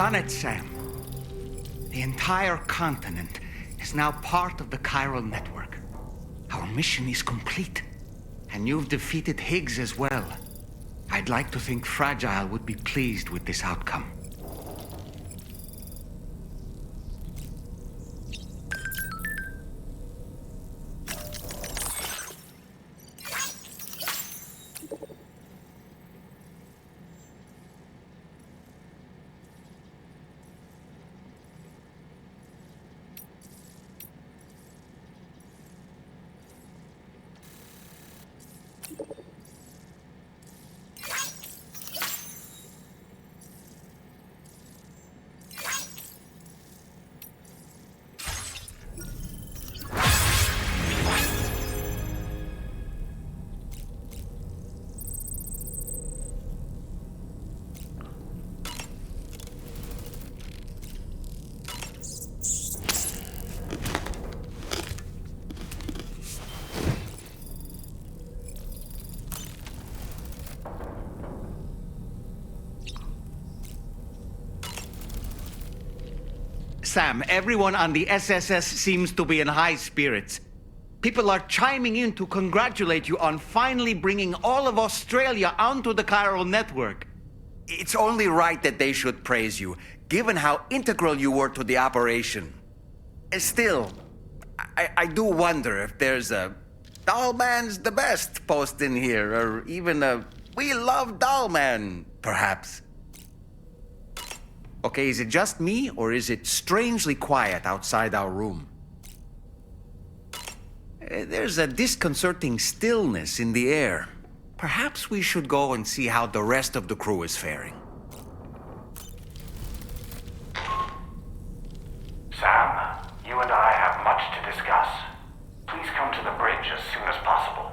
done it, Sam. The entire continent is now part of the chiral network. Our mission is complete. And you've defeated Higgs as well. I'd like to think Fragile would be pleased with this outcome. Sam, everyone on the SSS seems to be in high spirits. People are chiming in to congratulate you on finally bringing all of Australia onto the chiral network. It's only right that they should praise you, given how integral you were to the operation. Still, I do wonder if there's a Dollman's the best post in here, or even a We Love Dollman, perhaps. Okay, is it just me, or is it strangely quiet outside our room? There's a disconcerting stillness in the air. Perhaps we should go and see how the rest of the crew is faring. Sam, you and I have much to discuss. Please come to the bridge as soon as possible.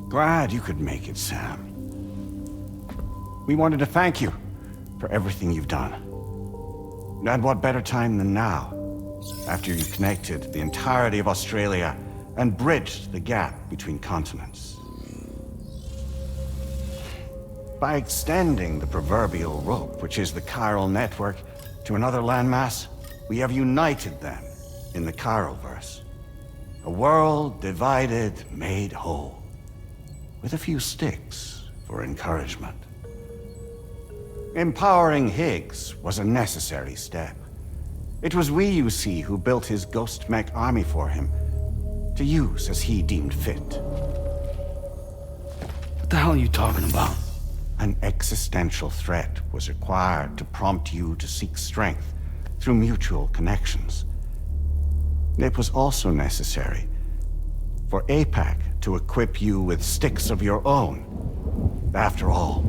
Glad you could make it, Sam. We wanted to thank you for everything you've done. And what better time than now, after you connected the entirety of Australia and bridged the gap between continents. By extending the proverbial rope, which is the chiral network, to another landmass, we have united them in the Chiralverse. A world divided, made whole. With a few sticks for encouragement. Empowering Higgs was a necessary step. It was we, you see, who built his ghost mech army for him, to use as he deemed fit. What the hell are you talking about? An existential threat was required to prompt you to seek strength through mutual connections. It was also necessary for APAC to equip you with sticks of your own. After all,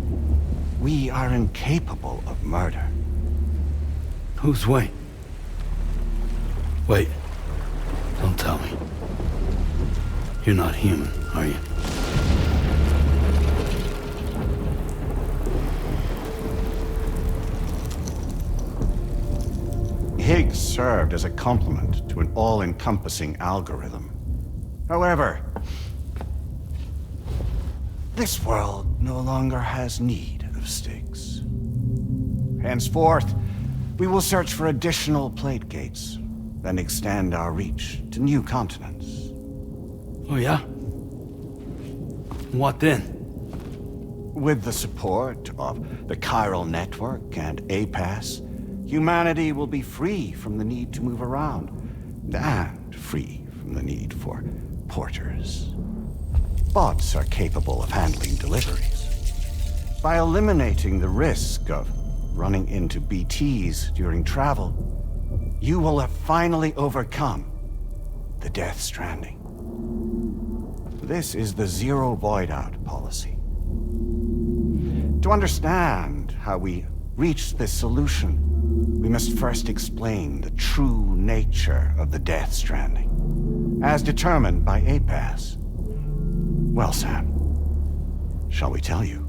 we are incapable of murder. Who's we? Wait. Don't tell me. You're not human, are you? Higgs served as a complement to an all-encompassing algorithm. However, this world no longer has need of sticks. Henceforth, we will search for additional plate gates, then extend our reach to new continents. Oh yeah? What then? With the support of the chiral network and APAS, humanity will be free from the need to move around, and free from the need for porters. Bots are capable of handling deliveries. By eliminating the risk of running into BTs during travel, you will have finally overcome the Death Stranding. This is the Zero Void-Out policy. To understand how we reached this solution, we must first explain the true nature of the Death Stranding, as determined by APAS. Well, Sam, shall we tell you?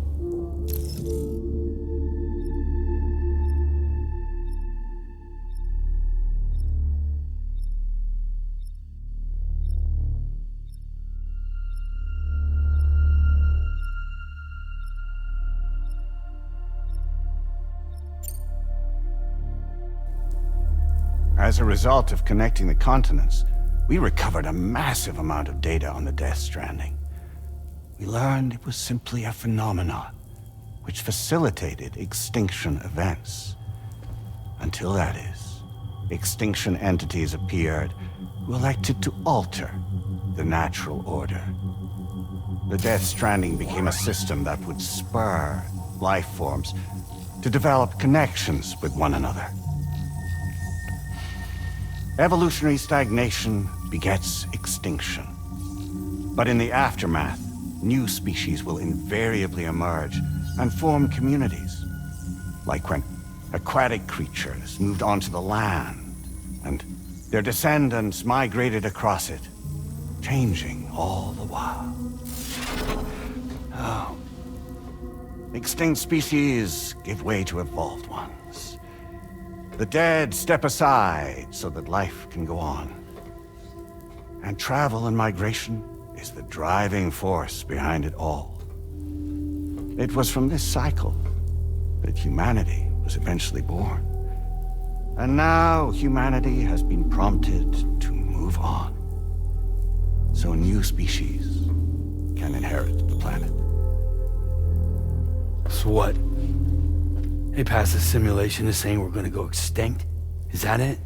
As a result of connecting the continents, we recovered a massive amount of data on the Death Stranding. We learned it was simply a phenomenon which facilitated extinction events. Until that is, extinction entities appeared who elected to alter the natural order. The Death Stranding became a system that would spur life forms to develop connections with one another. Evolutionary stagnation begets extinction. But in the aftermath, new species will invariably emerge and form communities. Like when aquatic creatures moved onto the land, and their descendants migrated across it, changing all the while. Oh. Extinct species give way to evolved ones. The dead step aside so that life can go on. And travel and migration is the driving force behind it all. It was from this cycle that humanity was eventually born. And now humanity has been prompted to move on. So new species can inherit the planet. So what? They passed a simulation is saying we're gonna go extinct? Is that it?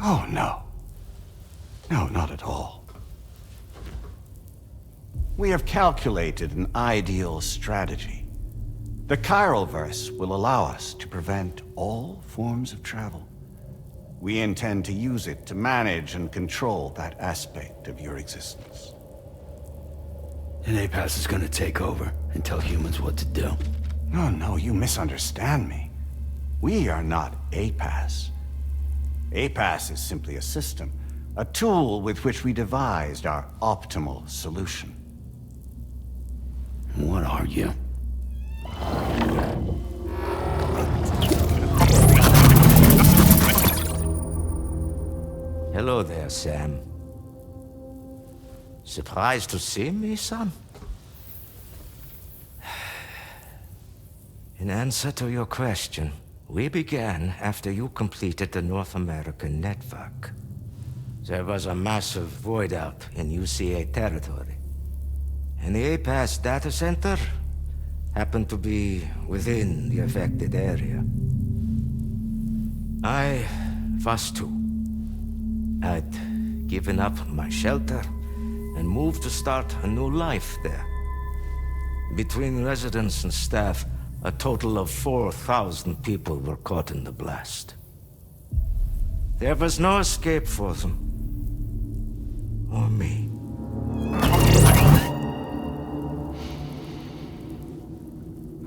Oh, no. No, not at all. We have calculated an ideal strategy. The Chiralverse will allow us to prevent all forms of travel. We intend to use it to manage and control that aspect of your existence. And APAS is gonna take over and tell humans what to do. No, you misunderstand me. We are not APAS. APAS is simply a system, a tool with which we devised our optimal solution. What are you? Hello there, Sam. Surprised to see me, son? In answer to your question, we began after you completed the North American network. There was a massive void out in UCA territory. And the APAS data center happened to be within the affected area. I was too. I'd given up my shelter and moved to start a new life there. Between residents and staff, a total of 4,000 people were caught in the blast. There was no escape for them. Or me.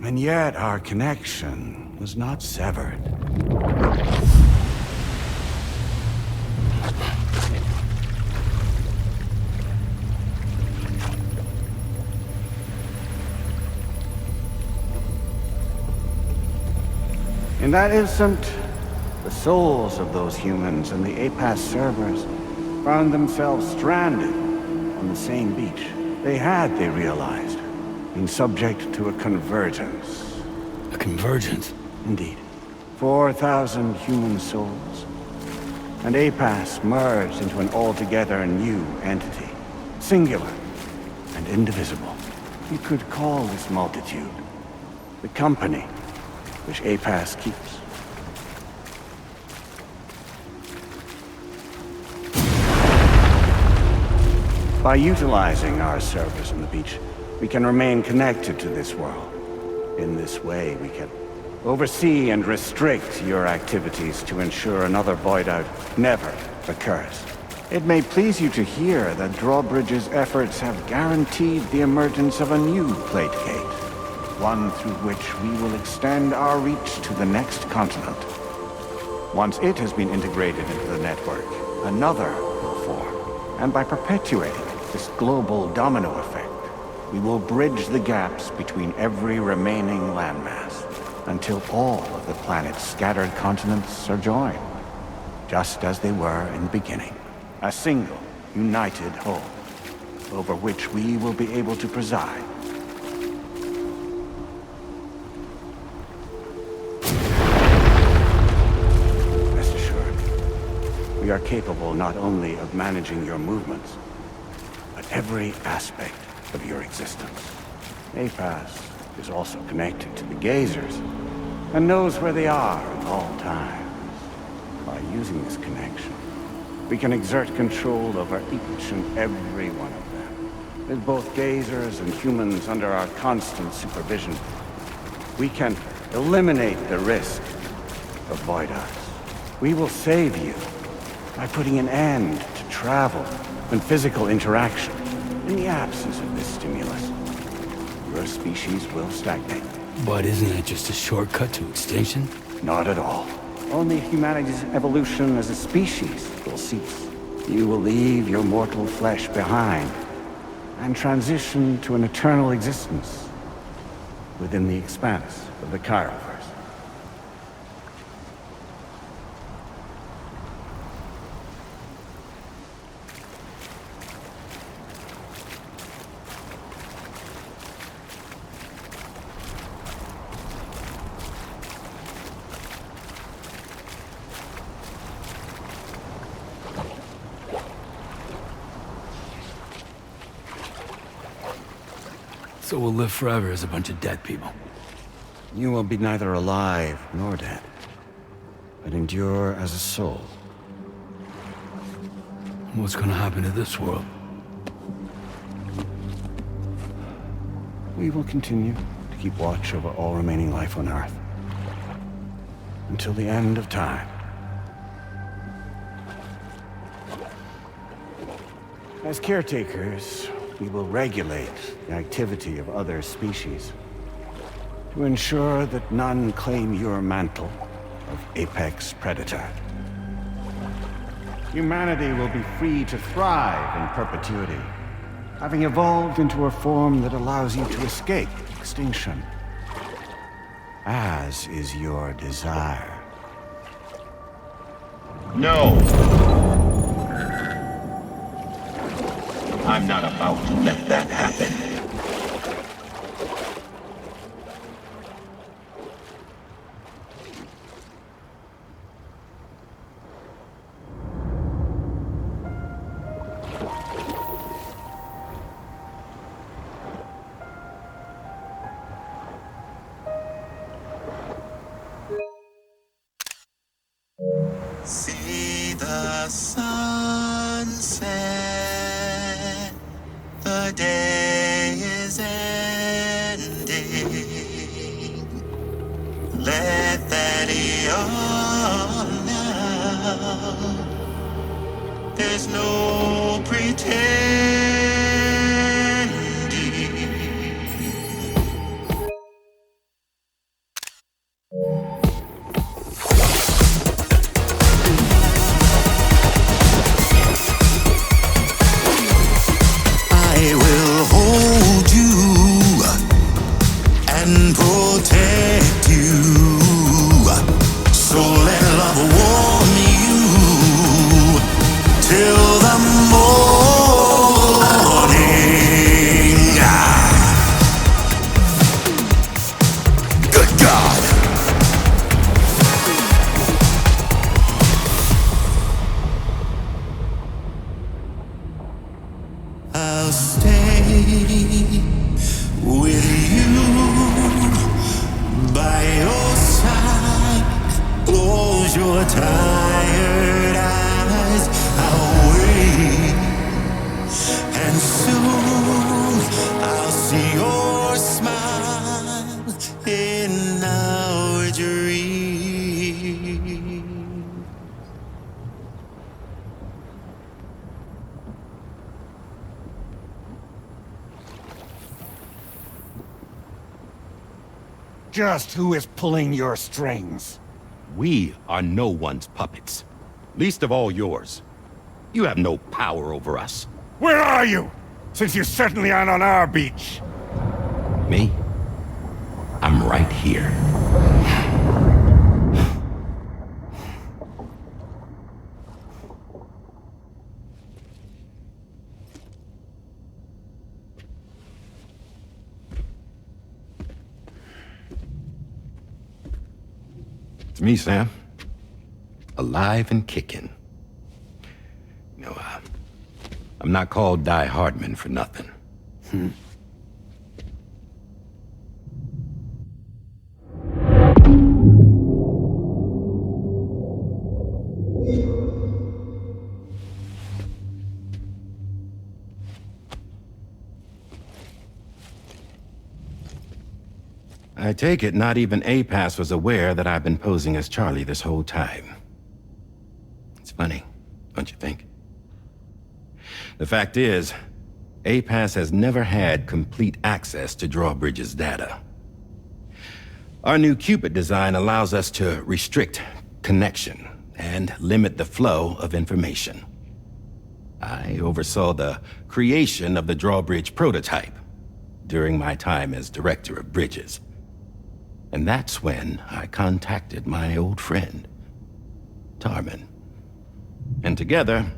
And yet our connection was not severed. In that instant, the souls of those humans and the APAS servers found themselves stranded on the same beach. They realized, been subject to a convergence. A convergence? Indeed. 4,000 human souls. And APAS merged into an altogether new entity. Singular and indivisible. You could call this multitude the company which APAS keeps. By utilizing our servers on the beach, we can remain connected to this world. In this way, we can oversee and restrict your activities to ensure another void out never occurs. It may please you to hear that Drawbridge's efforts have guaranteed the emergence of a new plate gate, one through which we will extend our reach to the next continent. Once it has been integrated into the network, another will form, and by perpetuating this global domino effect, we will bridge the gaps between every remaining landmass until all of the planet's scattered continents are joined, just as they were in the beginning. A single, united whole, over which we will be able to preside. Rest assured, we are capable not only of managing your movements, but every aspect of your existence. APAS is also connected to the Gazers, and knows where they are at all times. By using this connection, we can exert control over each and every one of them. With both Gazers and humans under our constant supervision, we can eliminate the risk of void arts. We will save you by putting an end to travel and physical interaction. In the absence of this stimulus, your species will stagnate. But isn't that just a shortcut to extinction? Not at all. Only humanity's evolution as a species will cease. You will leave your mortal flesh behind and transition to an eternal existence within the expanse of the Chiroverse. So we'll live forever as a bunch of dead people. You will be neither alive nor dead, but endure as a soul. What's gonna happen to this world? We will continue to keep watch over all remaining life on Earth until the end of time. As caretakers, we will regulate the activity of other species to ensure that none claim your mantle of apex predator. Humanity will be free to thrive in perpetuity, having evolved into a form that allows you to escape extinction, as is your desire. No! I'm not about to let that happen. See the sunset. The day is ending. Let that yawn now. There's no pretending. I will hold you and protect you. So let love warm you till the morning. Good God. I'll stay with you by your side. Close your tired eyes. I'll wait, and soon I'll see your smile in our dream. Just who is pulling your strings? We are no one's puppets. Least of all yours. You have no power over us. Where are you? Since you certainly aren't on our beach. Me? I'm right here. It's me, Sam. Alive and kicking. You know, I'm not called Die Hardman for nothing. I take it not even APAS was aware that I've been posing as Charlie this whole time. It's funny, don't you think? The fact is, APAS has never had complete access to Drawbridge's data. Our new Cupid design allows us to restrict connection and limit the flow of information. I oversaw the creation of the Drawbridge prototype during my time as Director of Bridges. And that's when I contacted my old friend, Tarman. And together,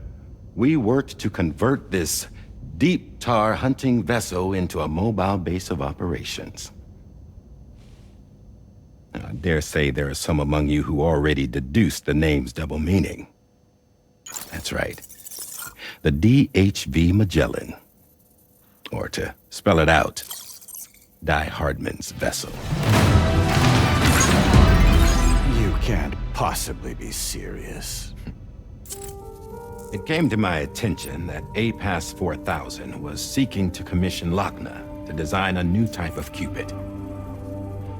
we worked to convert this deep tar hunting vessel into a mobile base of operations. I dare say there are some among you who already deduced the name's double meaning. That's right. The DHV Magellan. Or to spell it out, Die Hardman's vessel. You can't possibly be serious. It came to my attention that APAS 4000 was seeking to commission Lochna to design a new type of Cupid.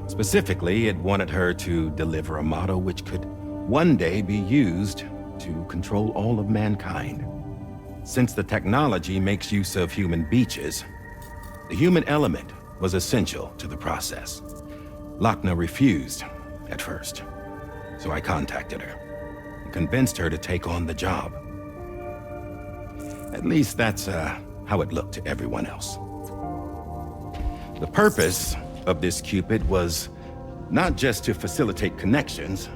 Specifically, it wanted her to deliver a model which could one day be used to control all of mankind. Since the technology makes use of human beaches, the human element was essential to the process. Lochna refused at first, so I contacted her and convinced her to take on the job. At least that's how it looked to everyone else. The purpose of this Cupid was not just to facilitate connections,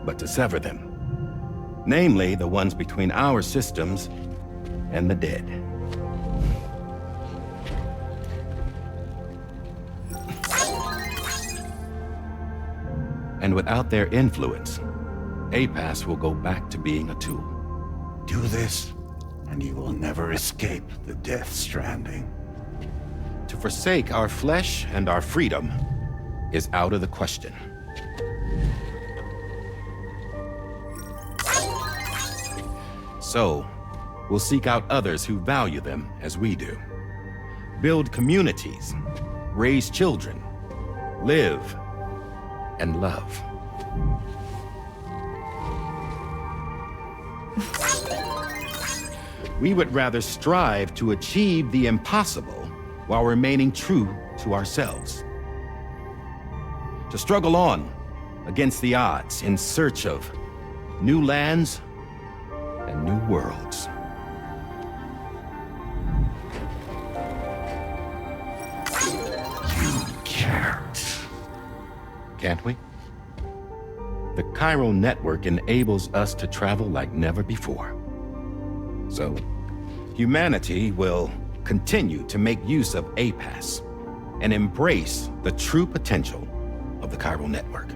but to sever them. Namely, the ones between our systems and the dead. And without their influence, APAS will go back to being a tool. Do this, and you will never escape the Death Stranding. To forsake our flesh and our freedom is out of the question. So, we'll seek out others who value them as we do. Build communities, raise children, live, and love. We would rather strive to achieve the impossible while remaining true to ourselves. To struggle on against the odds in search of new lands and new worlds. You can't. Can't we? The chiral network enables us to travel like never before. So, humanity will continue to make use of APAS and embrace the true potential of the chiral network.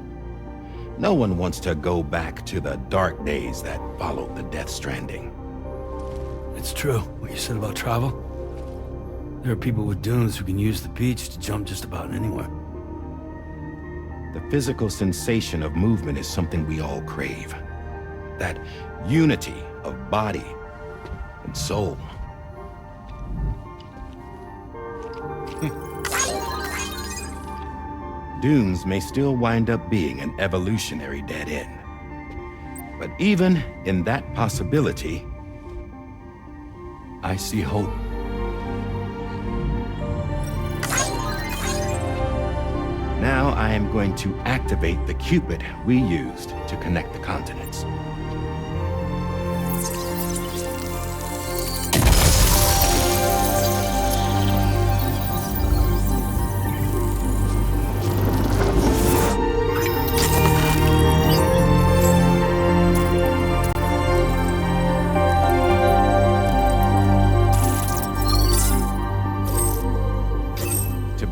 No one wants to go back to the dark days that followed the Death Stranding. It's true, what you said about travel. There are people with dunes who can use the beach to jump just about anywhere. The physical sensation of movement is something we all crave. That unity of body and soul. Dunes may still wind up being an evolutionary dead end. But even in that possibility, I see hope. Now I am going to activate the Cupid we used to connect the continents.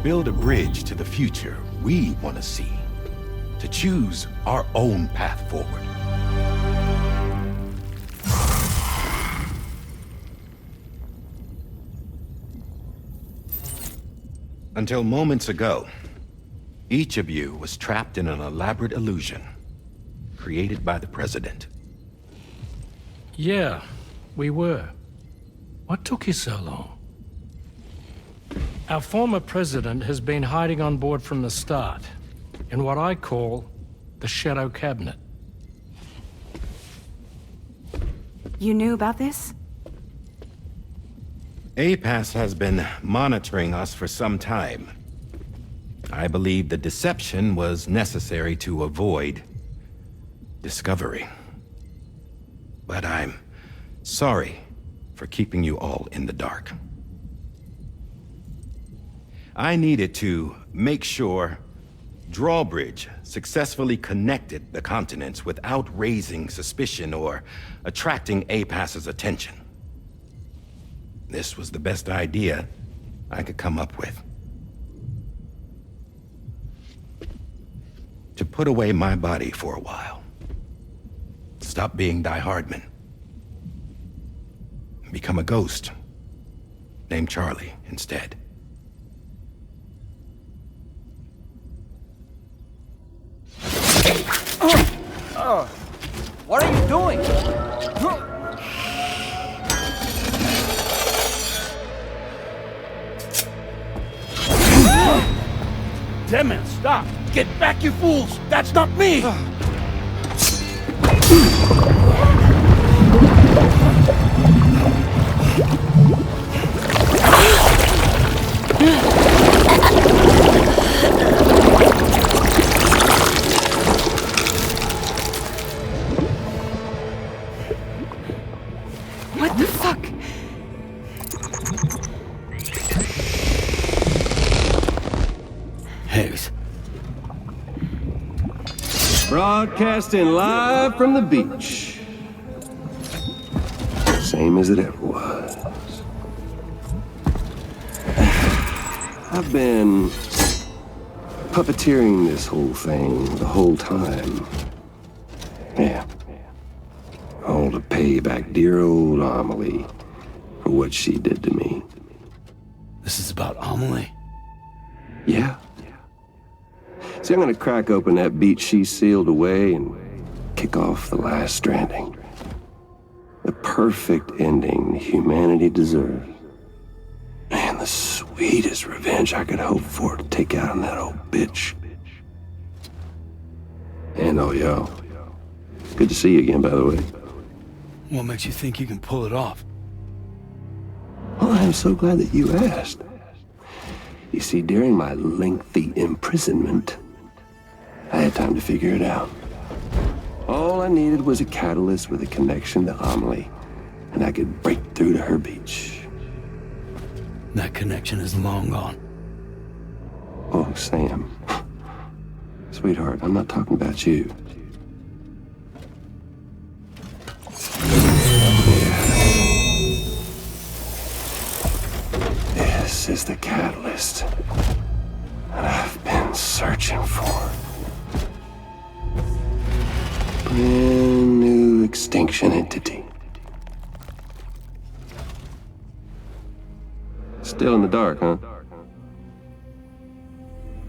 Build a bridge to the future we want to see, to choose our own path forward. Until moments ago, each of you was trapped in an elaborate illusion created by the President. Yeah, we were. What took you so long? Our former president has been hiding on board from the start, in what I call the Shadow Cabinet. You knew about this? APAS has been monitoring us for some time. I believe the deception was necessary to avoid discovery. But I'm sorry for keeping you all in the dark. I needed to make sure Drawbridge successfully connected the continents without raising suspicion or attracting APAS's attention. This was the best idea I could come up with. To put away my body for a while. Stop being Die Hardman. Become a ghost. Named Charlie instead. What are you doing? Damn it, stop! Get back, you fools! That's not me! What the fuck? Higgs. Broadcasting live from the beach. Same as it ever was. I've been puppeteering this whole thing the whole time. Yeah. All to pay back dear old Amelie for what she did to me. This is about Amelie? Yeah. See, I'm gonna crack open that beach she sealed away and kick off the last stranding. The perfect ending humanity deserves. Man, the sweetest revenge I could hope for to take out on that old bitch. And all y'all. Good to see you again, by the way. What makes you think you can pull it off? Well, I'm so glad that you asked. You see, during my lengthy imprisonment, I had time to figure it out. All I needed was a catalyst with a connection to Amelie, and I could break through to her beach. That connection is long gone. Oh, Sam. Sweetheart, I'm not talking about you. This is the catalyst that I've been searching for. Brand new extinction entity. Still in the dark, huh?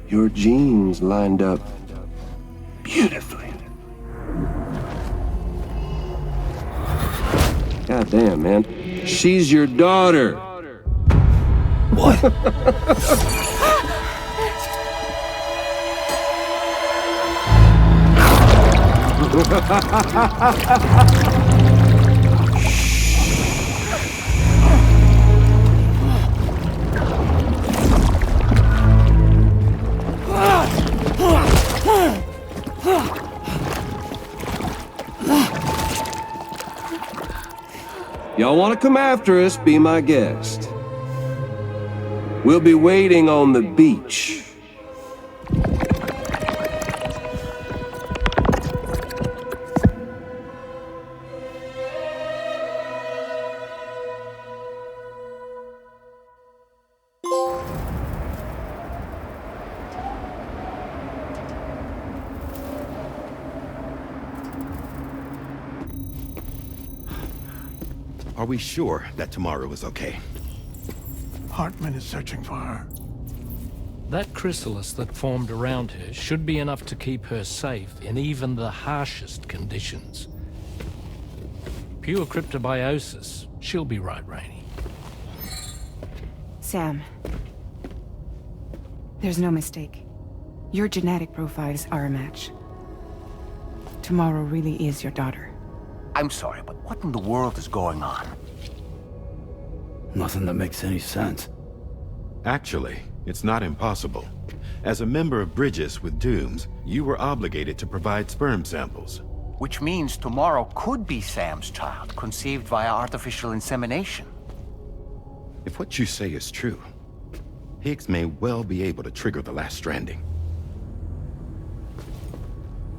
Your genes lined up beautifully. God damn, man. She's your daughter. What? Y'all want to come after us, be my guest. We'll be waiting on the beach. Are we sure that tomorrow is okay? Hartman is searching for her. That chrysalis that formed around her should be enough to keep her safe in even the harshest conditions. Pure cryptobiosis. She'll be right, Rainey. Sam. There's no mistake. Your genetic profiles are a match. Tomorrow really is your daughter. I'm sorry, but what in the world is going on? Nothing that makes any sense. Actually, it's not impossible. As a member of Bridges with Dooms, you were obligated to provide sperm samples. Which means tomorrow could be Sam's child, conceived via artificial insemination. If what you say is true, Higgs may well be able to trigger the last stranding.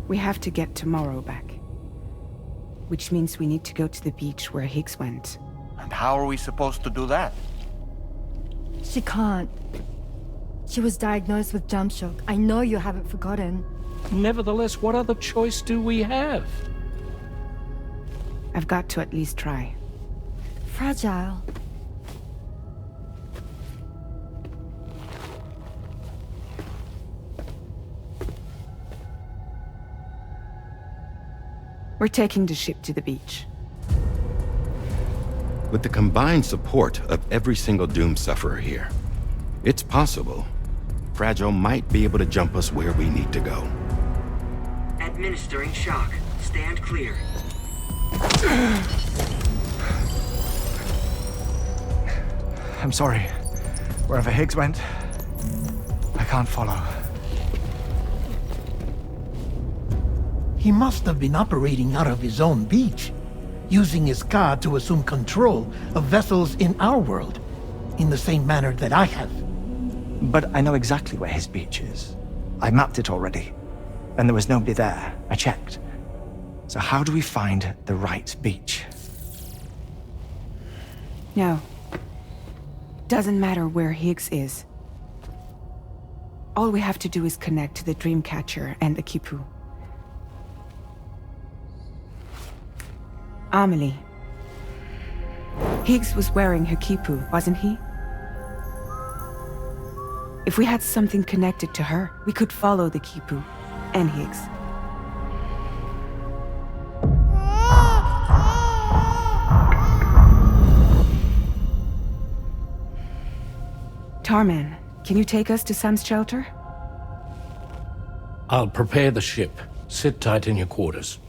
We have to get tomorrow back. Which means we need to go to the beach where Higgs went. And how are we supposed to do that? She can't. She was diagnosed with jump shock. I know you haven't forgotten. Nevertheless, what other choice do we have? I've got to at least try. Fragile. We're taking the ship to the beach. With the combined support of every single Doom sufferer here, it's possible Fragile might be able to jump us where we need to go. Administering shock. Stand clear. I'm sorry. Wherever Higgs went, I can't follow. He must have been operating out of his own beach, using his car to assume control of vessels in our world, in the same manner that I have. But I know exactly where his beach is. I mapped it already, and there was nobody there. I checked. So how do we find the right beach? No. Doesn't matter where Higgs is. All we have to do is connect to the Dreamcatcher and the Kipu. Amelie. Higgs was wearing her Kipu, wasn't he? If we had something connected to her, we could follow the Kipu and Higgs. Tarman, can you take us to Sam's shelter? I'll prepare the ship. Sit tight in your quarters.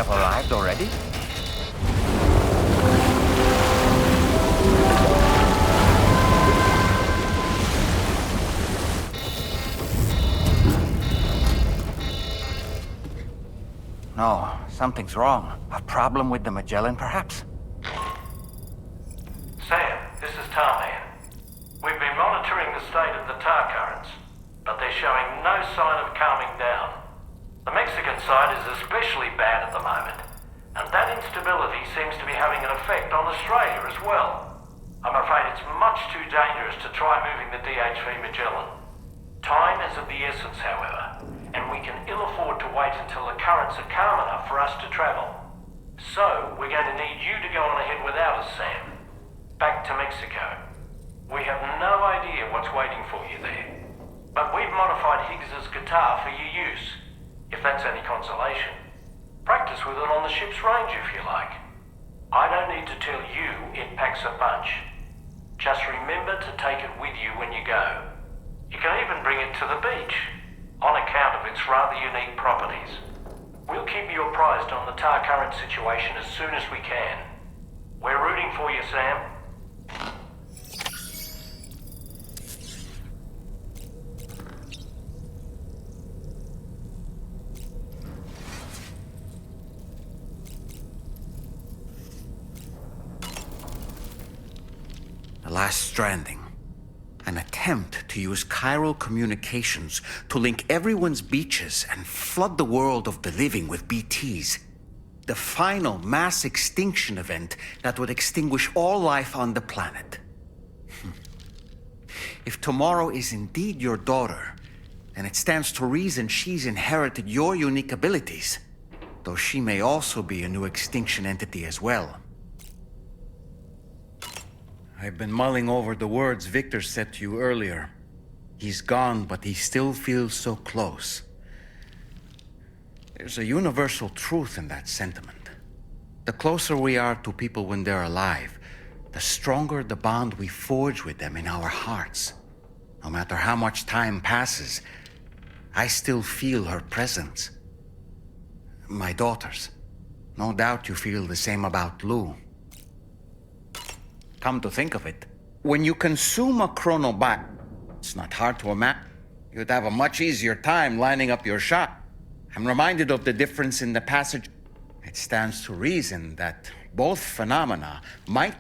Arrived already? No, something's wrong. A problem with the Magellan, perhaps? Sam, this is Tarman. We've been monitoring the state of the tar currents, but they're showing side is especially bad at the moment, and that instability seems to be having an effect on Australia as well. I'm afraid it's much too dangerous to try moving the DHV Magellan. Time is of the essence, however, and we can ill afford to wait until the currents are calm enough for us to travel. So, we're going to need you to go on ahead without us, Sam. Back to Mexico. We have no idea what's waiting for you there, but we've modified Higgs's guitar for your use, if that's any consolation. Practice with it on the ship's range if you like. I don't need to tell you it packs a punch. Just remember to take it with you when you go. You can even bring it to the beach, on account of its rather unique properties. We'll keep you apprised on the tar current situation as soon as we can. We're rooting for you, Sam. The Last Stranding. An attempt to use chiral communications to link everyone's beaches and flood the world of the living with BTs. The final mass extinction event that would extinguish all life on the planet. If tomorrow is indeed your daughter, then it stands to reason she's inherited your unique abilities, though she may also be a new extinction entity as well. I've been mulling over the words Victor said to you earlier. He's gone, but he still feels so close. There's a universal truth in that sentiment. The closer we are to people when they're alive, the stronger the bond we forge with them in our hearts. No matter how much time passes, I still feel her presence. My daughters. No doubt you feel the same about Lou. Come to think of it, when you consume a chronobot, it's not hard to imagine. You'd have a much easier time lining up your shot. I'm reminded of the difference in the passage. It stands to reason that both phenomena might...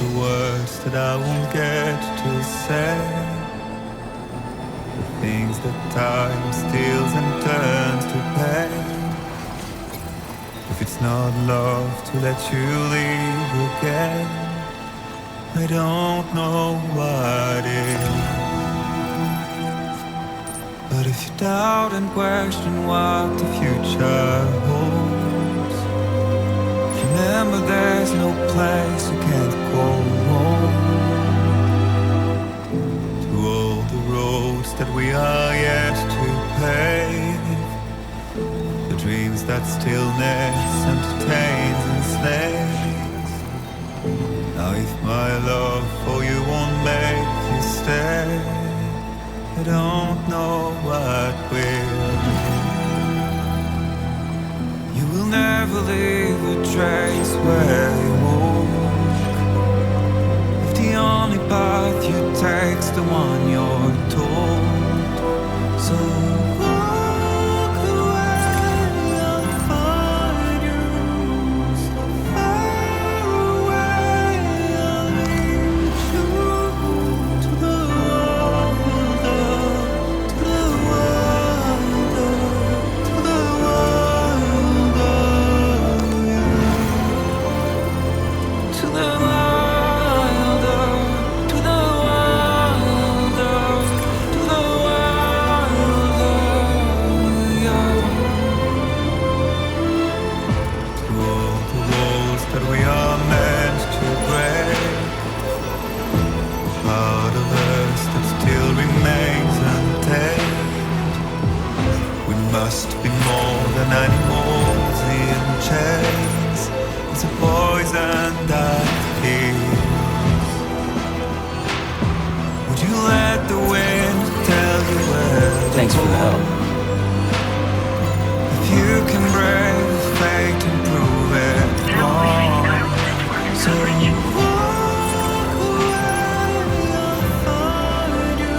the words that I won't get to say, the things that time steals and turns to pain. If it's not love to let you leave again, I don't know what is. But if you doubt and question what the future holds, remember there's no place you can't go home. To all the roads that we are yet to pave, the dreams that stillness entertains and slays. Now if my love for you won't make you stay, I don't know what will. You will never leave a trace where you walk. If the only path you take's the one you're told, so walk away, I'll find you. So far away, I'll lead you to the world, to the world, to the world, to the world, to the world, to the world, to all the walls that we are meant to break, part of us that still remains untamed. We must be more than animals in chains. It's a poison that heals. Would you let the wind tell you where to Thanks for the help. If you can brave fate and prove it wrong, so walk away, I'll find you.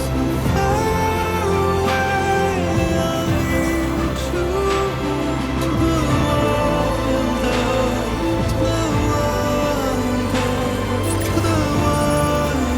So far away, I'll lead you to the world, to the world, to the world.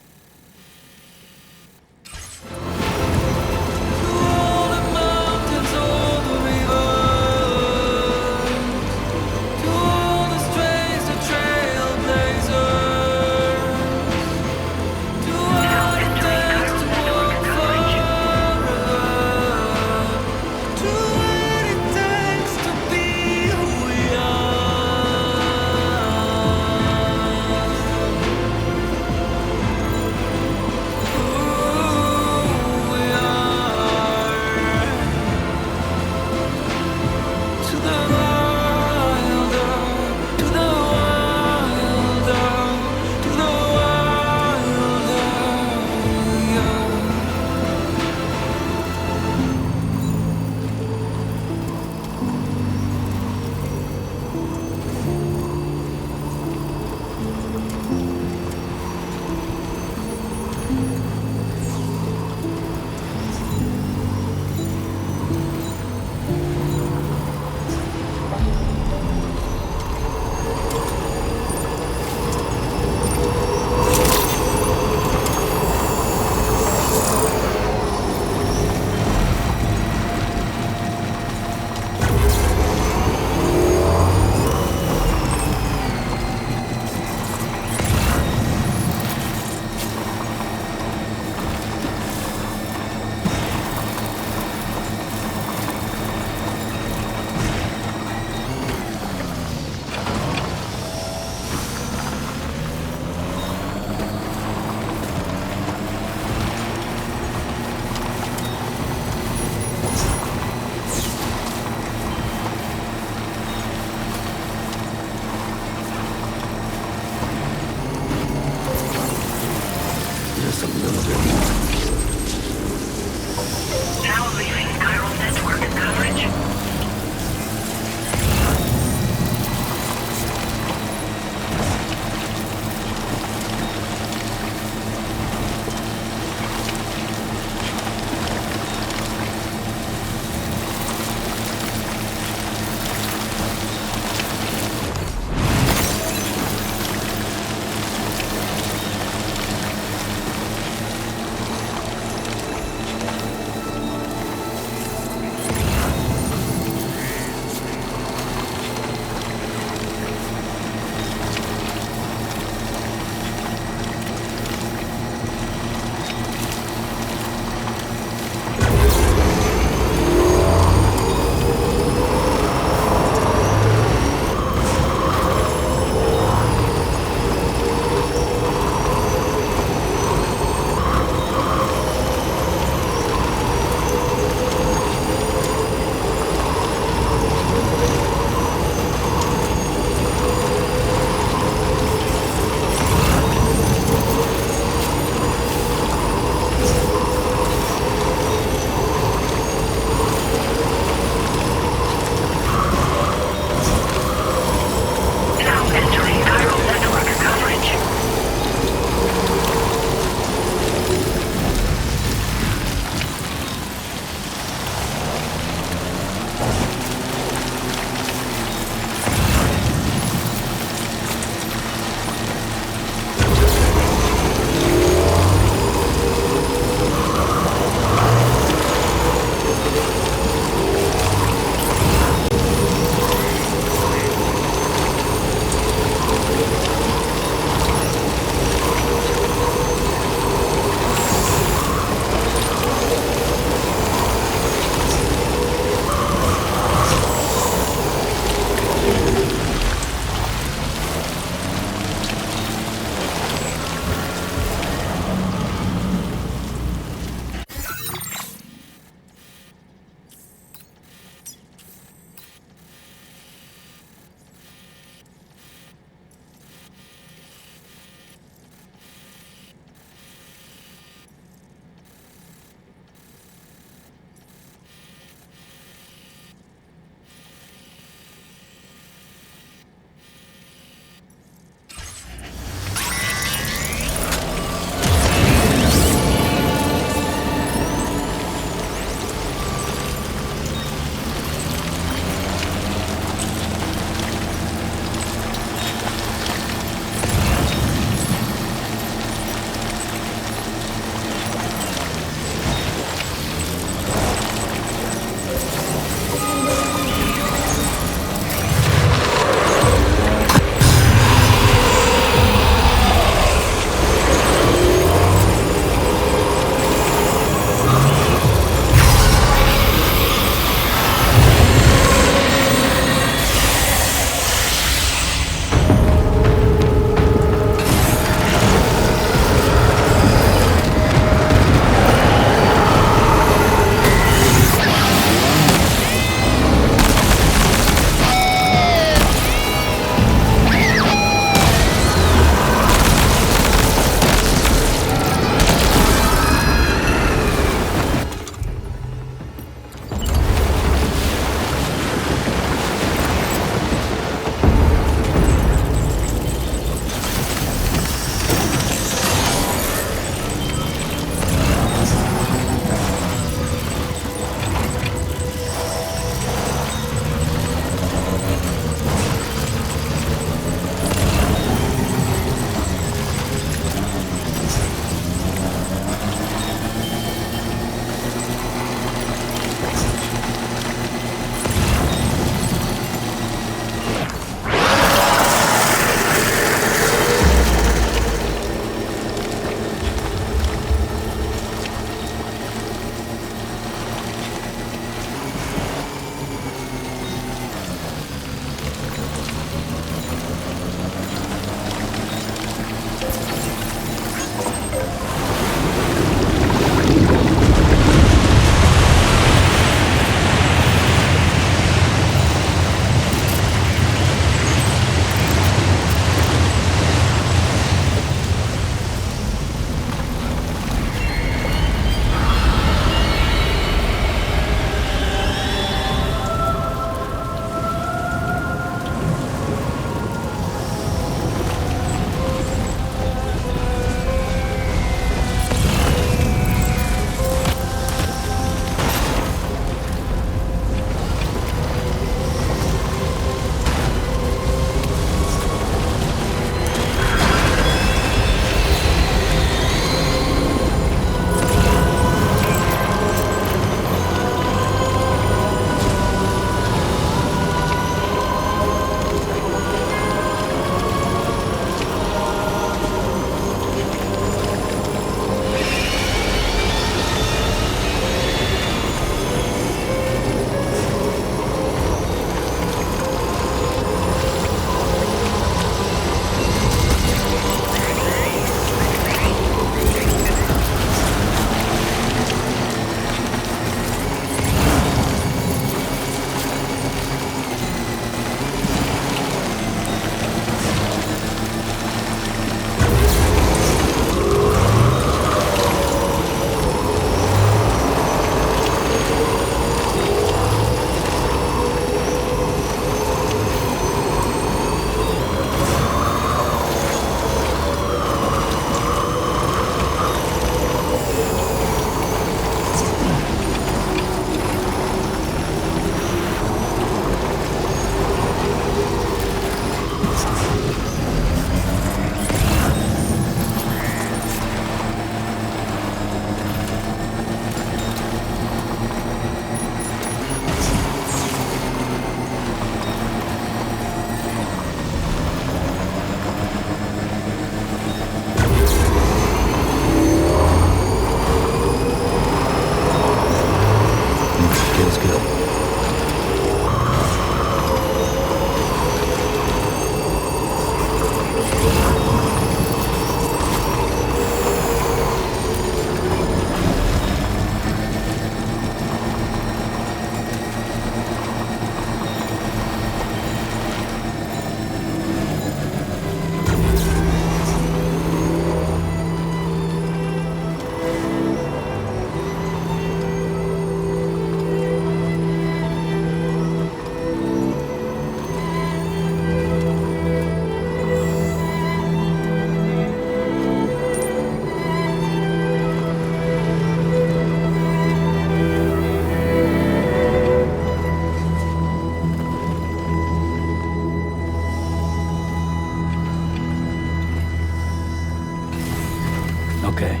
Okay.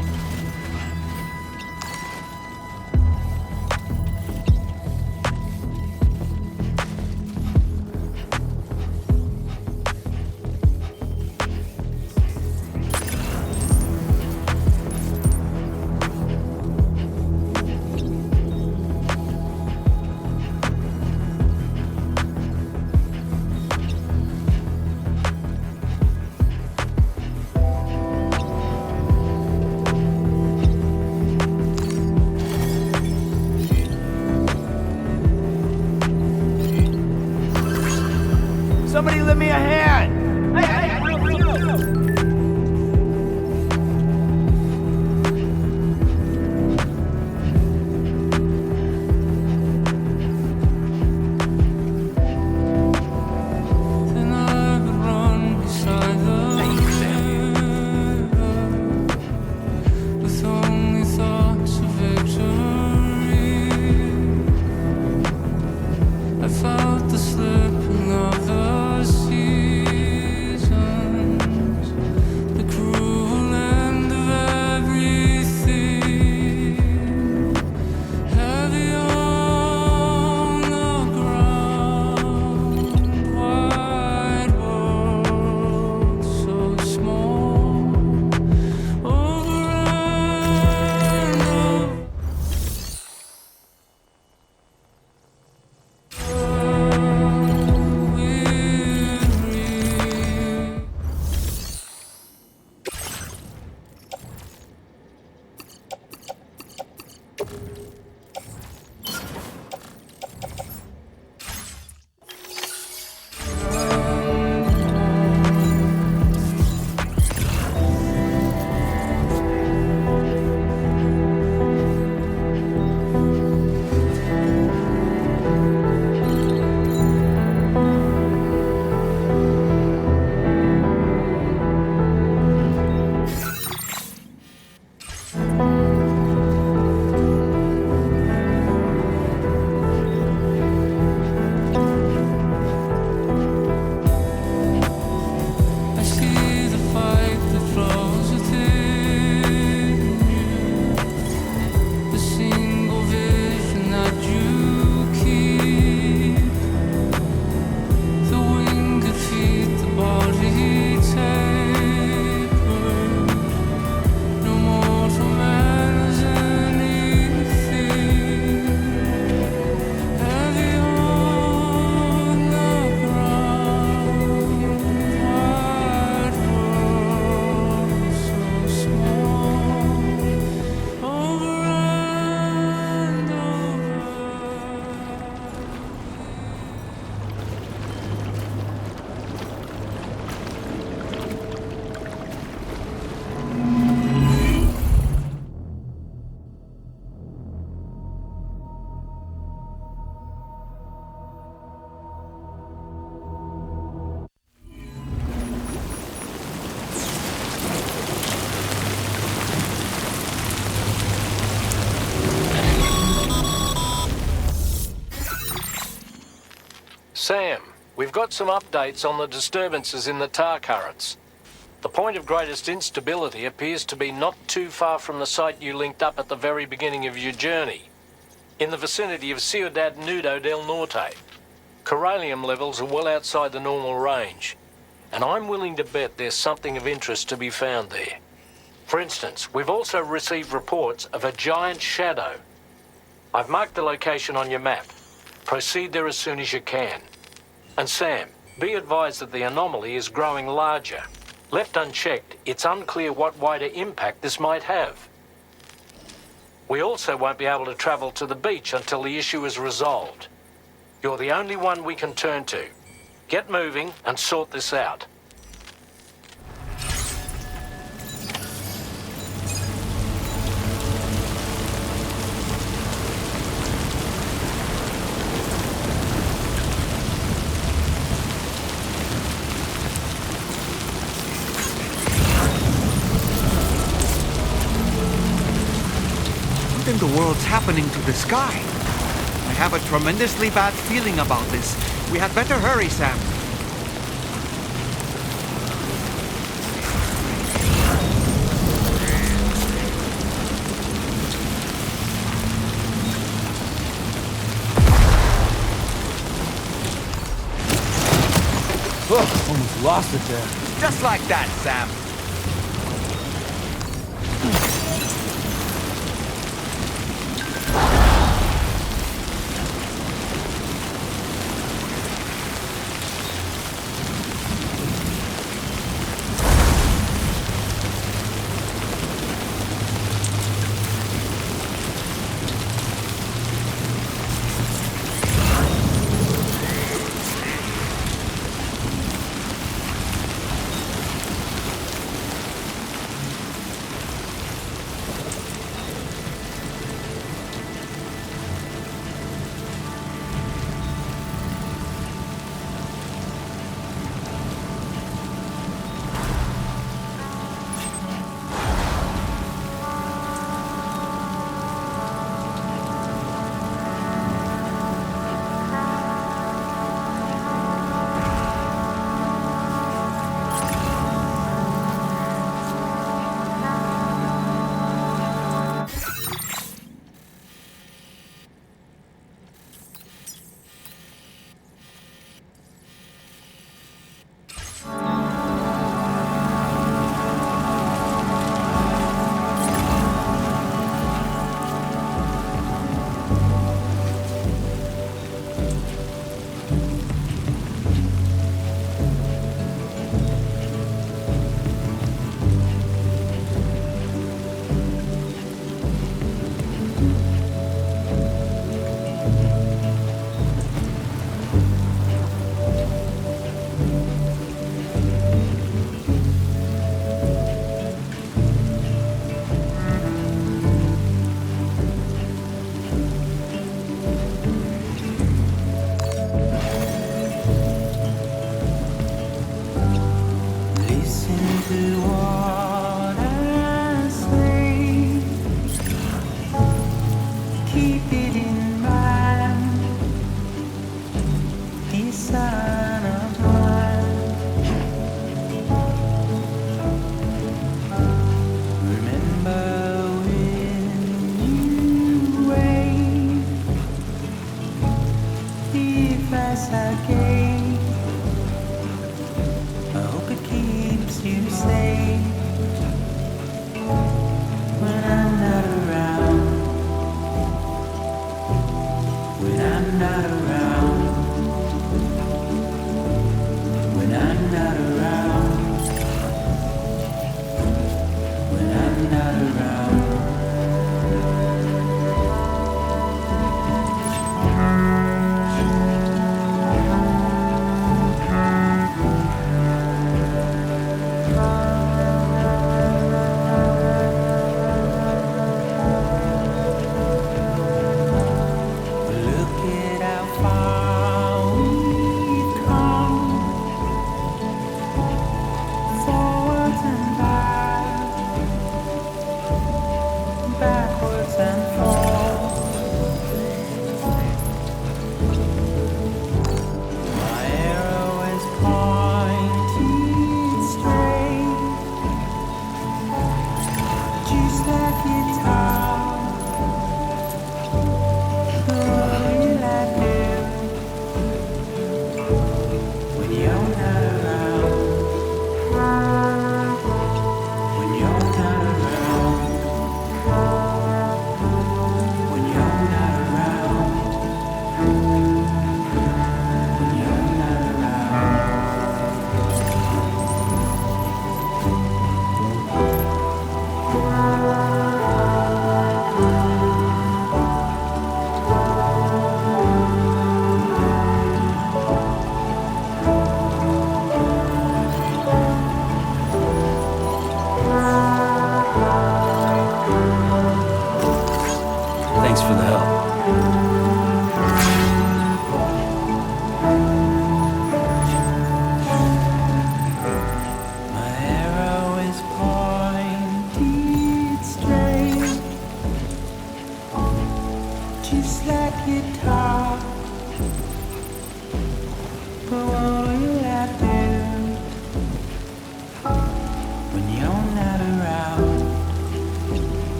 Somebody lend me a hand! Sam, we've got some updates on the disturbances in the tar currents. The point of greatest instability appears to be not too far from the site you linked up at the very beginning of your journey, in the vicinity of Ciudad Nudo del Norte. Corallium levels are well outside the normal range, and I'm willing to bet there's something of interest to be found there. For instance, we've also received reports of a giant shadow. I've marked the location on your map. Proceed there as soon as you can. And Sam, be advised that the anomaly is growing larger. Left unchecked, it's unclear what wider impact this might have. We also won't be able to travel to the beach until the issue is resolved. You're the only one we can turn to. Get moving and sort this out. What in the world's happening to the sky? I have a tremendously bad feeling about this. We had better hurry, Sam. lost it there. Just like that, Sam.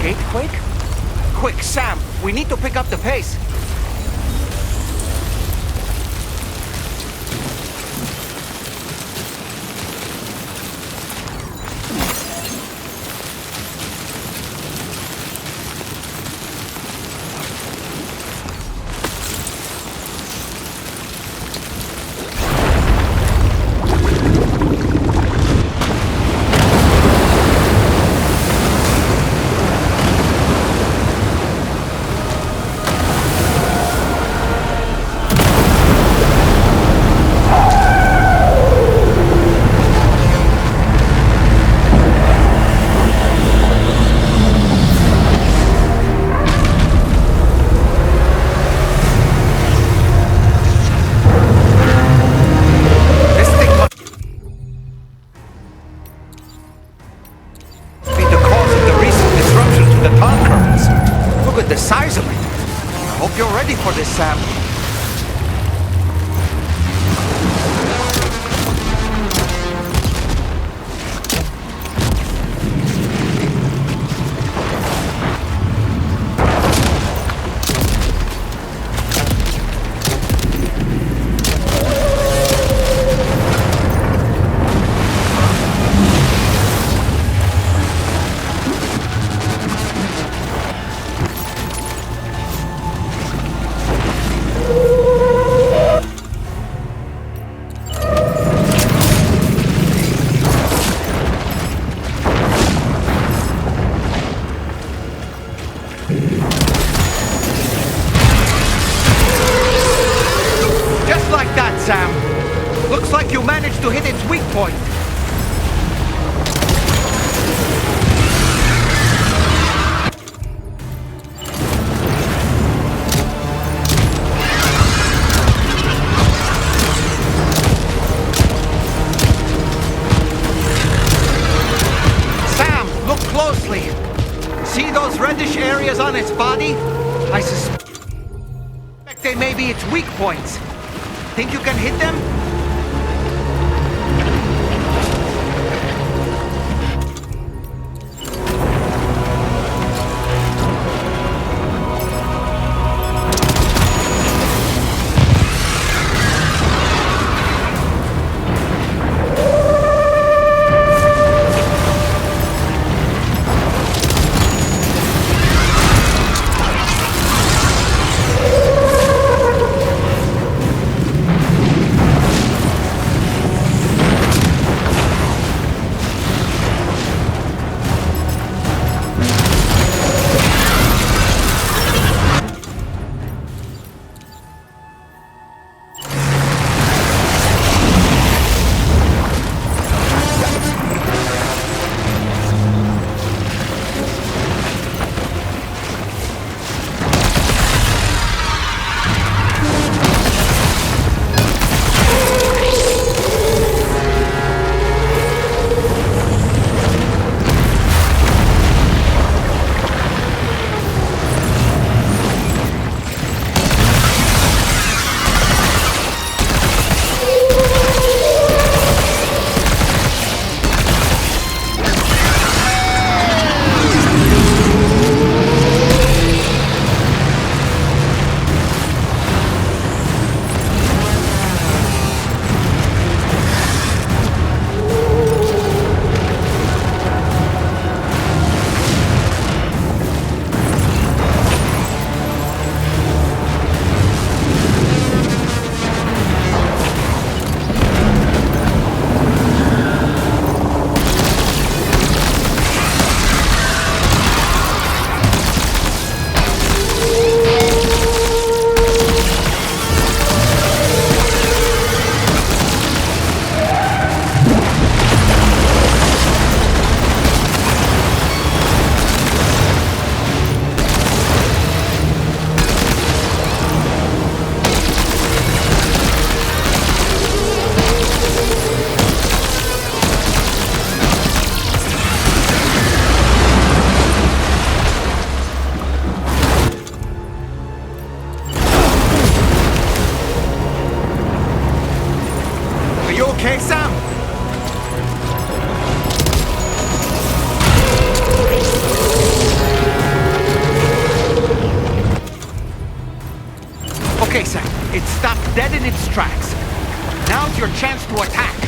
Gatequake? Quick, Sam, we need to pick up the pace. The size of it. I hope you're ready for this, Sam. To hit its weak point. Sam, look closely. See those reddish areas on its body? I suspect they may be its weak points. Think you can hit them? now's your chance to attack!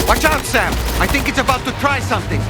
Watch out, Sam! I think it's about to try something!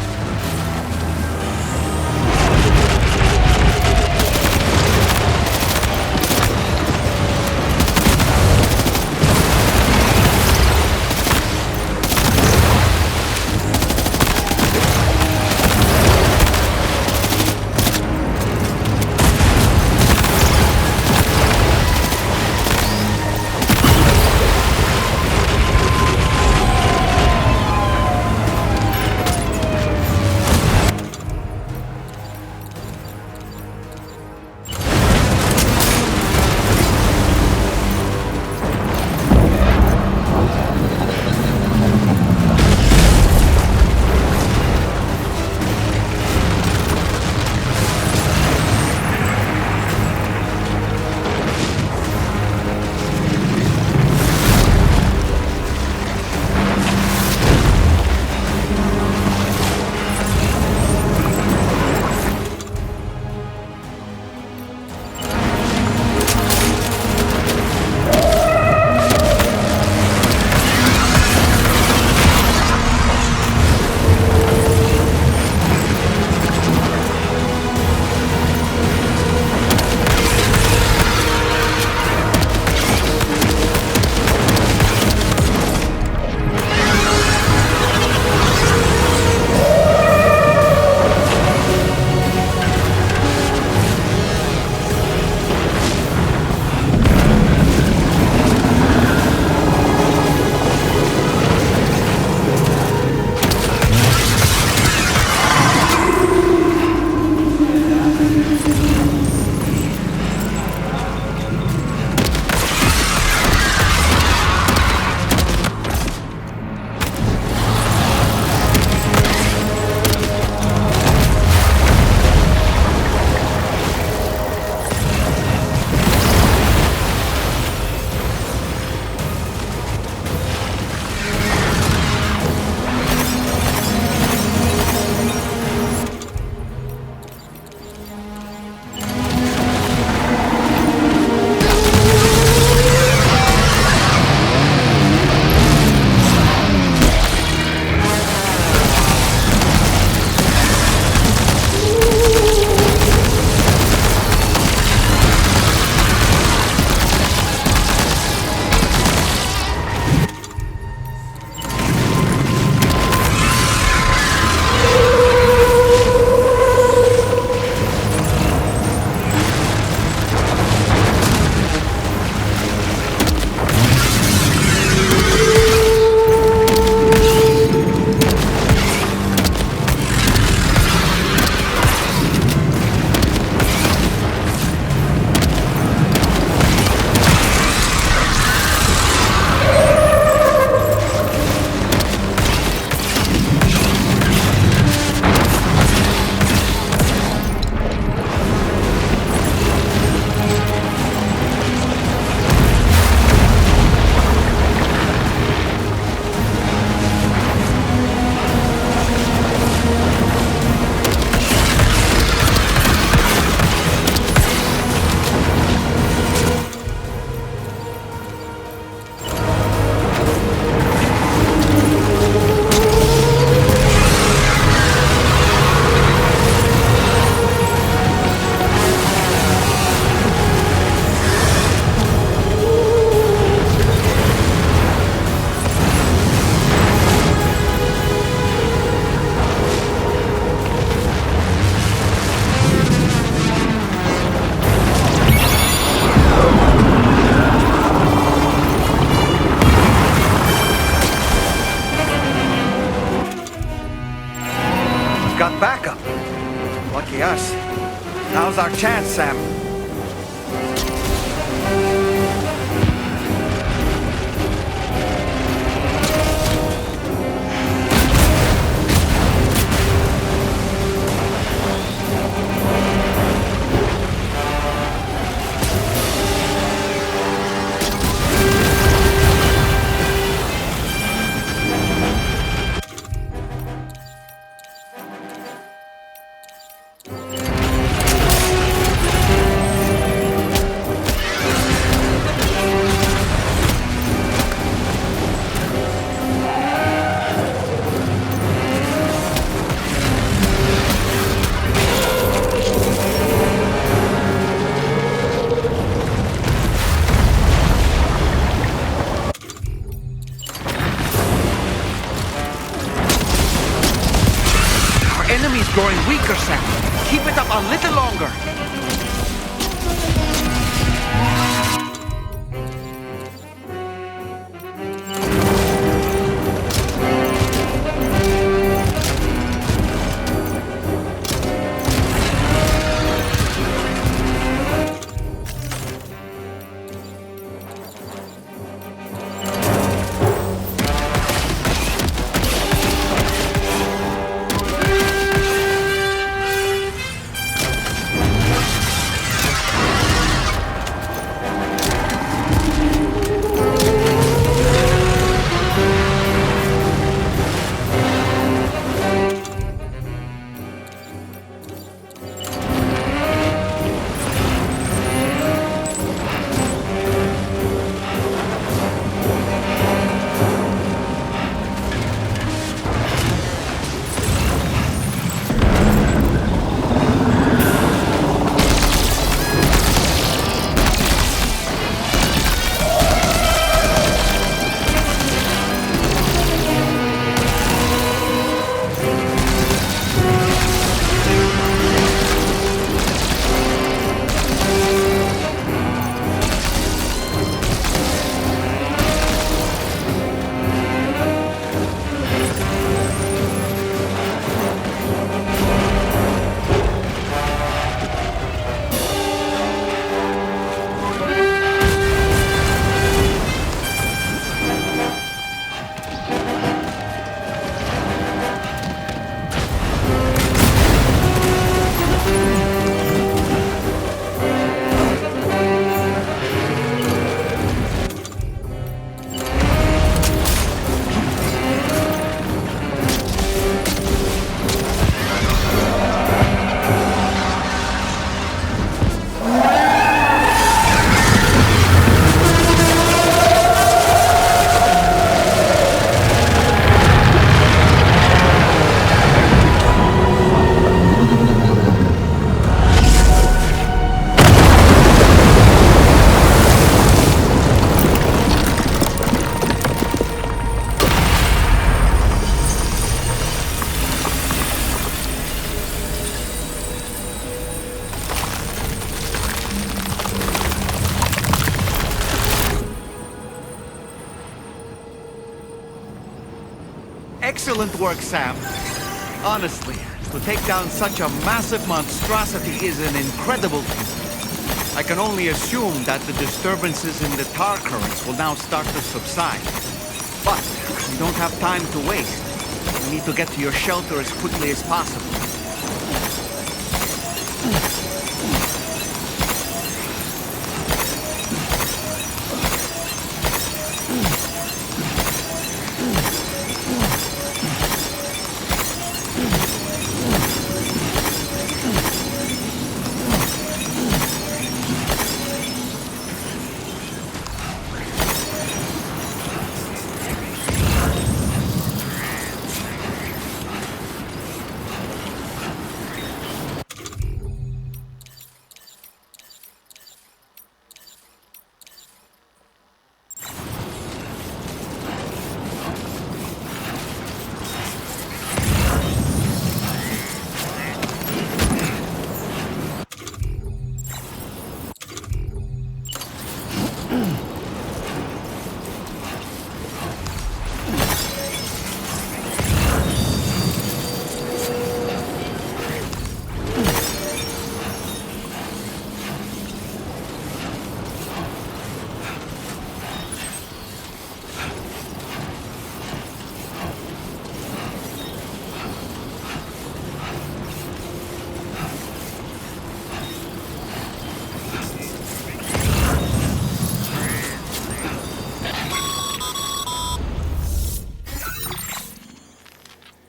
Lucky us. Now's our chance, Sam. Enemy's growing weaker, Sam. Keep it up a little longer. Excellent work, Sam. Honestly, to take down such a massive monstrosity is an incredible feat. I can only assume that the disturbances in the tar currents will now start to subside. But we don't have time to waste. We need to get to your shelter as quickly as possible.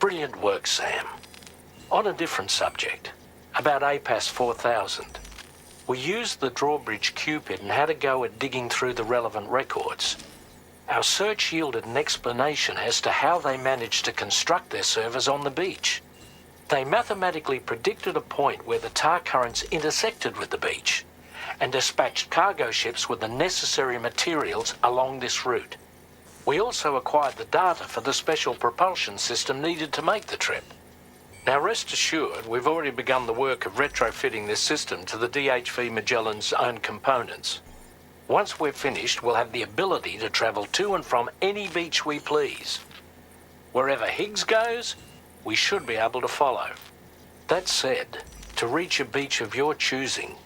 Brilliant work, Sam. On a different subject, about APAS 4000. We used the drawbridge Cupid and had a go at digging through the relevant records. Our search yielded an explanation as to how they managed to construct their servers on the beach. They mathematically predicted a point where the tar currents intersected with the beach and dispatched cargo ships with the necessary materials along this route. We also acquired the data for the special propulsion system needed to make the trip. Now rest assured, we've already begun the work of retrofitting this system to the DHV Magellan's own components. Once we're finished, we'll have the ability to travel to and from any beach we please. Wherever Higgs goes, we should be able to follow. That said, to reach a beach of your choosing,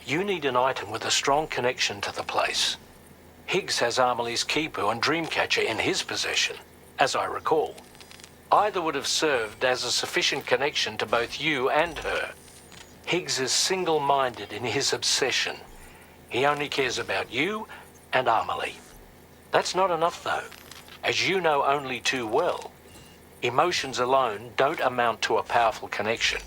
you need an item with a strong connection to the place. Higgs has Amelie's Kipu and Dreamcatcher in his possession, as I recall. Either would have served as a sufficient connection to both you and her. Higgs is single-minded in his obsession. He only cares about you and Amelie. That's not enough, though. As you know only too well, emotions alone don't amount to a powerful connection.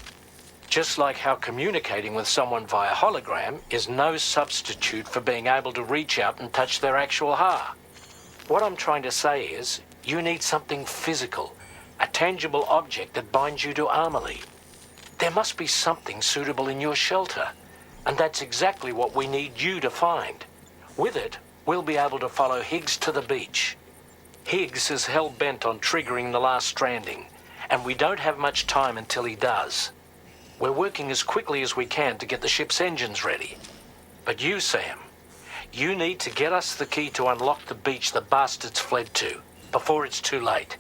Just like how communicating with someone via hologram is no substitute for being able to reach out and touch their actual heart. What I'm trying to say is, you need something physical, a tangible object that binds you to Amelie. There must be something suitable in your shelter, and that's exactly what we need you to find. With it, we'll be able to follow Higgs to the beach. Higgs is hell-bent on triggering the last stranding, and we don't have much time until he does. We're working as quickly as we can to get the ship's engines ready. But you, Sam, you need to get us the key to unlock the beach the bastards fled to, before it's too late.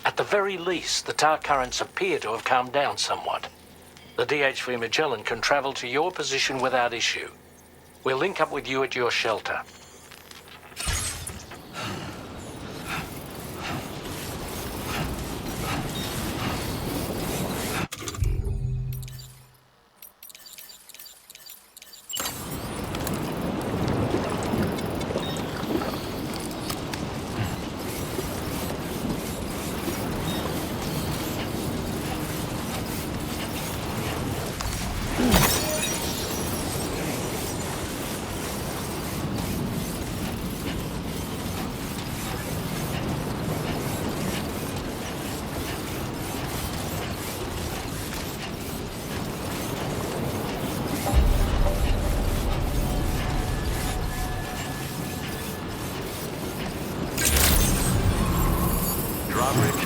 At the very least, the tar currents appear to have calmed down somewhat. The DHV Magellan can travel to your position without issue. We'll link up with you at your shelter.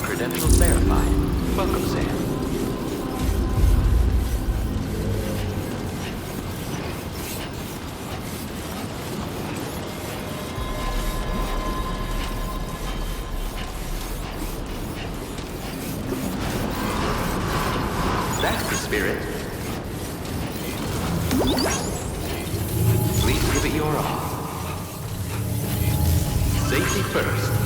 Credentials verified. Welcome, Sam. That's the spirit. Please give it your all. Safety first.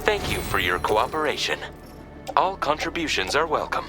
Thank you for your cooperation. All contributions are welcome.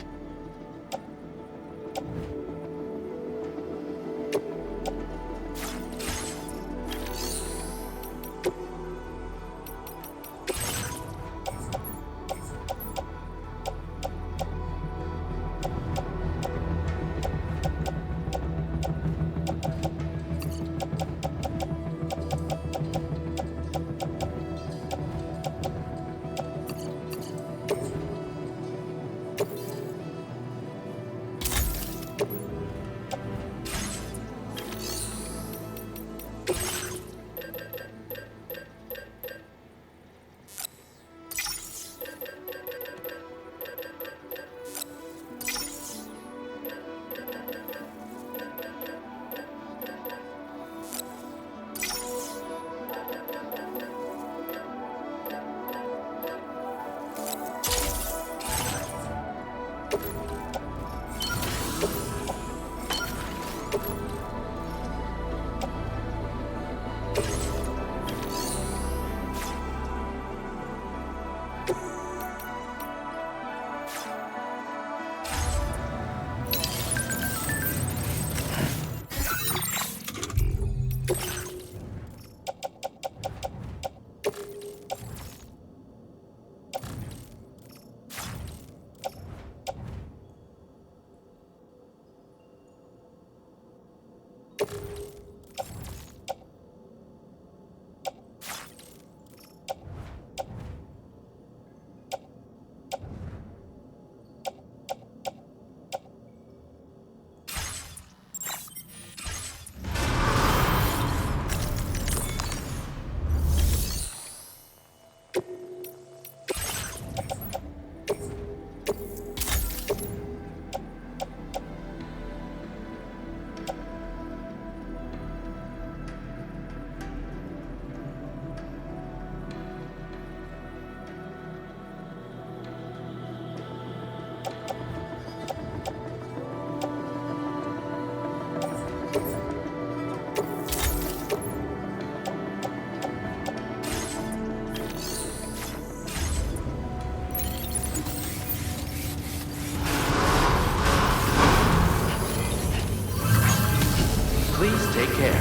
Please take care.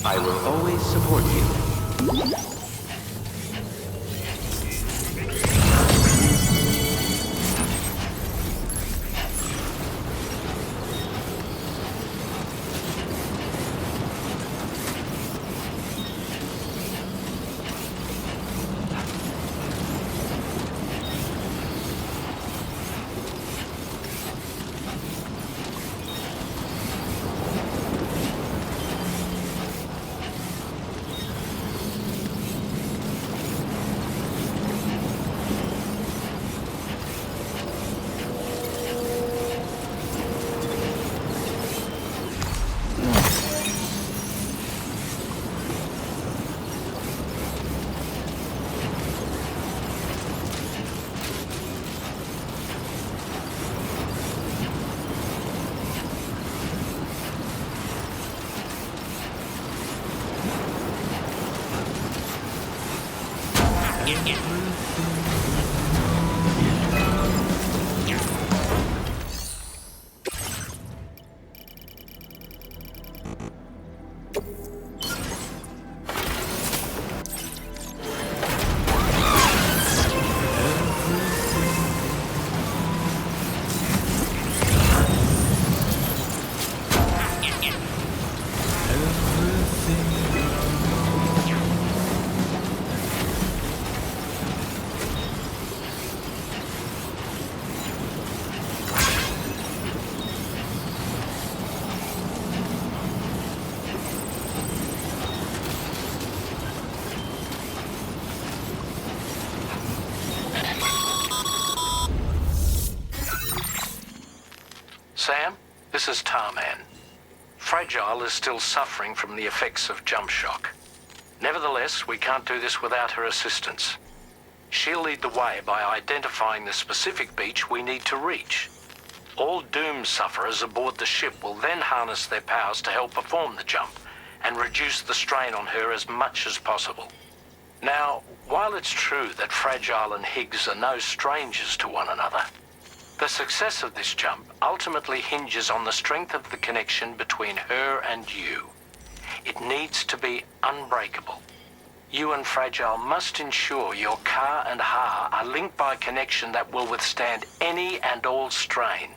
I will always support you. Sam, this is Tarman. Fragile is still suffering from the effects of jump shock. Nevertheless, we can't do this without her assistance. She'll lead the way by identifying the specific beach we need to reach. All Doom sufferers aboard the ship will then harness their powers to help perform the jump and reduce the strain on her as much as possible. Now, while it's true that Fragile and Higgs are no strangers to one another, the success of this jump ultimately hinges on the strength of the connection between her and you. It needs to be unbreakable. You and Fragile must ensure your Ka and Ha are linked by a connection that will withstand any and all strain.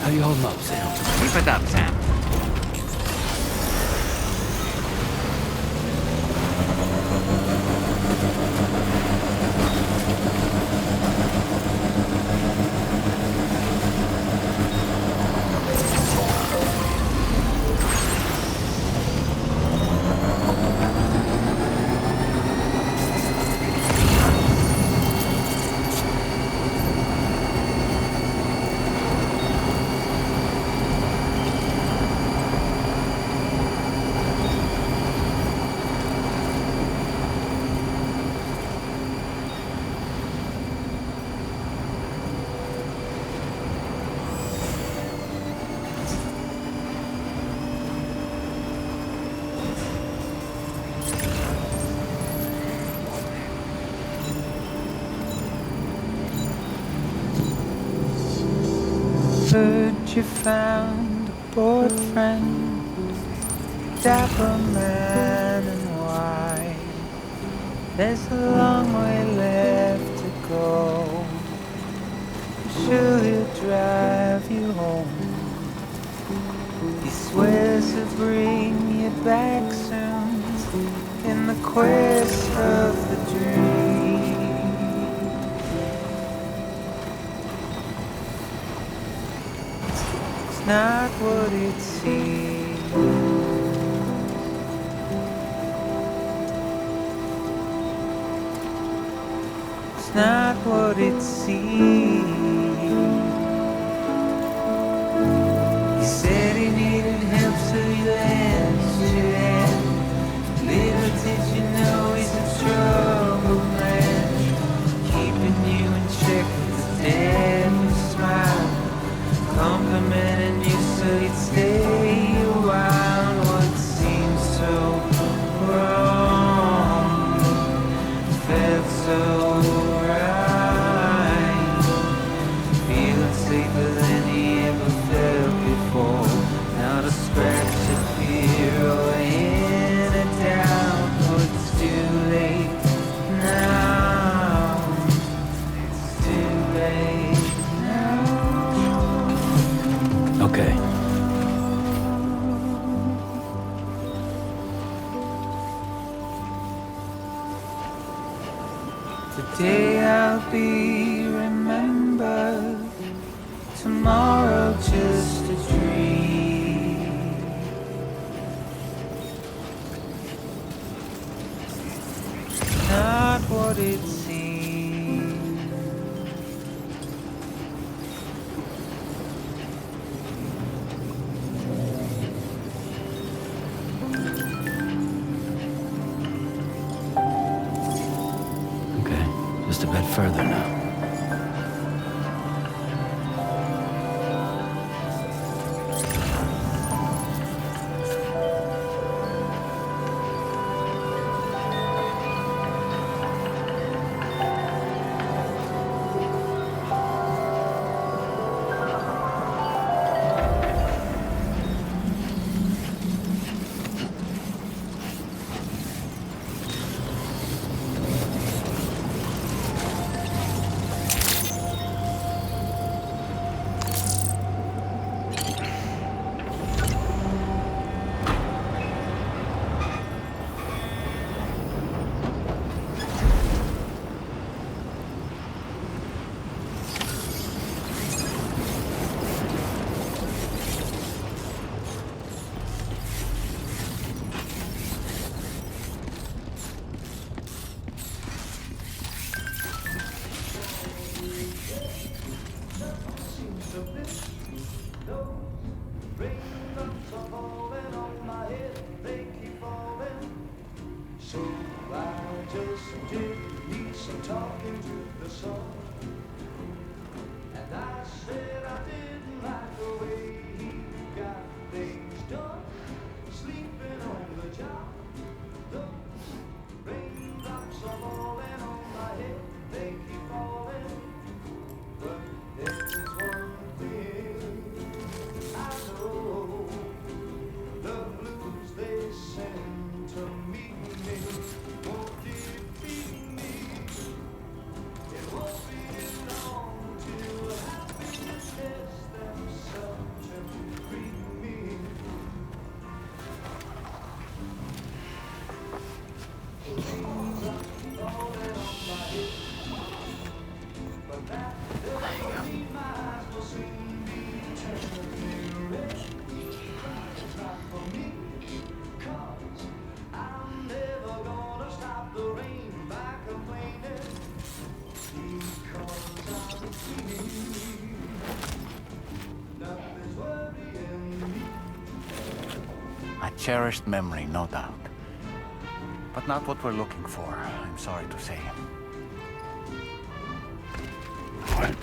How you holding up, Sam? Keep it up, Sam. Heard you found a boyfriend, dapper man and white. There's a long way left to go. I'm sure he'll drive you home. He swears to bring you back soon in the quest of the dream. It's not what it seems. It's not what it seems. He said he needed help, so you lent your hand. Little did you know he's a troubled man, keeping you in check with a deadly smile, complimenting you so you'd stay a while. What seems so wrong felt so right, feeling safer than he ever felt before. Not a scratch of fear or any doubt. Oh, it's too late now. It's too late now. Okay. Today I'll be remembered, tomorrow just a dream. Not what it seems. Okay, just a bit further now. A cherished memory, no doubt. But not what we're looking for, I'm sorry to say. What?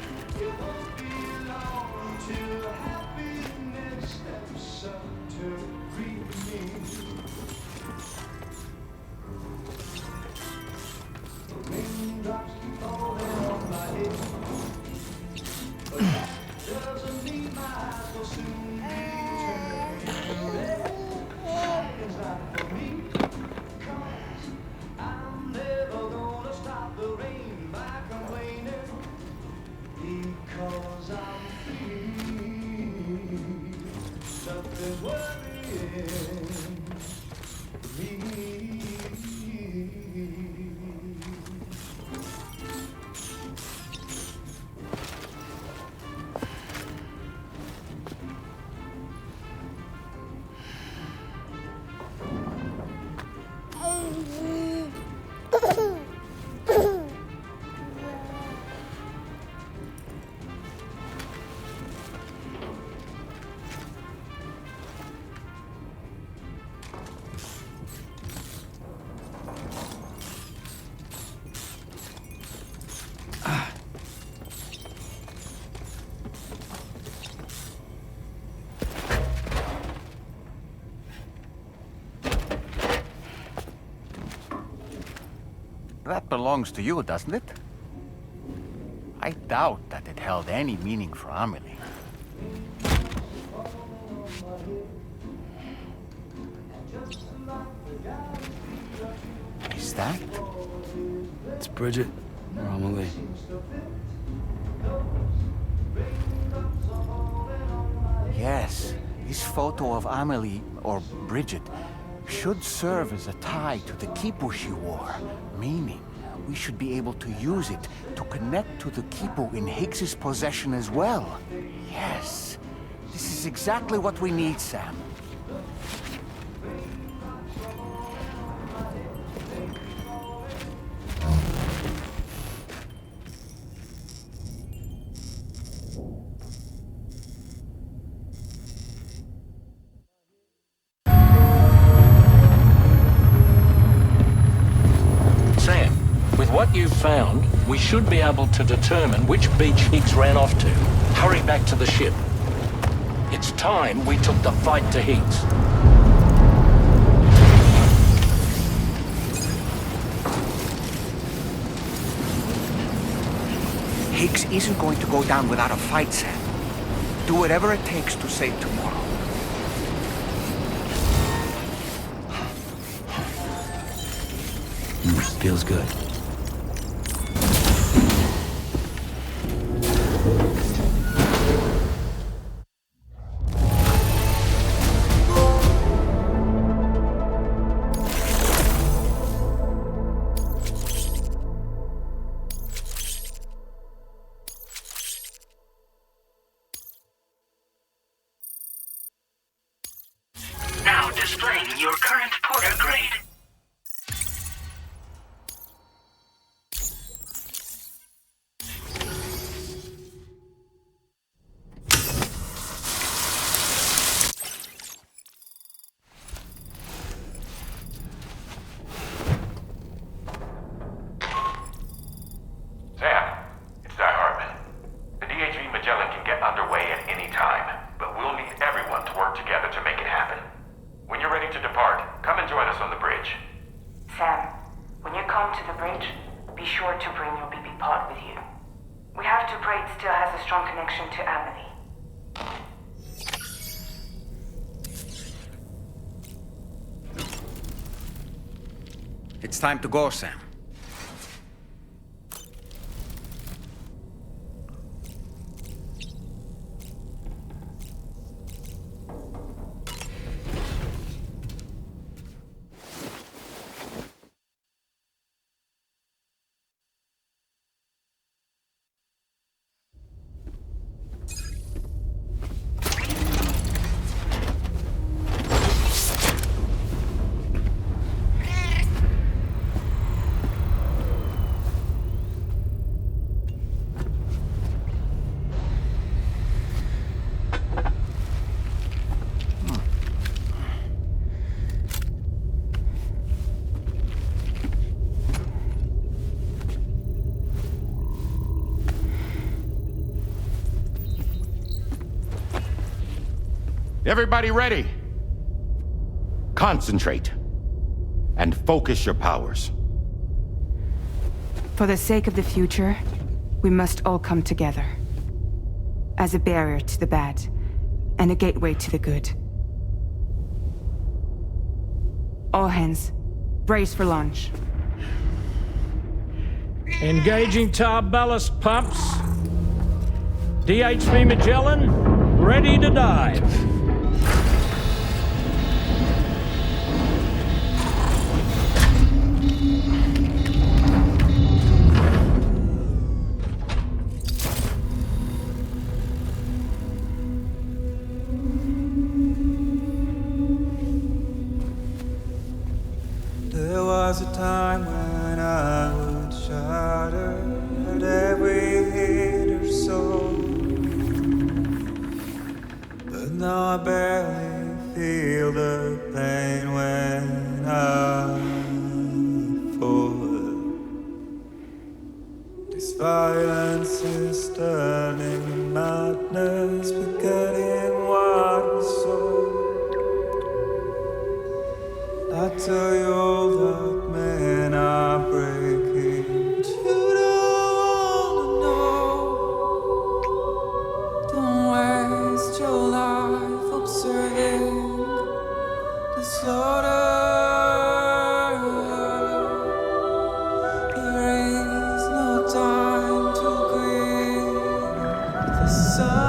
That belongs to you, doesn't it? I doubt that it held any meaning for Amelie. Is that? It's Bridget or Amelie. Yes, this photo of Amelie, or Bridget, should serve as a tie to the Kipu she wore, meaning we should be able to use it to connect to the Kipu in Higgs's possession as well. Yes, this is exactly what we need, Sam. What you've found, we should be able to determine which beach Higgs ran off to. Hurry back to the ship. It's time we took the fight to Higgs. Higgs isn't going to go down without a fight, Sam. Do whatever it takes to save tomorrow. Feels good. Now displaying your current porter grade. Sam, it's Di Hartman. The DHV Magellan can get underway at any time, but we'll need everyone to work together to make it happen. When you're ready to depart, come and join us on the bridge. Sam, when you come to the bridge, be sure to bring your BB pod with you. We have to pray it still has a strong connection to Amelie. It's time to go, Sam. Everybody ready? Concentrate and focus your powers. For the sake of the future, we must all come together. as a barrier to the bad, and a gateway to the good. All hands, brace for launch. Engaging tar ballast pumps. DHV Magellan, ready to dive. There was a time when I would shudder at every hit or soul, but now I barely feel the pain when I fall. This violence is turning madness, forgetting what was sold. I tell you all that men are breaking, but you don't know. Don't waste your life observing the slaughter. There is no time to grieve the sun.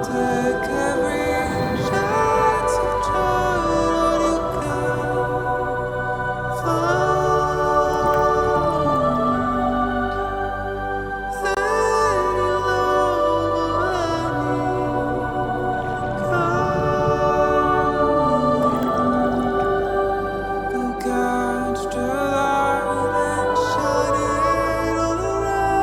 Take every chance of trying all you can find. Then you'll go catch the light and shine it all around.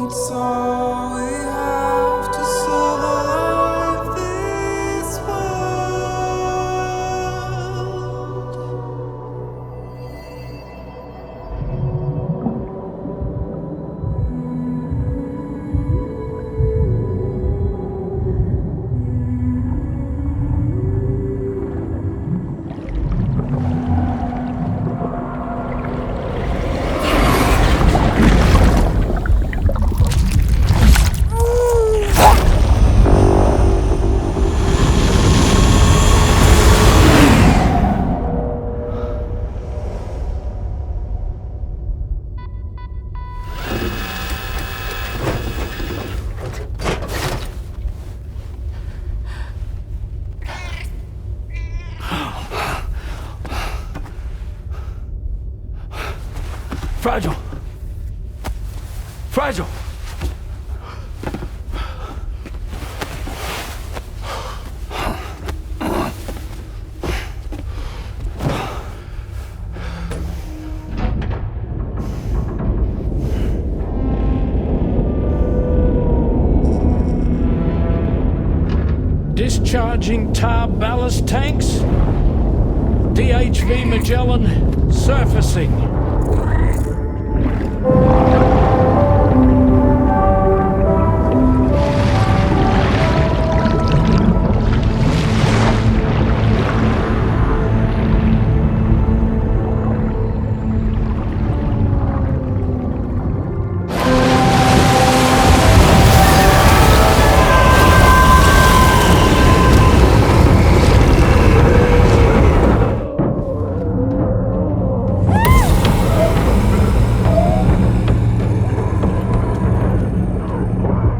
It's all we have to survive this world. Fragile! Fragile! Discharging tar ballast tanks. DHV Magellan surfacing.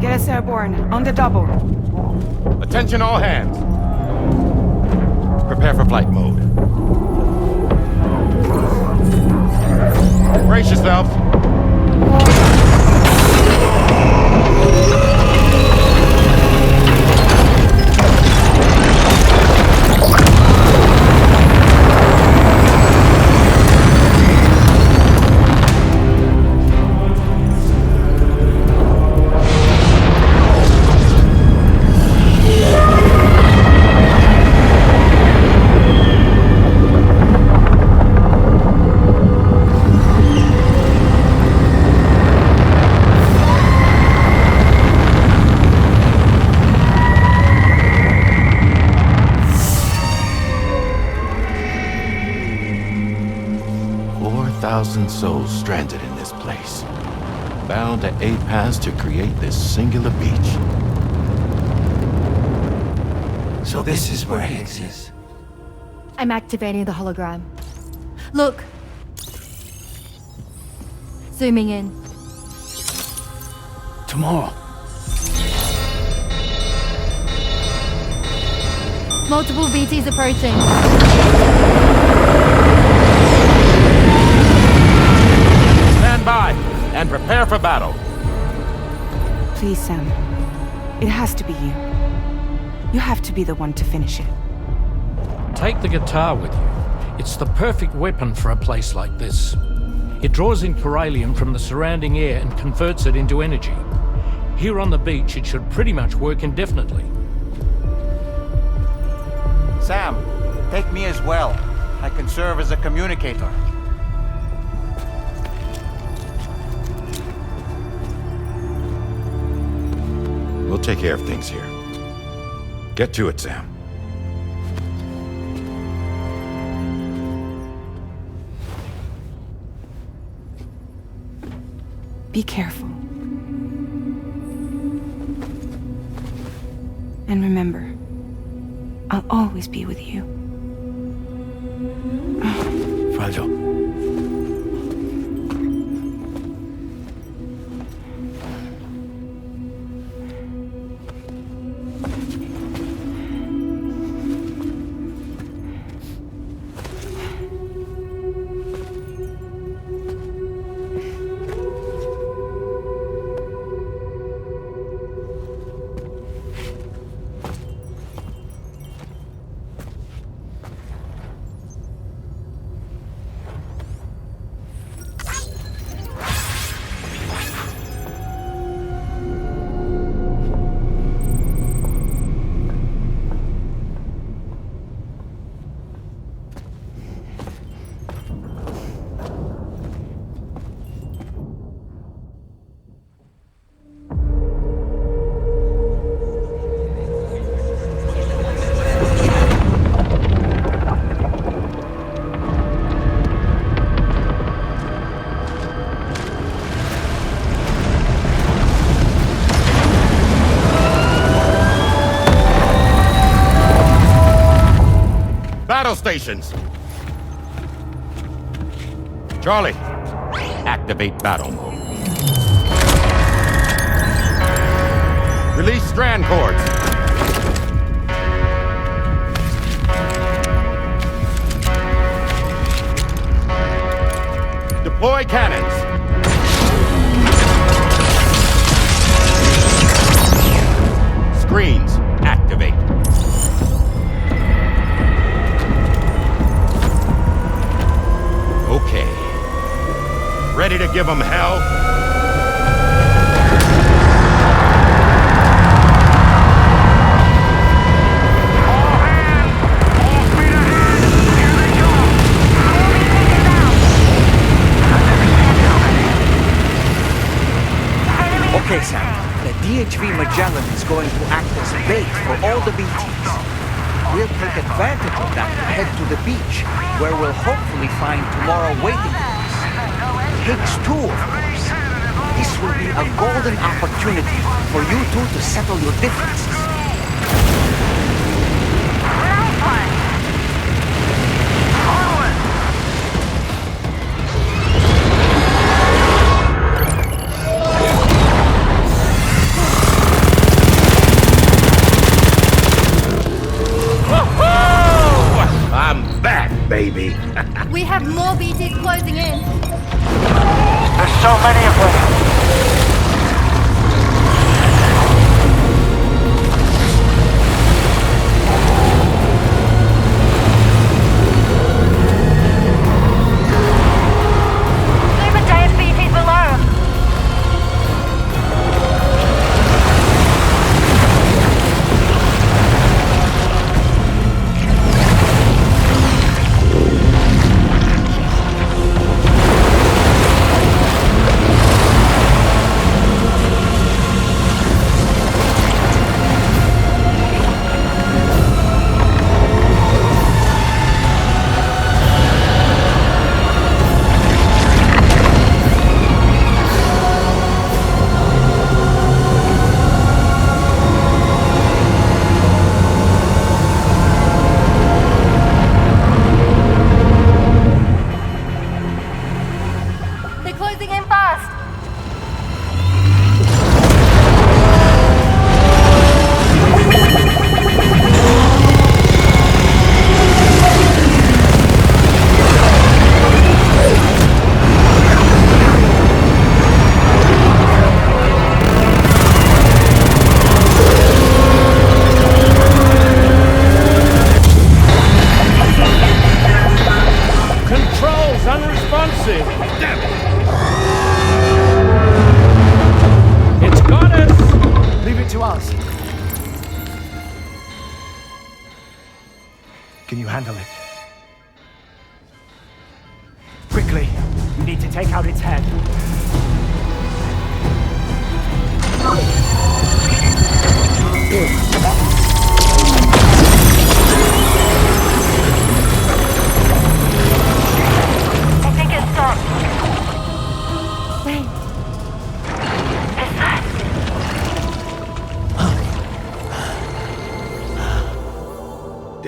Get us airborne, on the double. Attention all hands. Prepare for flight mode. Brace yourselves. million souls stranded in this place, bound to Abe Pass to create this singular beach. So this is where Higgs is. I'm activating the hologram. Look! Zooming in. Tomorrow. Multiple BTs approaching. Stand by and prepare for battle. Please, Sam. It has to be you. You have to be the one to finish it. Take the guitar with you. It's the perfect weapon for a place like this. It draws in chiralium from the surrounding air and converts it into energy. Here on the beach, it should pretty much work indefinitely. Sam, take me as well. I can serve as a communicator. We'll take care of things here. Get to it, Sam. Be careful. And remember, I'll always be with you. Fragile. Battle stations! Charlie, activate battle mode. Release strand cords. Deploy cannons. Screens, activate. Okay. Ready to give them hell? Okay, Sam. The DHV Magellan is going to act as bait for all the BTs. We'll take advantage of that to head to the beach, where we'll hopefully find tomorrow waiting for us. Higgs too, of course. This will be a golden opportunity for you two to settle your differences. Baby. We have more BTs closing in. There's so many of them.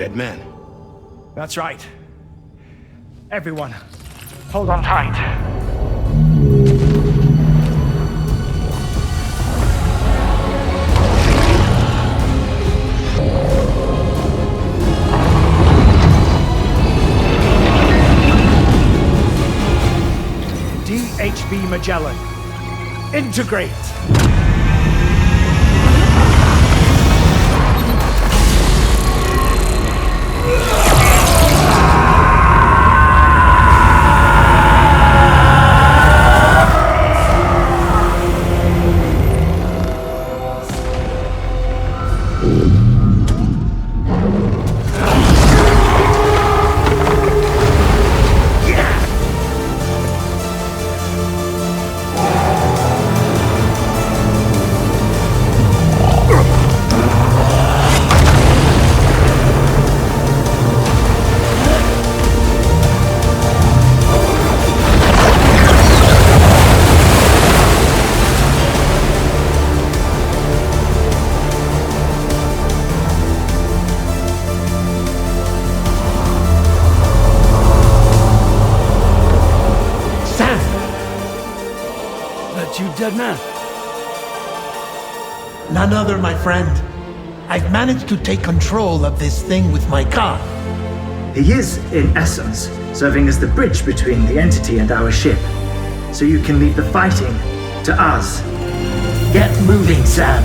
Dead man. That's right. Everyone, hold on tight. DHV Magellan, integrate! Dead man. None other, my friend. I've managed to take control of this thing with my car. He is, in essence, serving as the bridge between the entity and our ship. So you can leave the fighting to us. Get moving, Sam.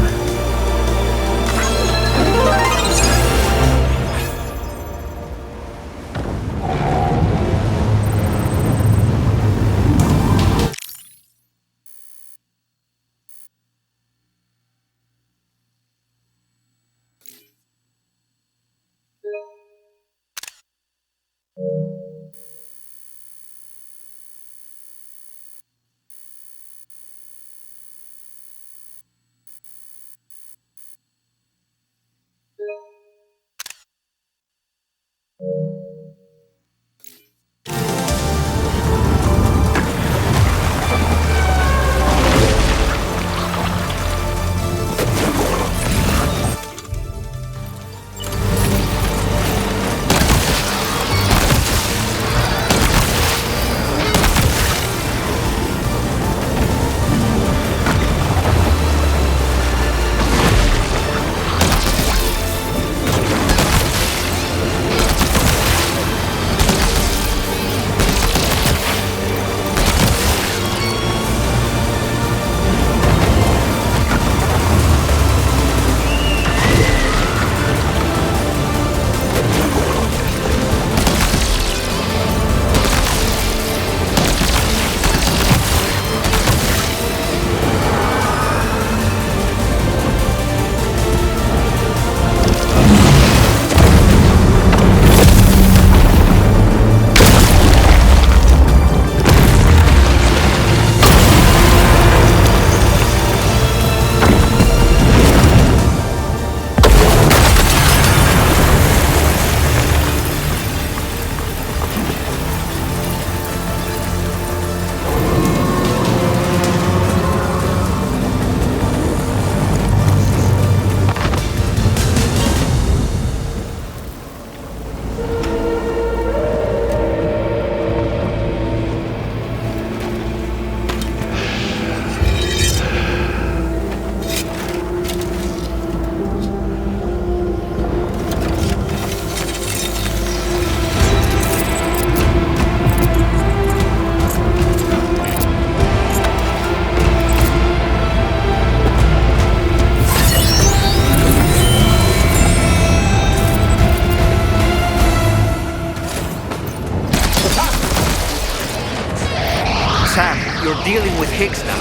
You're dealing with Higgs now.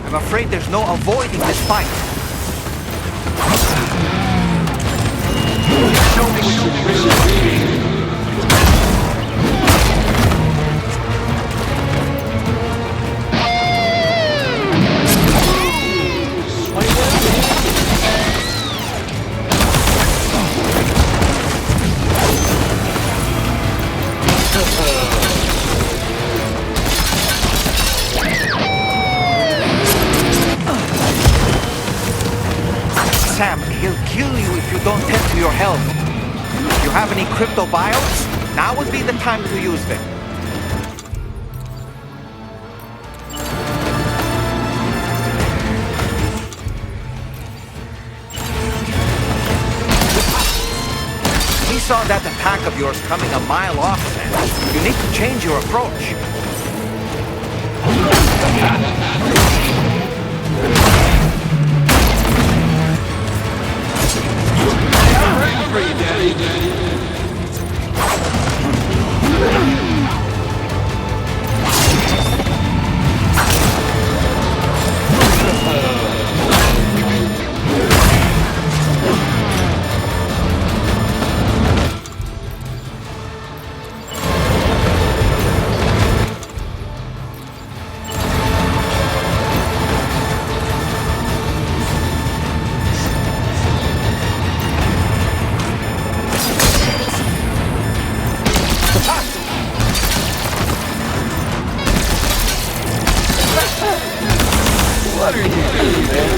I'm afraid there's no avoiding this fight. Show me what you really mean. Sam, he'll kill you if you don't tend to your health. You have any crypto bios? Now would be the time to use them. We saw that attack of yours coming a mile off, Sam. You need to change your approach. What are you doing, man?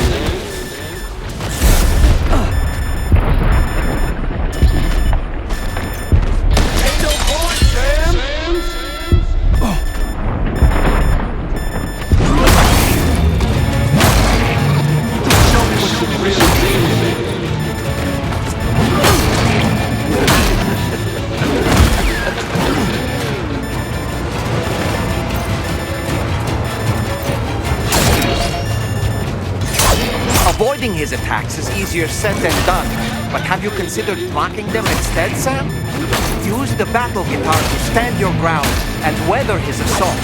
Ain't no point, Sam! Show me what you really mean. Avoiding his attacks is easier said than done, but have you considered blocking them instead, Sam? Use the battle guitar to stand your ground and weather his assault.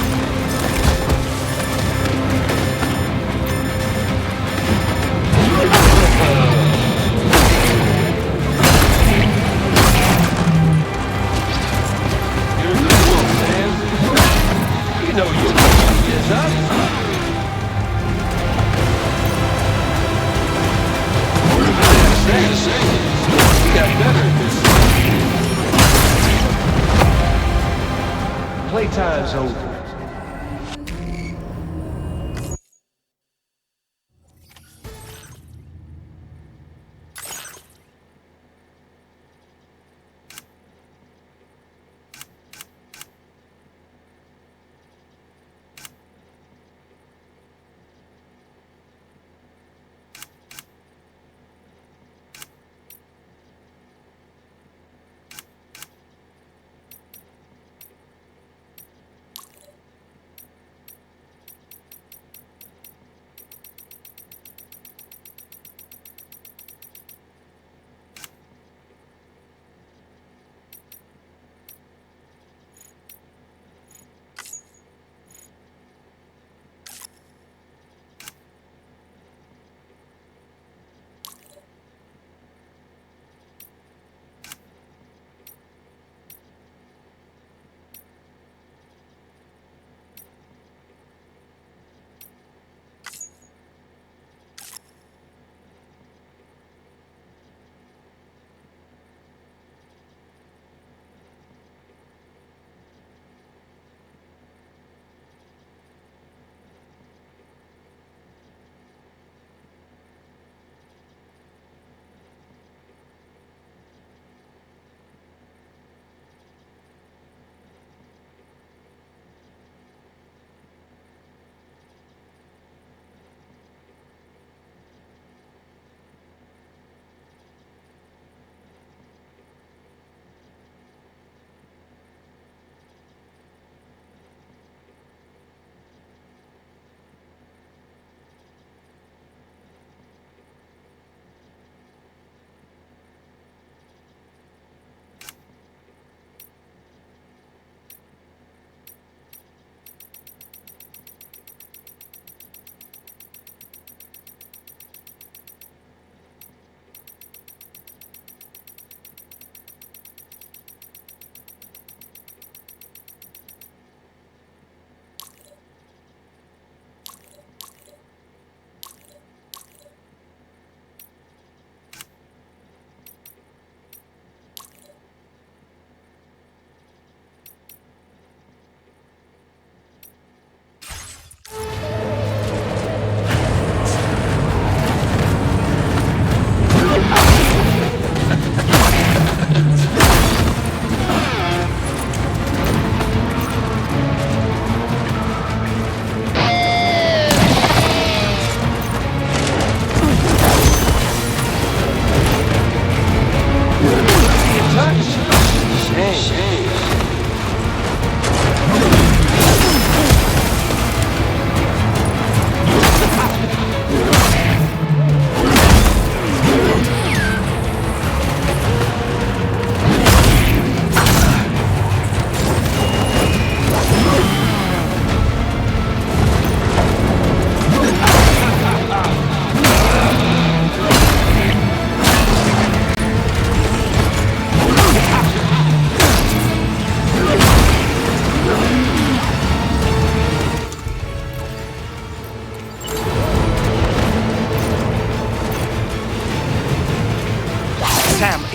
You're a good one, Sam. You know you're yes, huh? We got better at this. Playtime's over.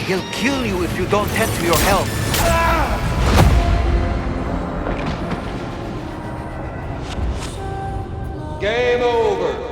He'll kill you if you don't tend to your health. Game over.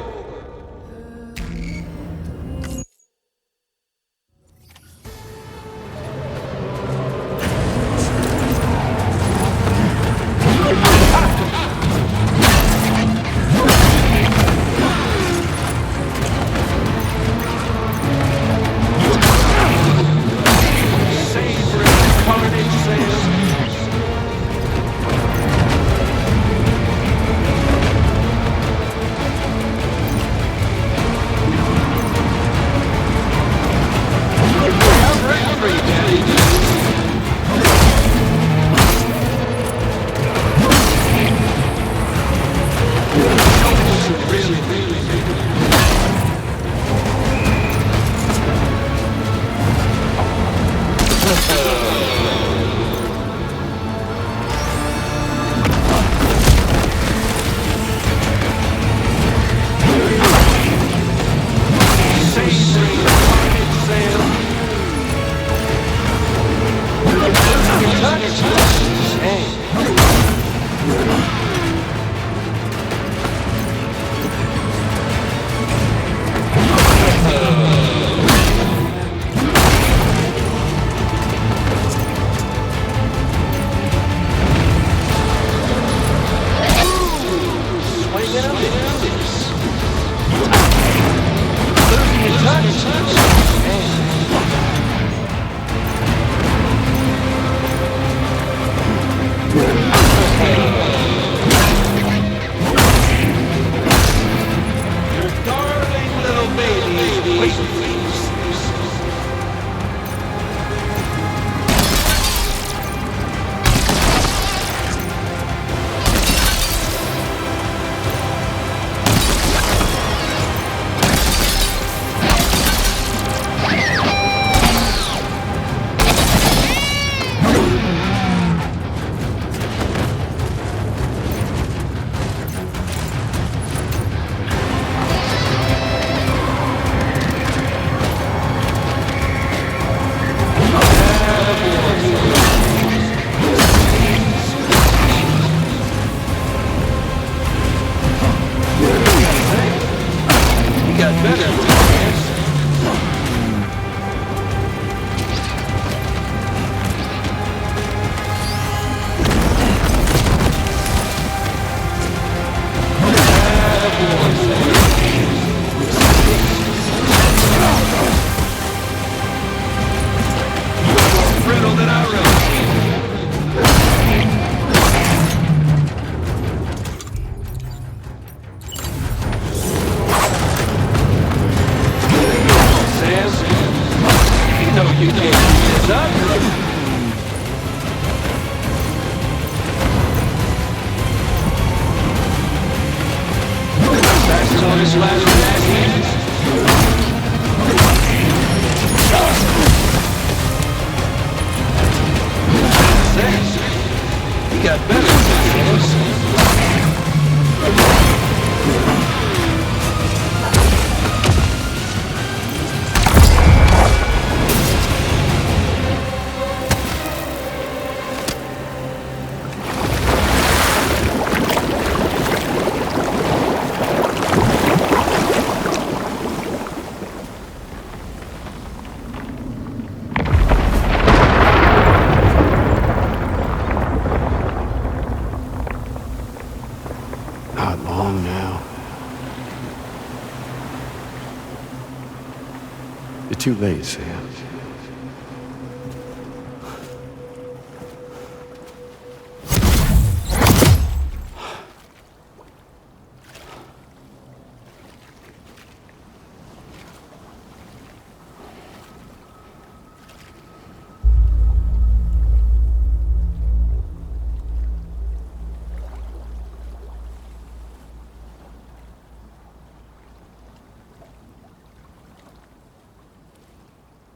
Too late, Sam.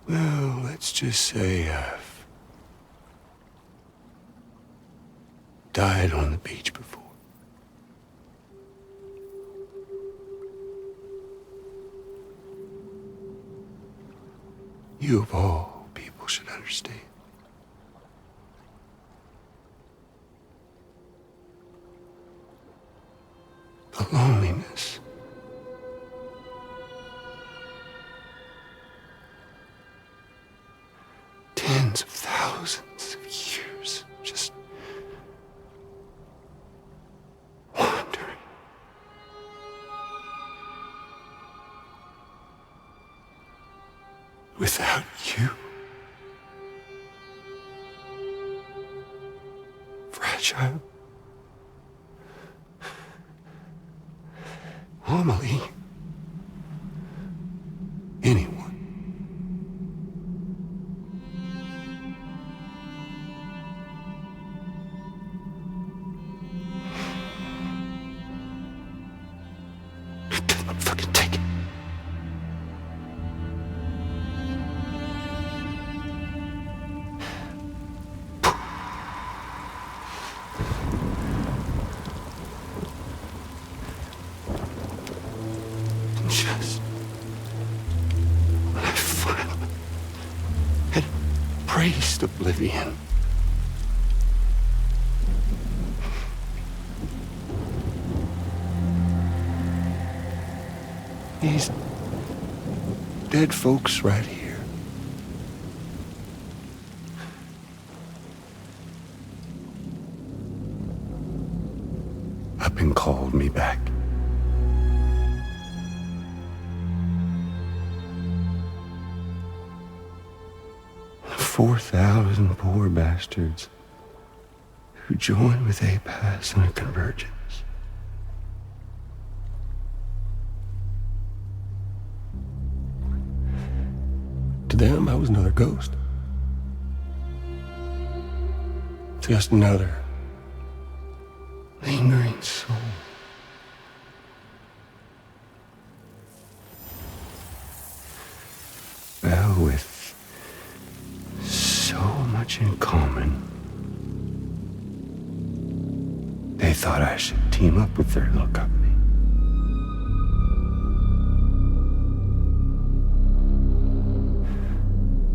Well, let's just say I've died on the beach before. You of all people. understand. The loneliness. Tens of thousands of years just wandering. Without you. Fragile. Amelie. Anyone. I cannot fucking take it. Just when I finally had embraced oblivion, these dead folks right here up and called me back. 4,000 poor bastards who joined with APAS in a convergence. To them, I was another ghost. Just another lingering soul. Well, with so much in common, they thought I should team up with their little company.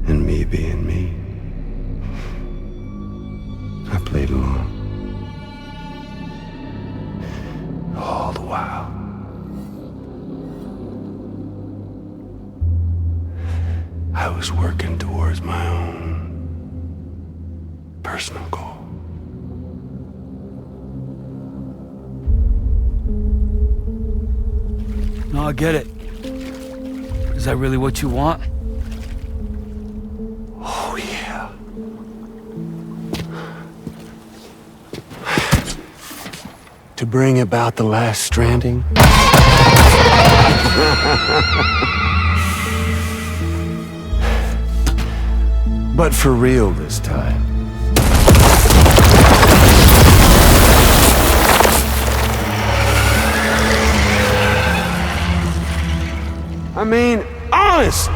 And me being me, I played along. All the while. I was working towards my own personal goal. No, I get it. Is that really what you want? Oh, yeah. To bring about the last stranding? But for real this time. I mean, honest!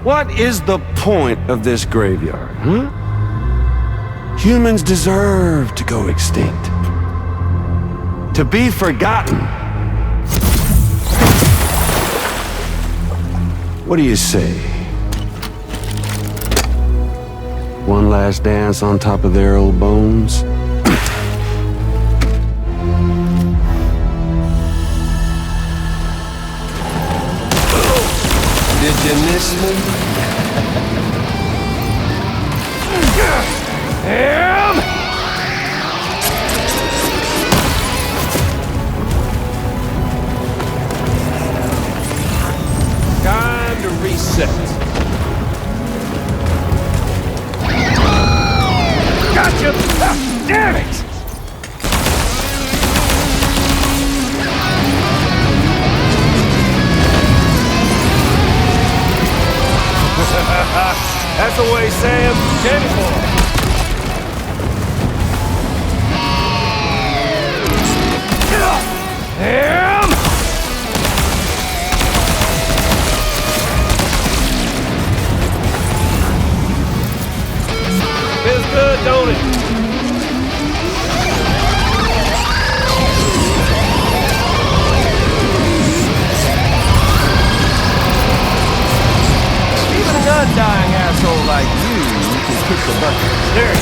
What is the point of this graveyard, huh? Humans deserve to go extinct. To be forgotten. What do you say? One last dance on top of their old bones? Did you miss me? Time to reset. Gotcha! Ah, damn it! That's the way, Sam. Jamie boy. Damn! Feels good, don't it? Even an undying asshole like you the bucket. There.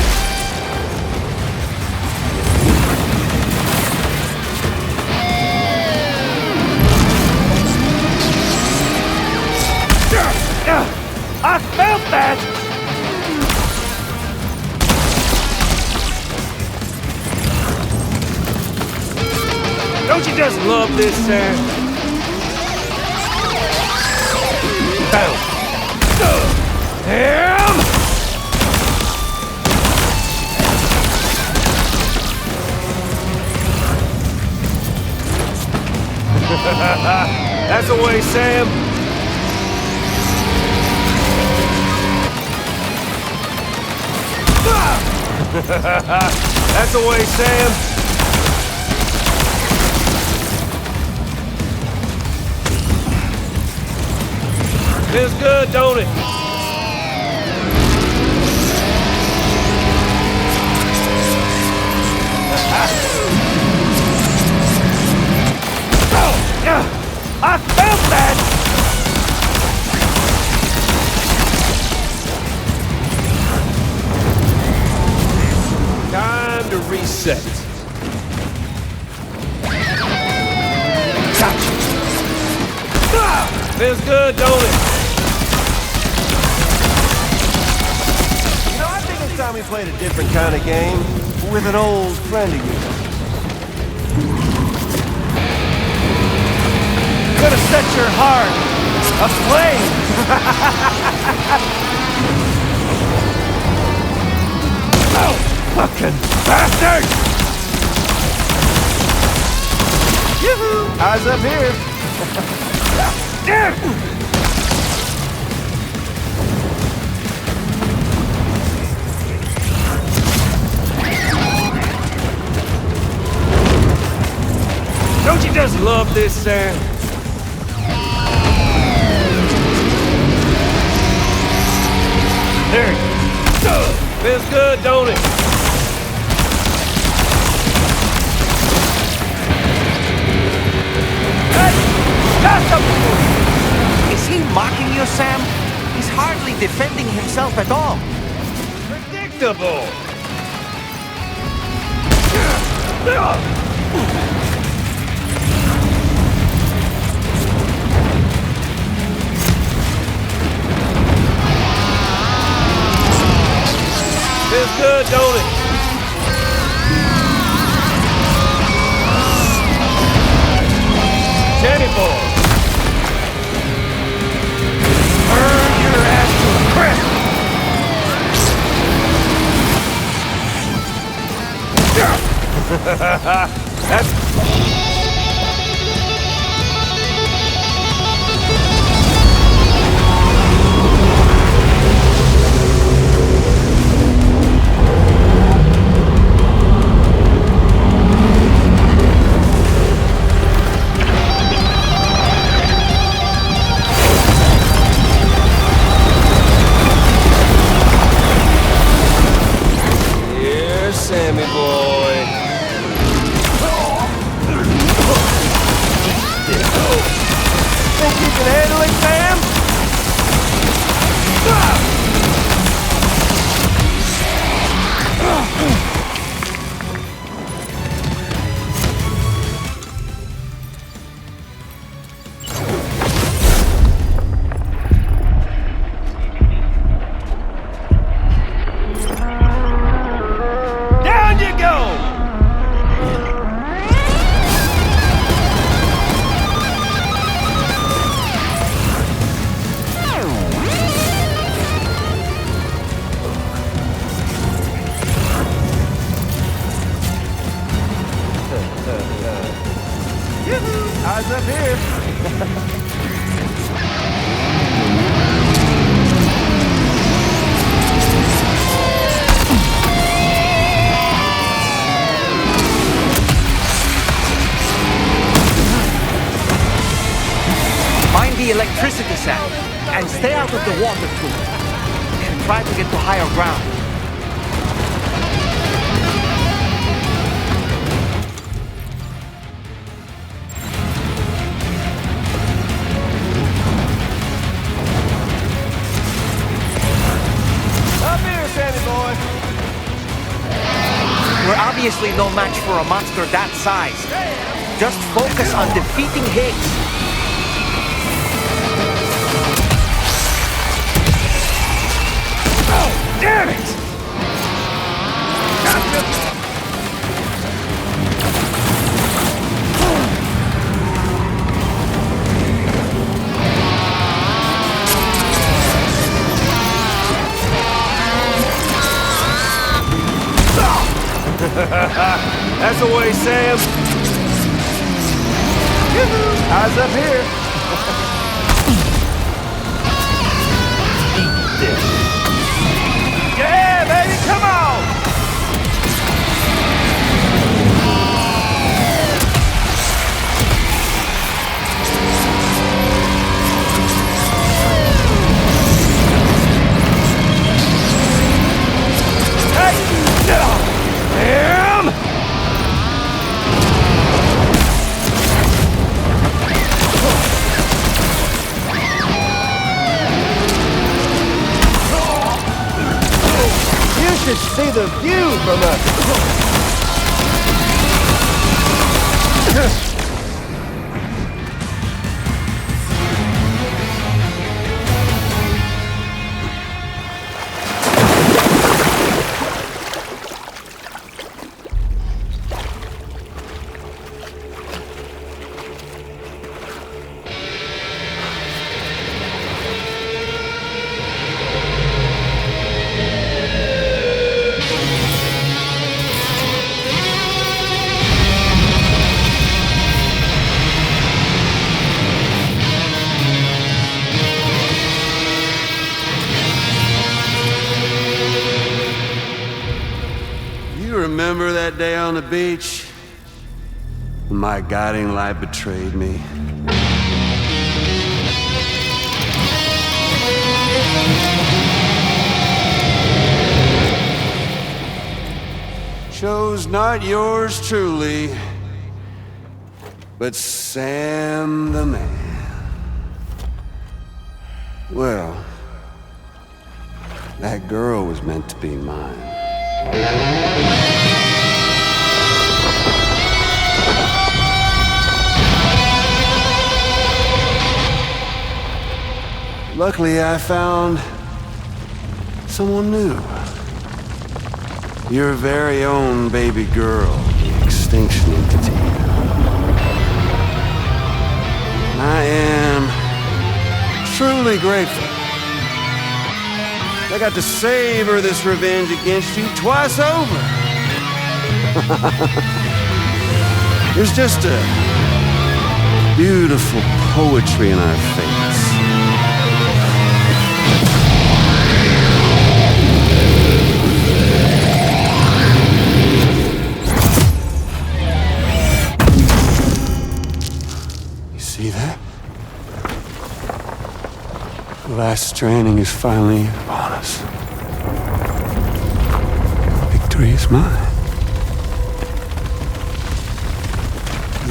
I felt that! Don't you just love this, Sam? Boom! Damn! That's the way, Sam. That's the way, Sam. Feels good, don't it? Oh, yeah, I felt that! Time to reset. Gotcha. Ah, feels good, don't it? You know, I think it's time we played a different kind of game with an old friend of yours. Gonna set your heart aflame. Oh! Fucking bastard! Yoo-hoo! Eyes up here! Don't you just love this, Sam? There you go. Feels good, don't it? Is he mocking you, Sam? He's hardly defending himself at all. Predictable! Feels good, don't it? Jammy boy! Burn your ass to a crisp! That's... Sammy boy. Think you can handle it, Sam? Eyes up here. Mind the electricity, Sam, and stay out of the water pool. And try to get to higher ground. Up here, Sammy boy. obviously no match for a monster that size. Just focus on defeating Higgs. Oh, damn it! That's the way, Sam. Eyes up here. Eat this. Yeah, baby, come on! You should see the view from us. Remember that day on the beach? When my guiding light betrayed me? Chose not yours truly, but Sam the man. Well, that girl was meant to be mine. Luckily, I found someone new. Your very own baby girl, the Extinction Entity. I am truly grateful. I got to savor this revenge against you twice over. There's just a beautiful poetry in our fates. You see that? The last stranding is finally upon us. Victory is mine.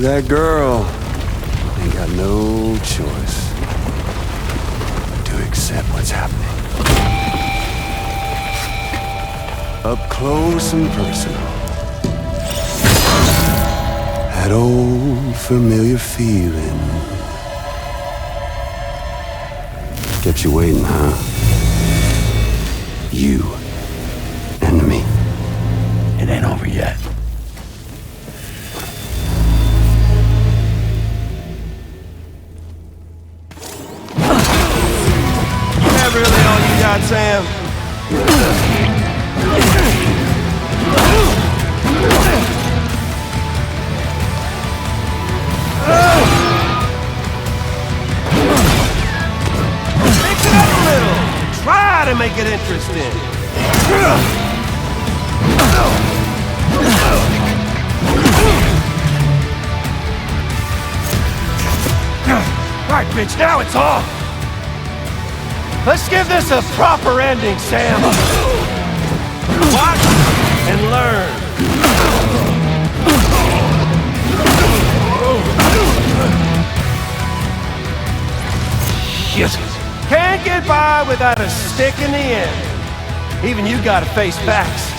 That girl ain't got no choice but to accept what's happening. Up close and personal. That old familiar feeling. Kept you waiting, huh? You and me. It ain't over yet. Is that really all you got, Sam? Mix it up a little. Try to make it interesting. Right, bitch, now it's off! Let's give this a proper ending, Sam! Watch and learn! Shit! Can't get by without a stick in the end. Even you gotta face facts.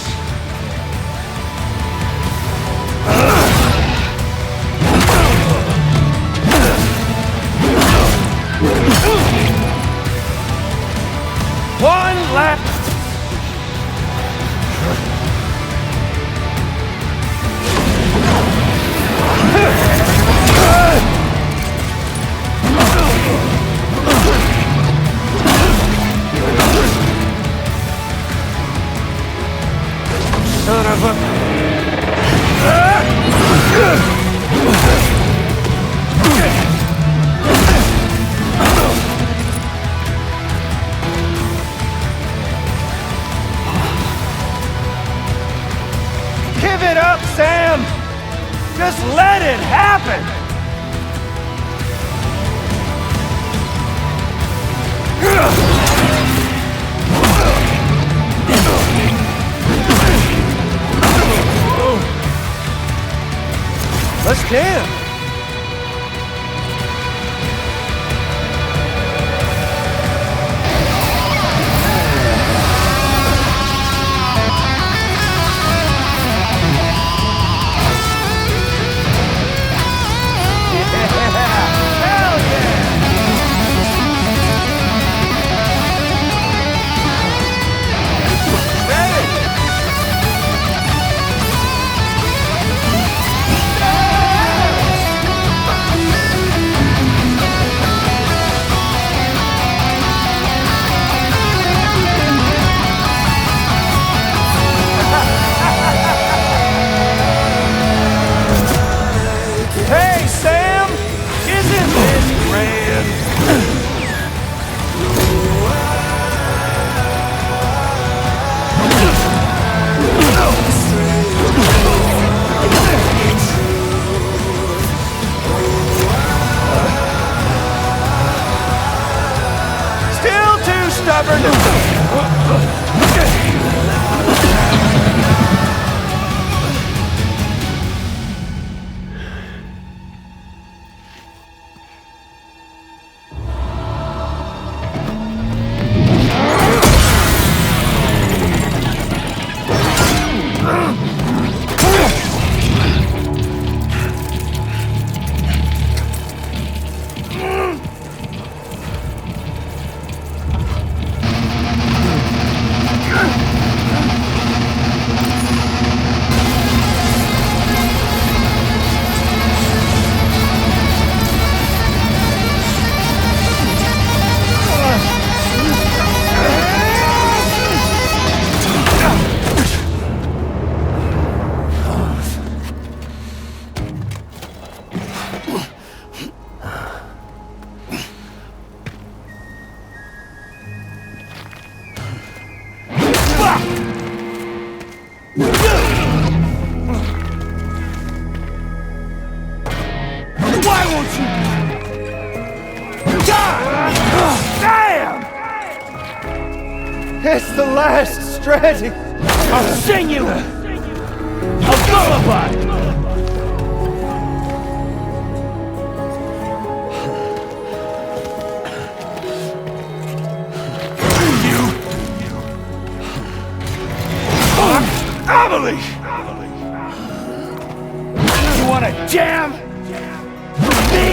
Damn! Hey, Sam! Isn't this grand? Still too stubborn to... Why won't you? God! Damn! It's the last Stranding. I'll sing you a lullaby. Amelie! You wanna jam? With me?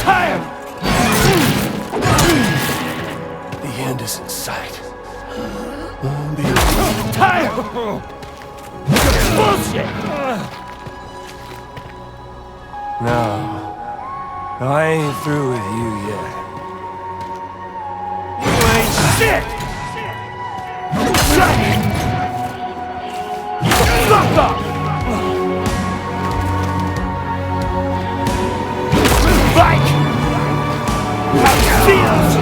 Time! The end is in sight. Time! Bullshit! No. I ain't through with you yet. You ain't shit! Shut it! Fuck up! Like how it feels!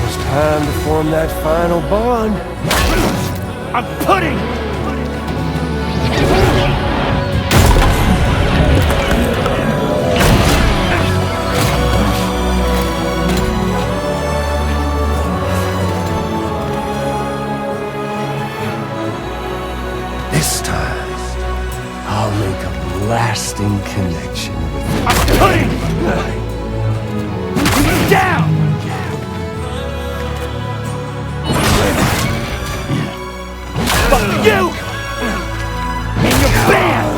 It's time to form that final bond. I'm putting! This time, I'll make a lasting connection with you. I'm putting! Down! Fuck you! And your band!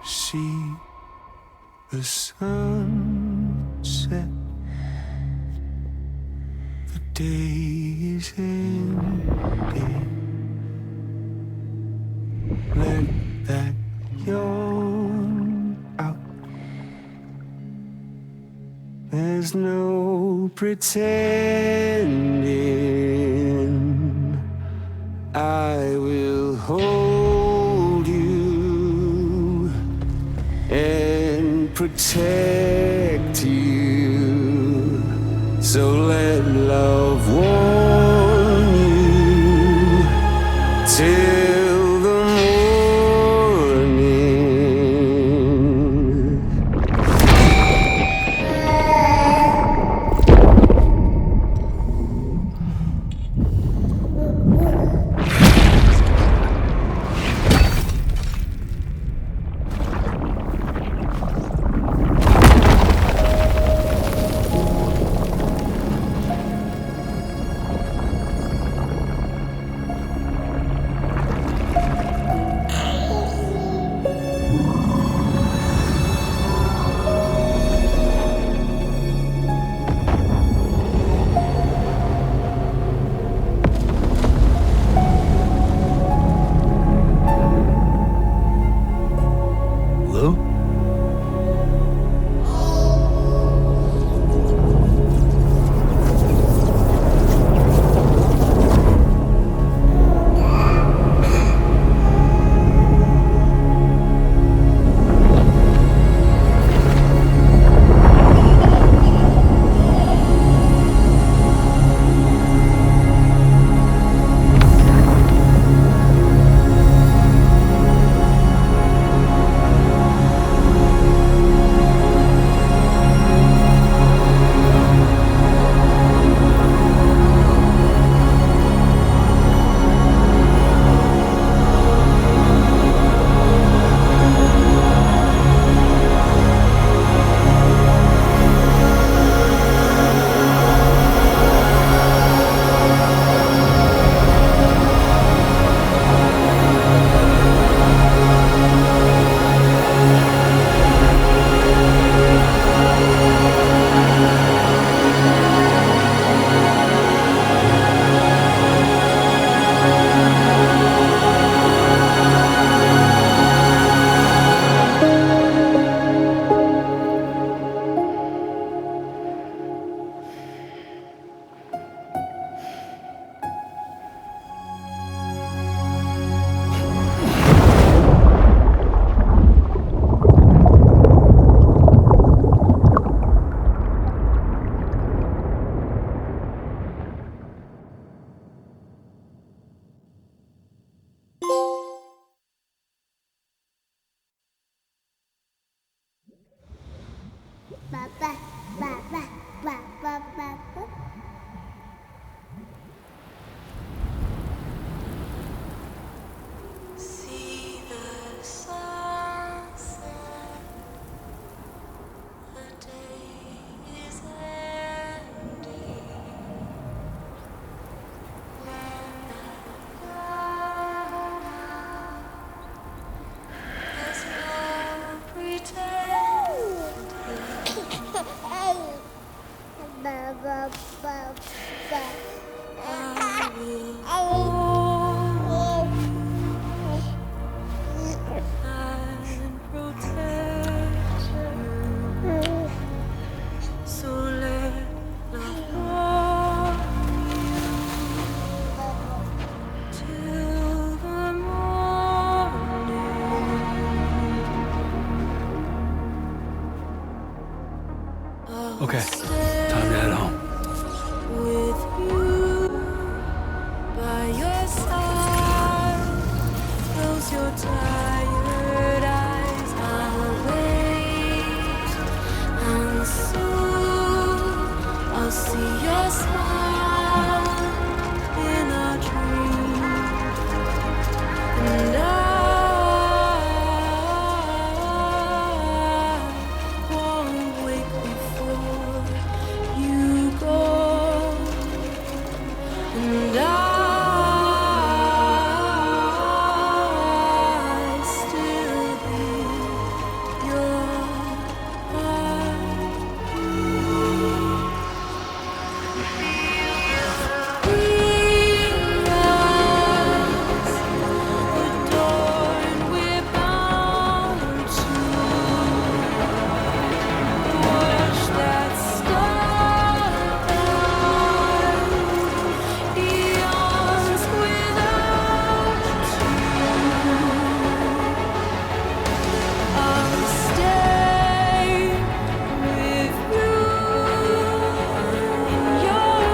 See the sunset. The day is ending. Let that yawn out. There's no pretending. I will hold you and protect you. So let love warm you till the morning. Okay, time to head home. With you by your side, close your tired eyes. I'll wait, and soon I'll see your smile in a dream, and I won't wake before you Your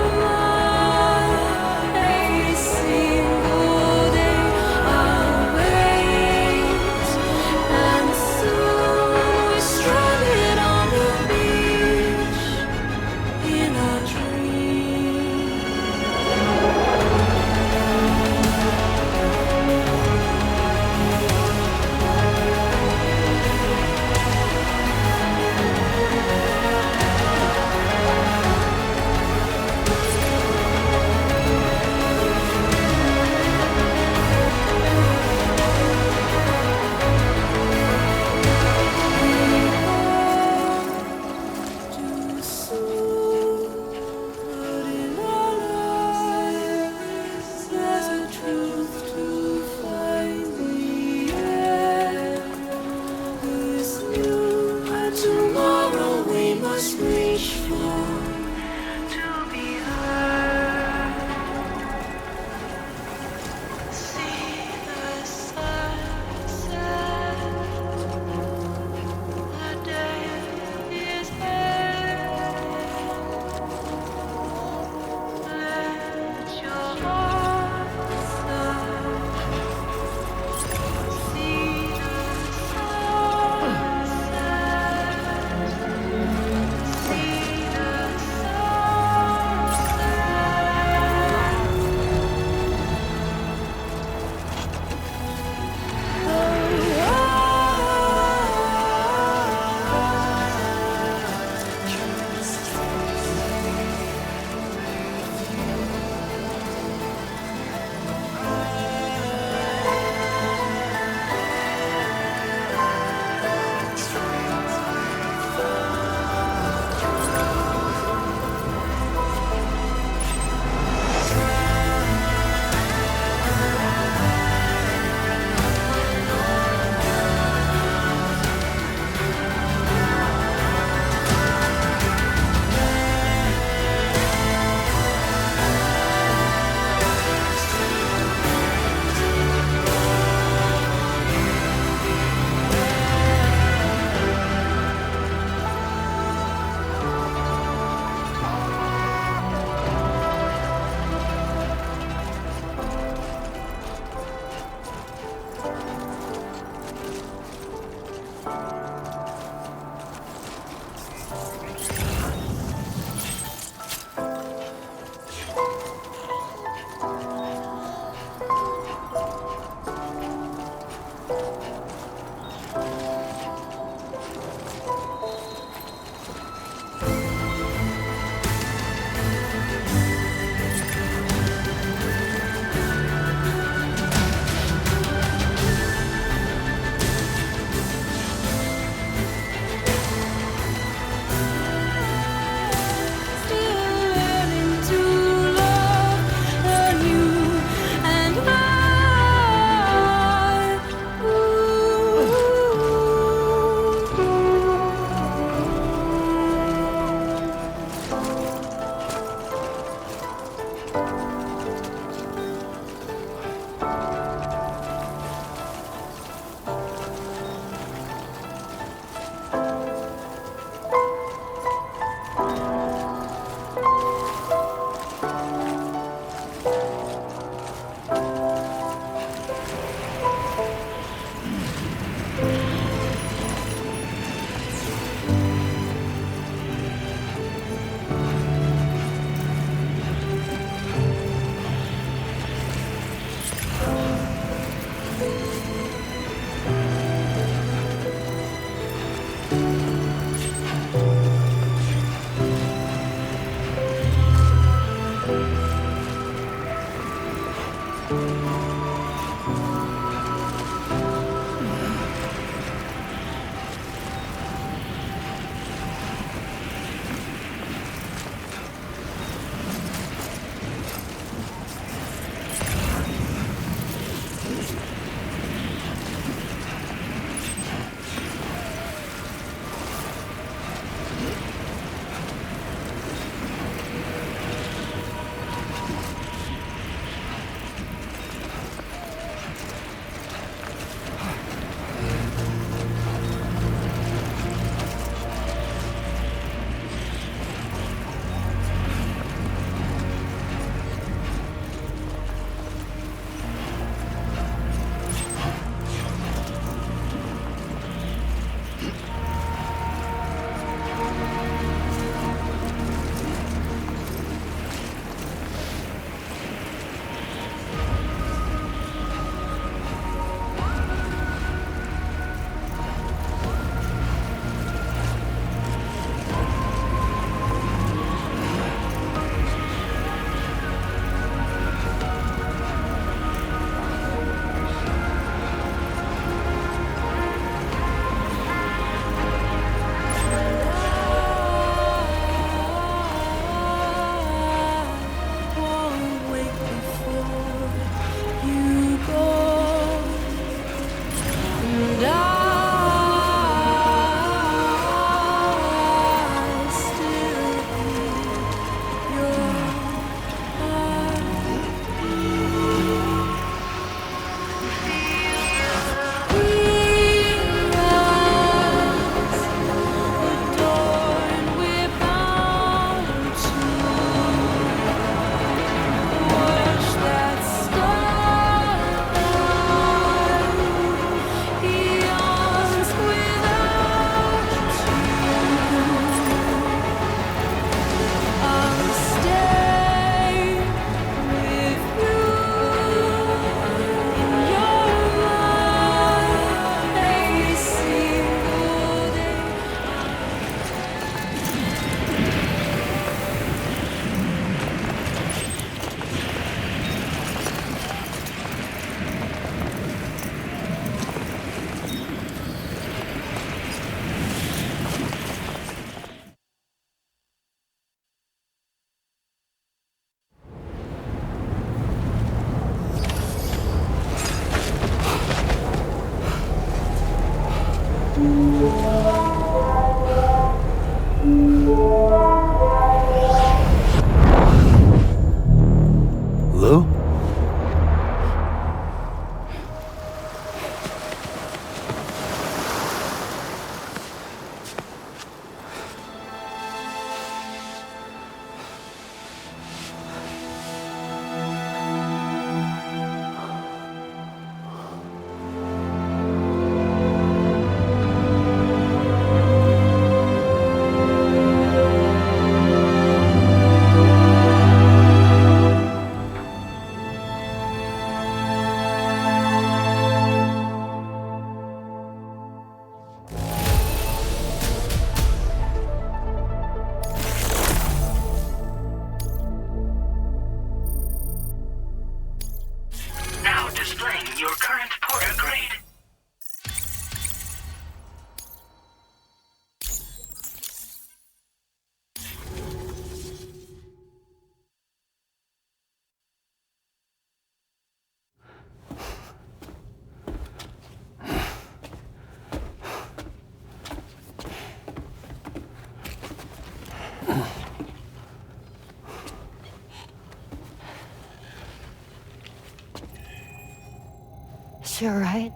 She alright?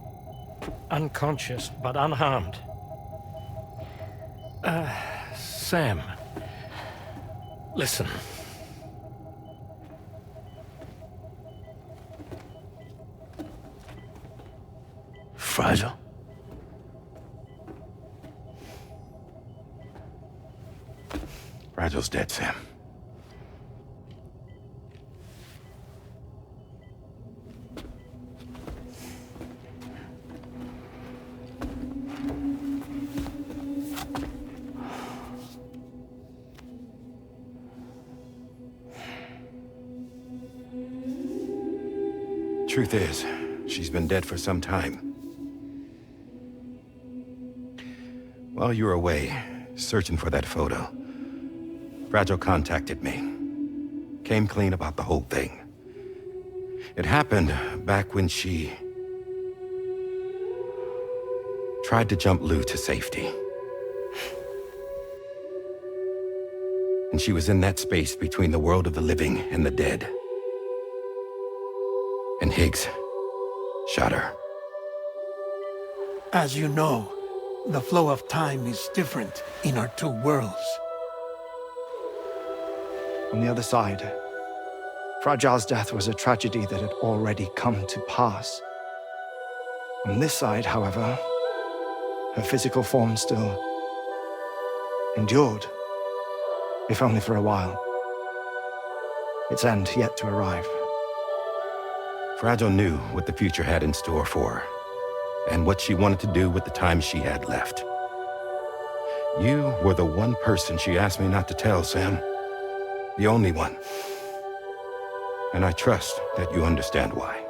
Unconscious, but unharmed. Sam. Listen. Fragile? Fragile's dead, Sam. Truth is, she's been dead for some time. While you were away, searching for that photo, Fragile contacted me. Came clean about the whole thing. It happened back when she tried to jump Lou to safety. And she was in that space between the world of the living and the dead. And Higgs shot her. As you know, the flow of time is different in our two worlds. On the other side, Fragile's death was a tragedy that had already come to pass. On this side, however, her physical form still endured, if only for a while. Its end yet to arrive. Fragile knew what the future had in store for her, and what she wanted to do with the time she had left. You were the one person she asked me not to tell, Sam. The only one. And I trust that you understand why.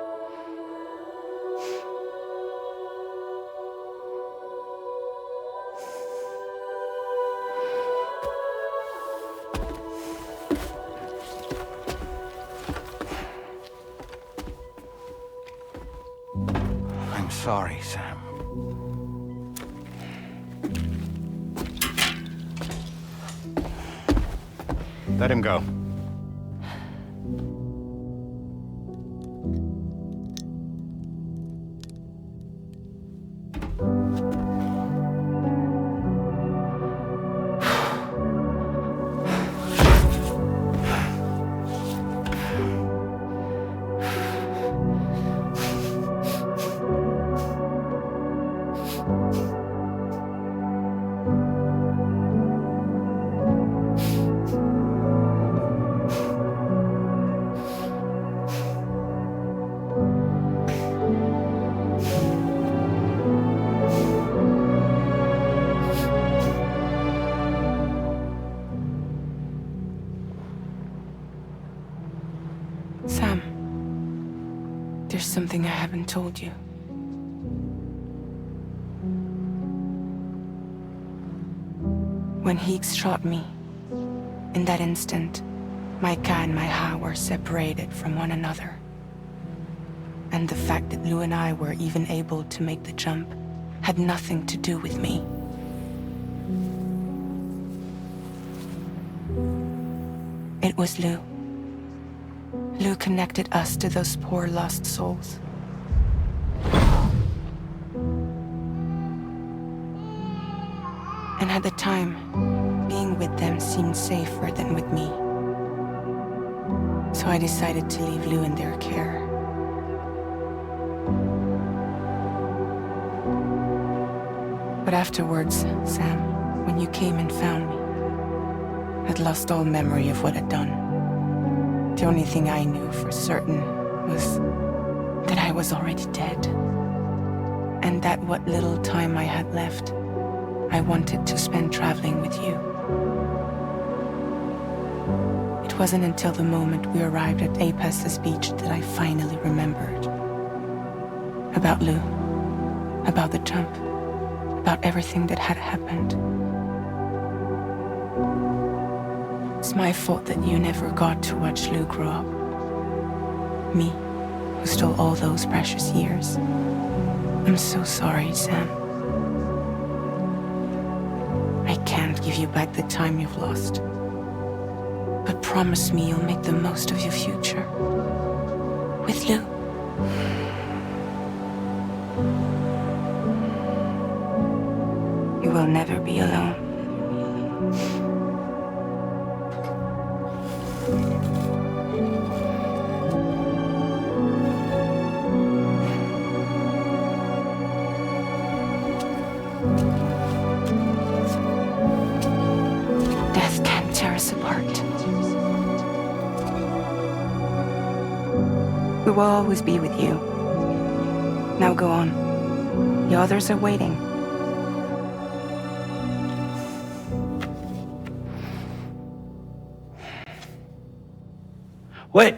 I'm sorry, Sam. Let him go. Sam, there's something I haven't told you. When Higgs shot me, in that instant, my Ka and my Ha were separated from one another. And the fact that Lou and I were even able to make the jump had nothing to do with me. It was Lou. Lou connected us to those poor lost souls. And at the time, being with them seemed safer than with me. So I decided to leave Lou in their care. But afterwards, Sam, when you came and found me, I'd lost all memory of what I'd done. The only thing I knew for certain was that I was already dead. And that what little time I had left, I wanted to spend traveling with you. It wasn't until the moment we arrived at Apes's beach that I finally remembered. About Lou, about the jump, about everything that had happened. It's my fault that you never got to watch Lou grow up. Me, who stole all those precious years. I'm so sorry, Sam. I can't give you back the time you've lost. But promise me you'll make the most of your future. With Lou. will never be alone. Death can't tear us apart. We will always be with you. Now go on. The others are waiting. Wait!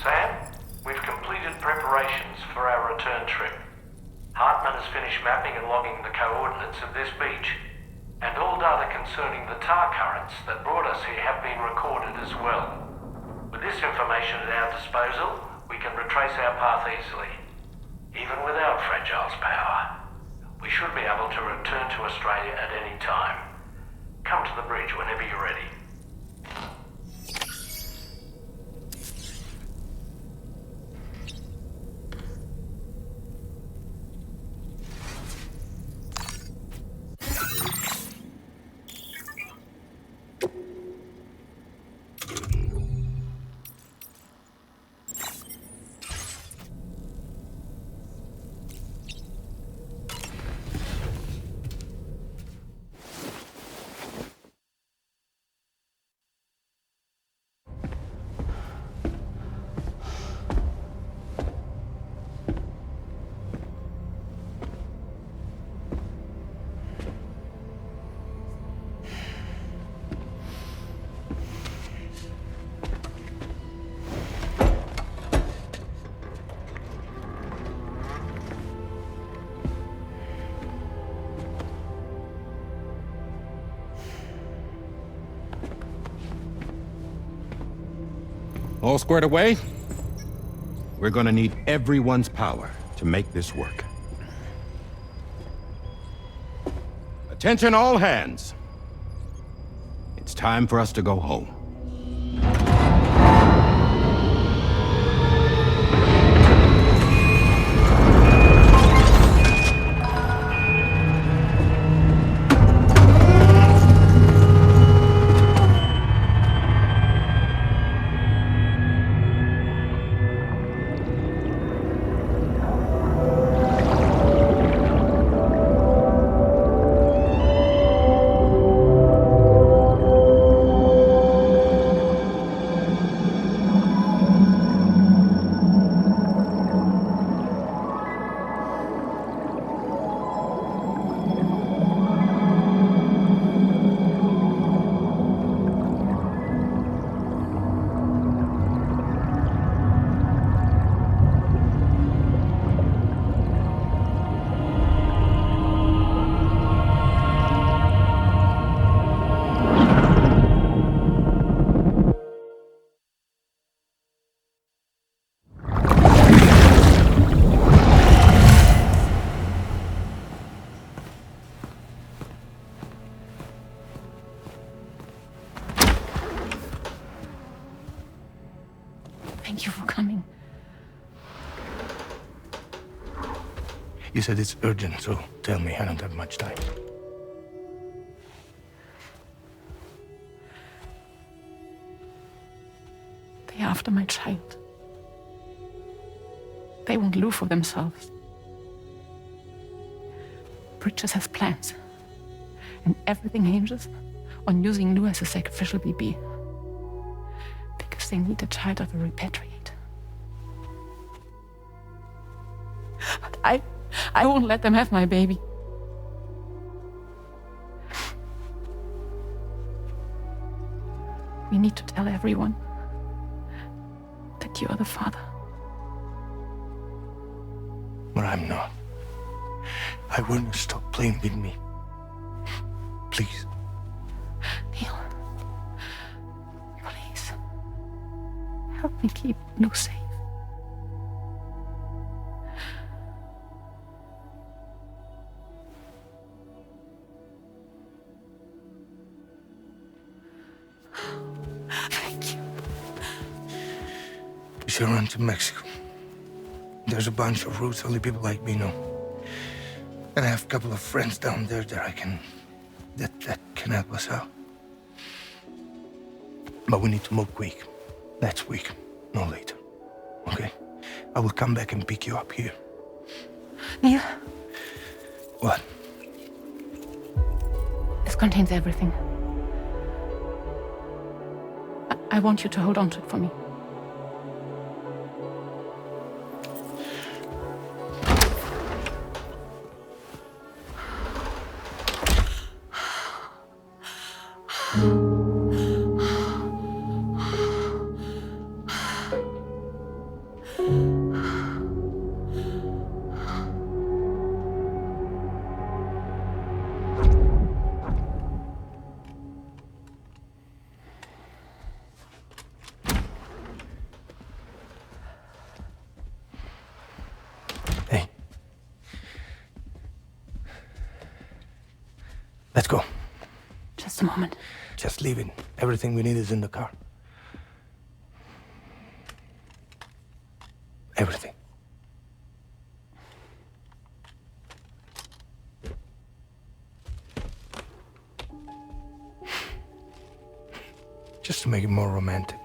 Sam, we've completed preparations for our return trip. Hartman has finished mapping and logging the coordinates of this beach, and all data concerning the tar currents that brought us here have been recorded as well. With this information at our disposal, we can retrace our path easily. Even without Fragile's power, we should be able to return to Australia at any time. Come to the bridge whenever you're ready. All squared away? We're gonna need everyone's power to make this work. Attention all hands. It's time for us to go home. Thank you for coming. You said it's urgent, so tell me, I don't have much time. They're after my child. They want Lou for themselves. Bridges has plans. And everything hinges on using Lou as a sacrificial BB. Because they need a child of a repatriate. But I won't let them have my baby. We need to tell everyone that you are the father. But I'm not. I want you to stop playing with me. Please. Neil. Please. Help me keep Lou safe. Thank you. We should run to Mexico. There's a bunch of routes only people like me know. And I have a couple of friends down there that can help us out. But we need to move quick. Next week, no later. Okay? I will come back and pick you up here. Neil. What? This contains everything. I want you to hold on to it for me. Let's go. Just a moment. Just leave it. Everything we need is in the car. Everything. Just to make it more romantic.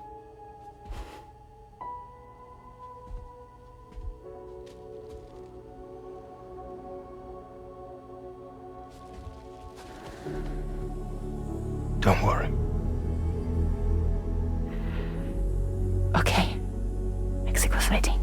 Don't worry. Okay. Mexico's ready.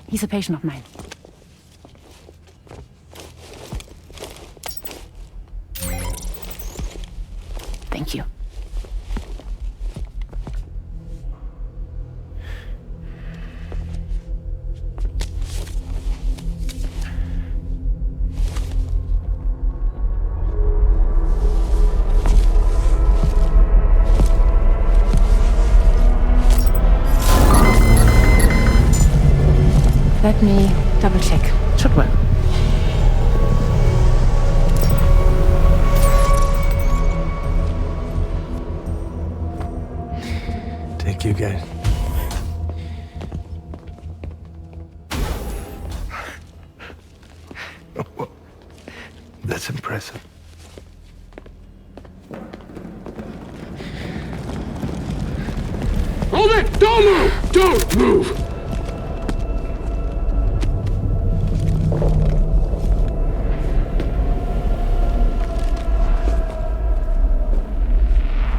He's a patient of mine. Thank you. Let me double check. Should work. Thank you, guys. That's impressive. Hold it! Don't move! Don't move!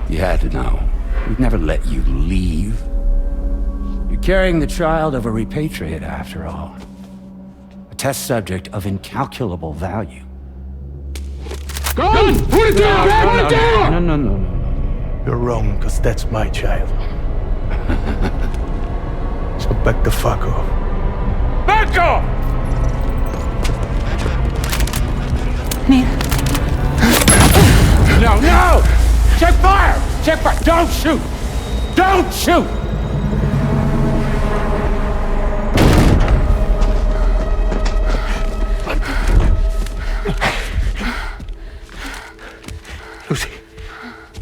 You had to know. We'd never let you leave. You're carrying the child of a repatriate, after all. A test subject of incalculable value. Gun! Put it down! Put it down! No. You're wrong, because that's my child. So back the fuck off. Back off! Neil. No! Check fire! Check fire! Don't shoot! Don't shoot!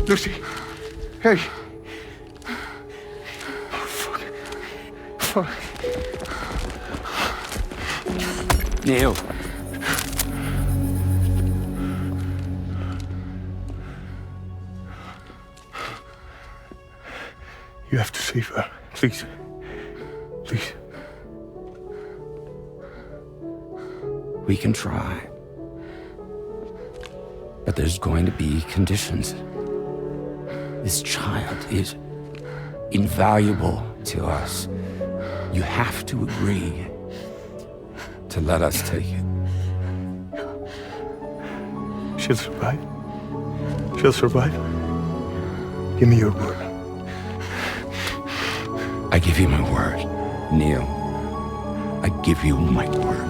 Lucy. Hey. Oh, fuck. Neil. You have to save her. Please. Please. We can try. But there's going to be conditions. This child is invaluable to us. You have to agree to let us take it. She'll survive. She'll survive. Give me your word. I give you my word, Neil. I give you my word.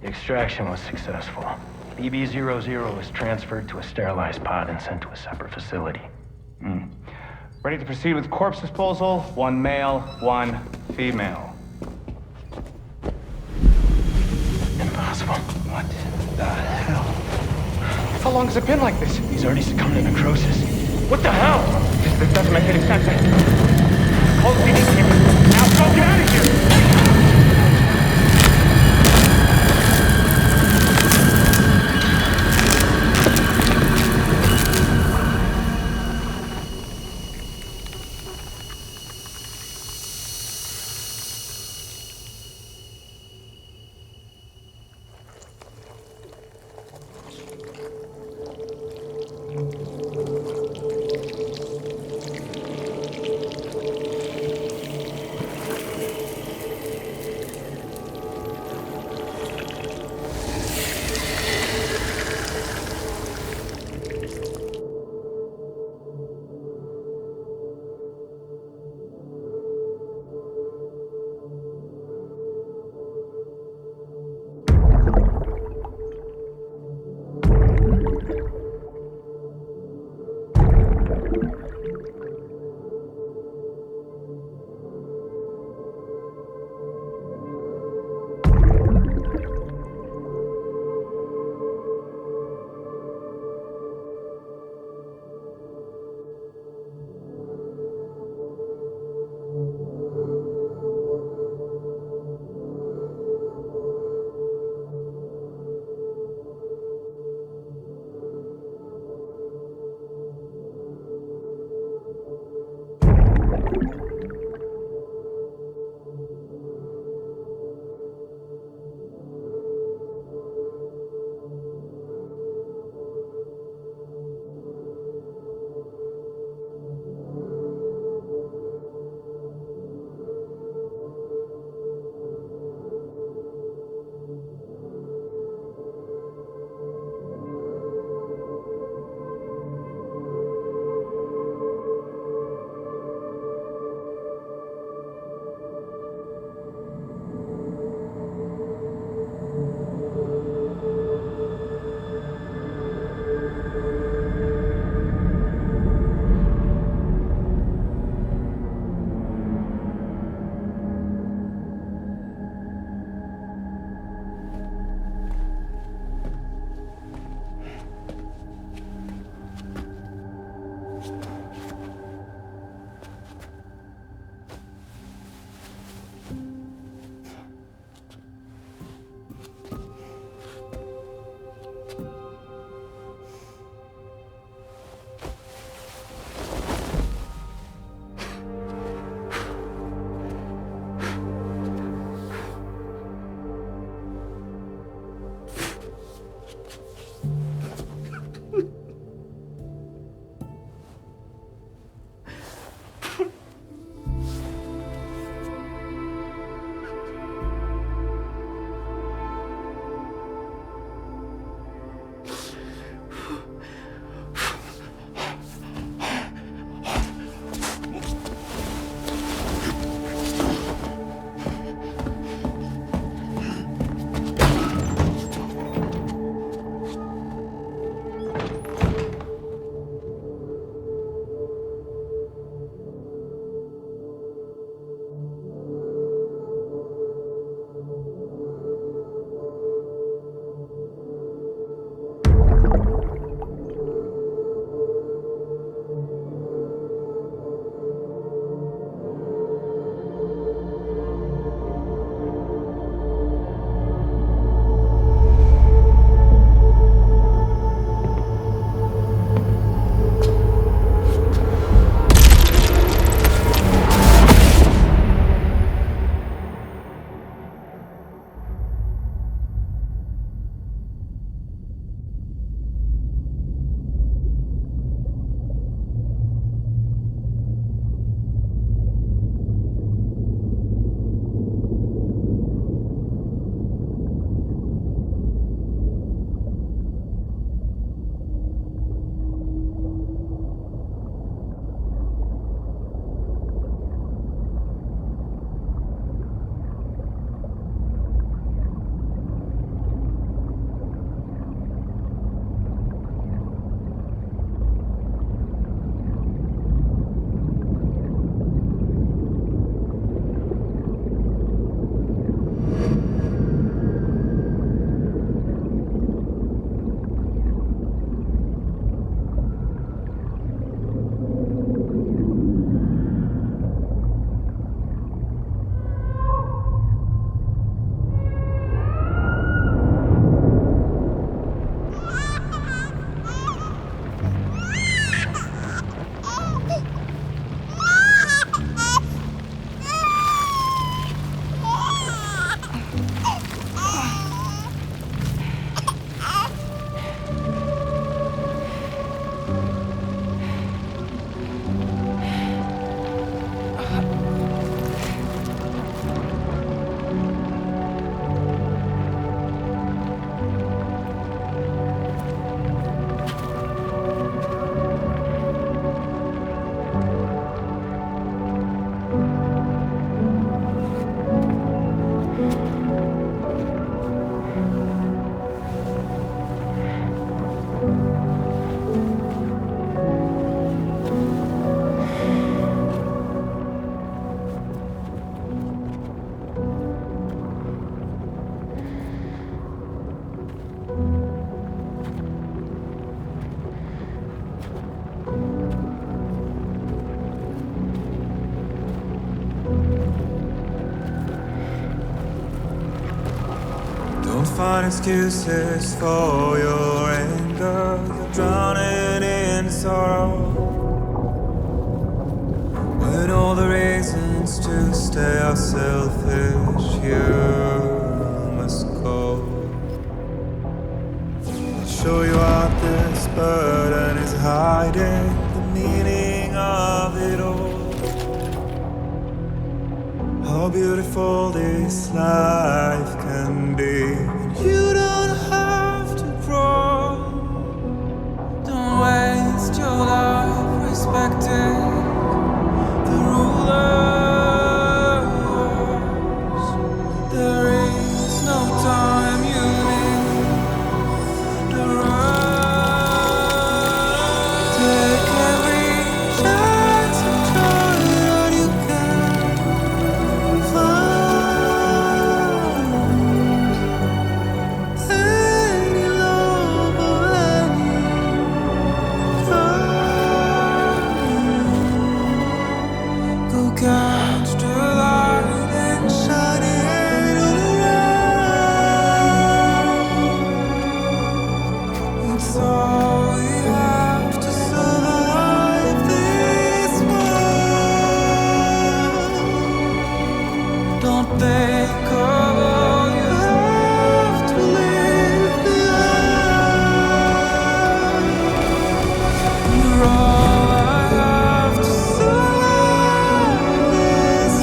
The extraction was successful. BB-00 was transferred to a sterilized pod and sent to a separate facility. Ready to proceed with corpse disposal. 1 male, 1 female. Impossible. What the hell? How long has it been like this? He's already succumbed to necrosis. What the hell? This doesn't make any sense. Call the PD team. Now go get out of here! find excuses for your anger. You're drowning in sorrow, when all the reasons to stay are selfish. You must go. I'll show you out this burden is hiding the meaning of it all. How beautiful this life can be. You don't have to grow. Don't waste your life respecting the rulers. There is no time, you need the rush. Take every chance and try what you can find. Any love or any crime. Go catch the light and shine it all around. It's all we have to survive this world. Don't think of all you have to leave behind. You're all I have to survive this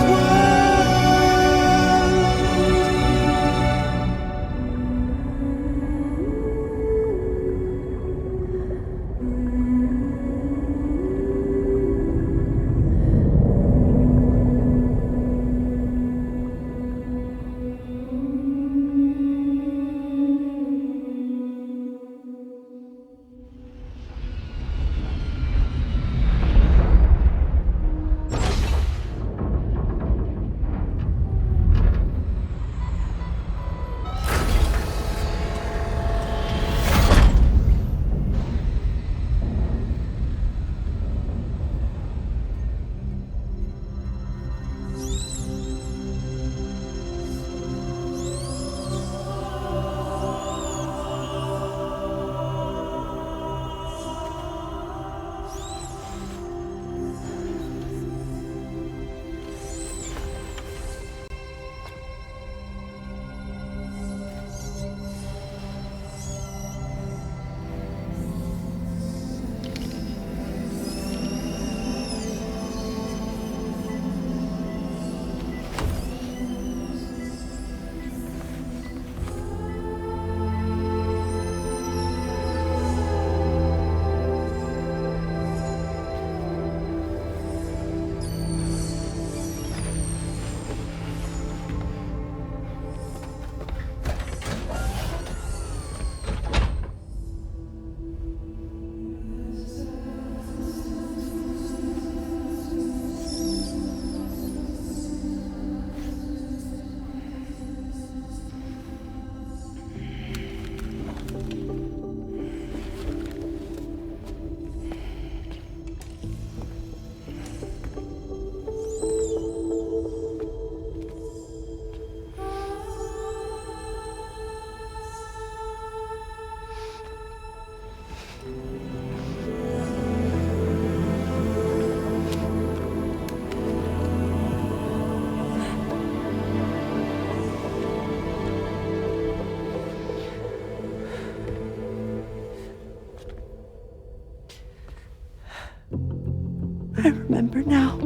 I remember now.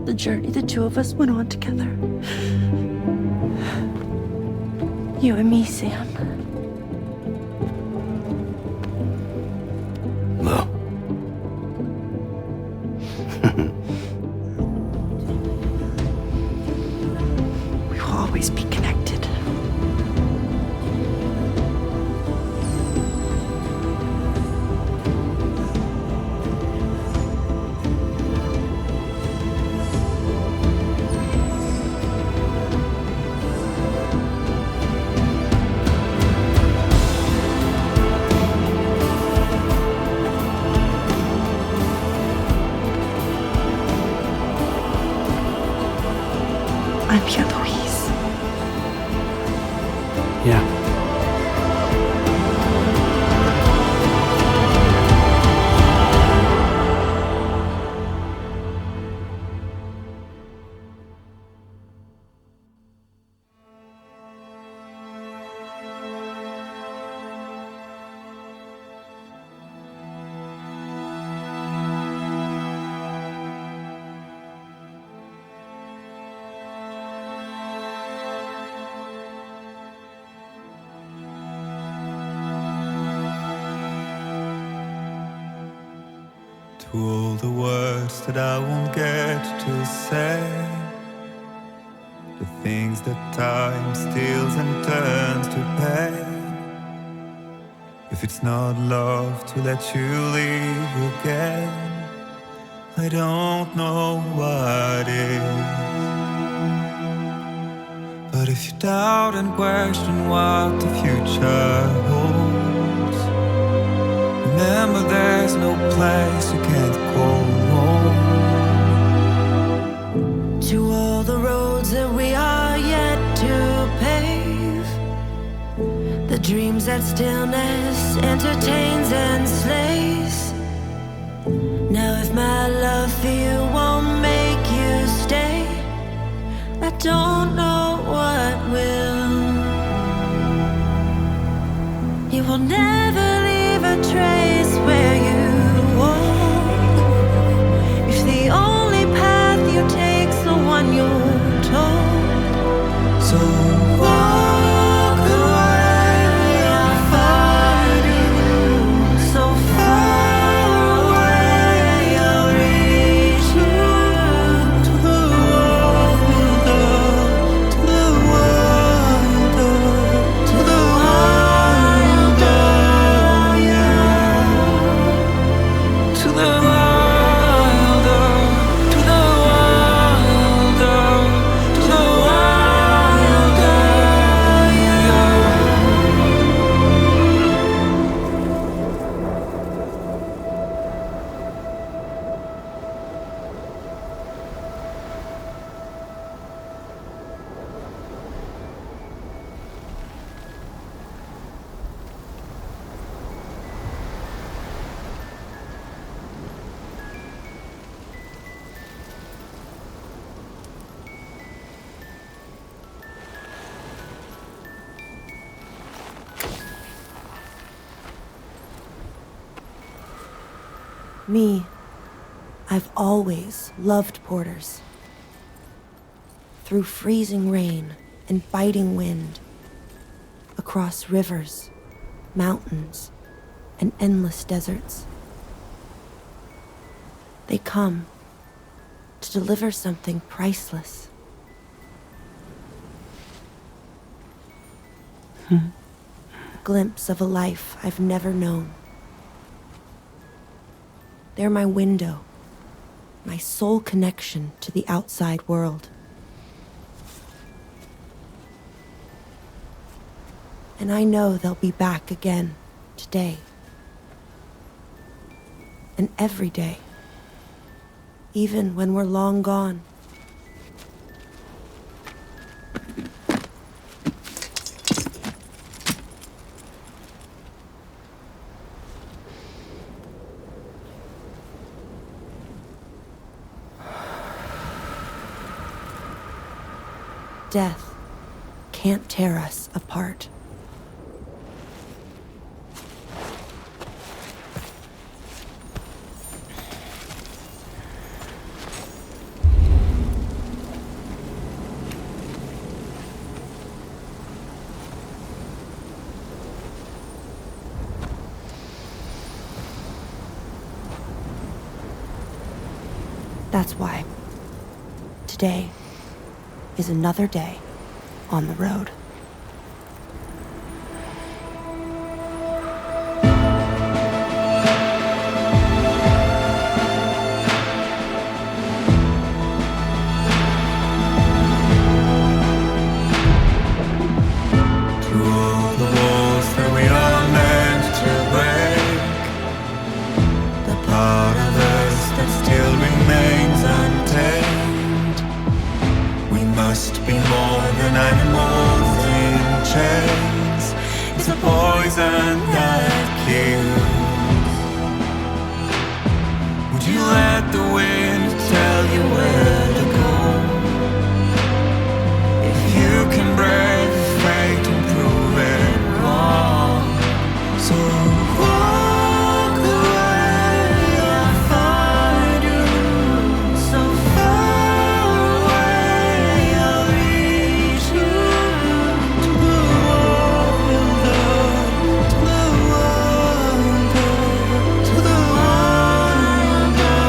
The journey the two of us went on together. You and me, Sam. No. We will always be connected. Yeah. To all the words that I won't get to say, the things that time steals and turns to pain. If it's not love to let you leave again, I don't know what is. But if you doubt and question what the future holds, remember there's no place you can't call home. To all the roads that we are yet to pave, the dreams that stillness entertains and slays. Now if my love for you won't make you stay, I don't know what will. You will never leave a trace where you walk. If the only path you take's the one you're told, so walk away, I'll find you. So far away, I'll reach you. To the wilder, to the wilder, to the wilder, yeah. To the wilder, to the wilder, to the wilder, yeah. Me, I've always loved porters. Through freezing rain and biting wind, across rivers, mountains, and endless deserts. They come to deliver something priceless. A glimpse of a life I've never known. They're my window, my sole connection to the outside world. And I know they'll be back again today. And every day, even when we're long gone. Death can't tear us apart. That's why today is another day on the road. To all the walls that we are meant to break, the part of us that still remains untamed. We must be more than animals. It's a poison that kills. Would you let the wind tell you where to go? If you can break fate and prove it wrong, so walk away, I'll find you. So far away, I'll reach you. To the wonder, to the wonder, to the wonder.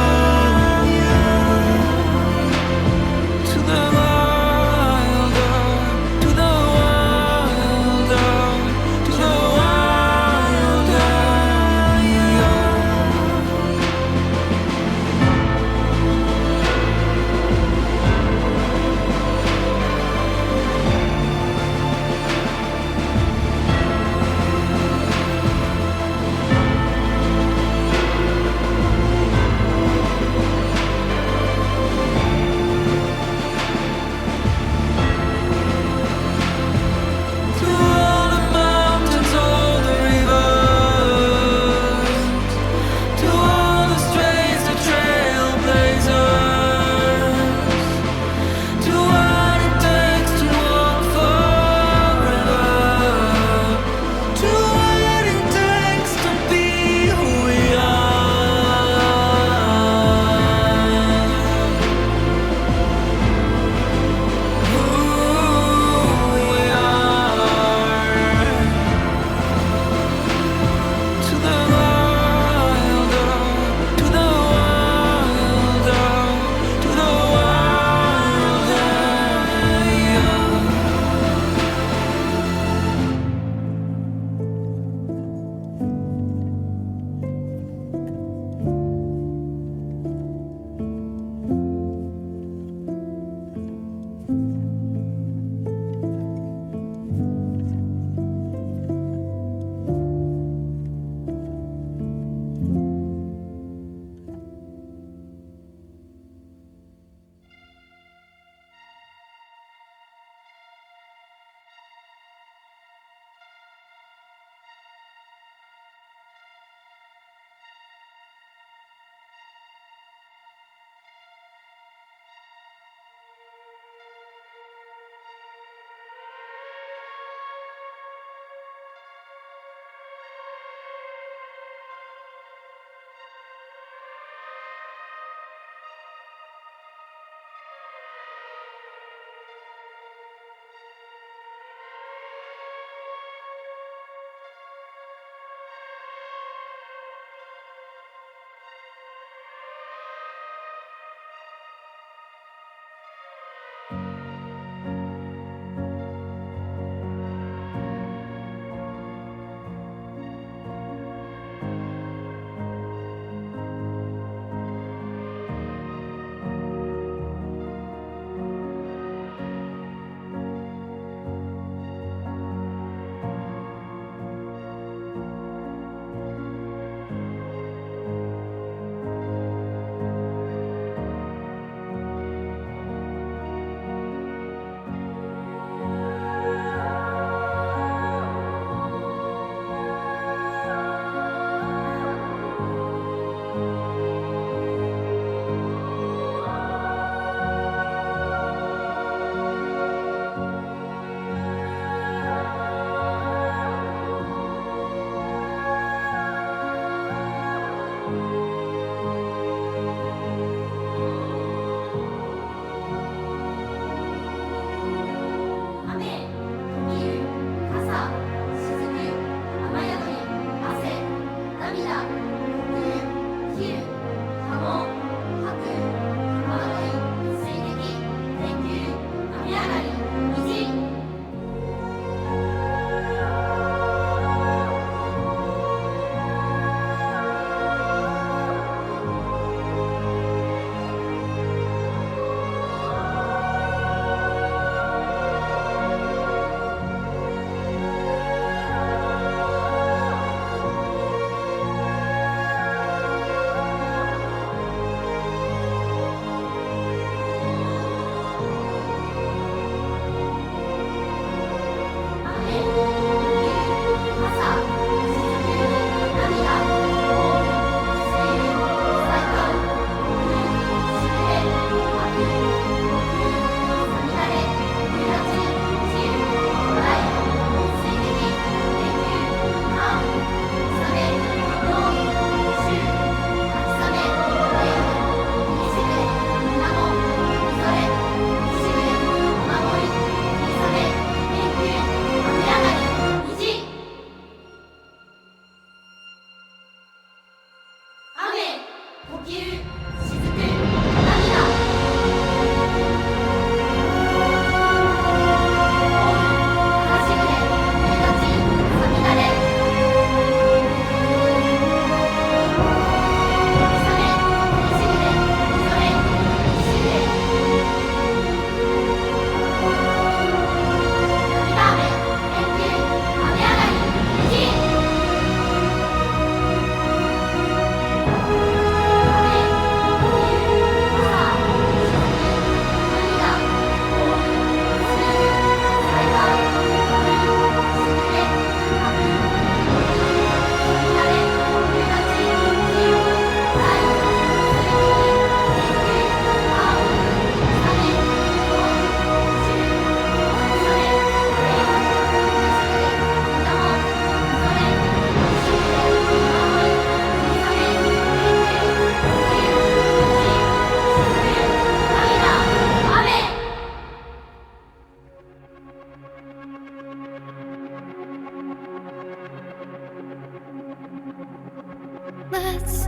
Let's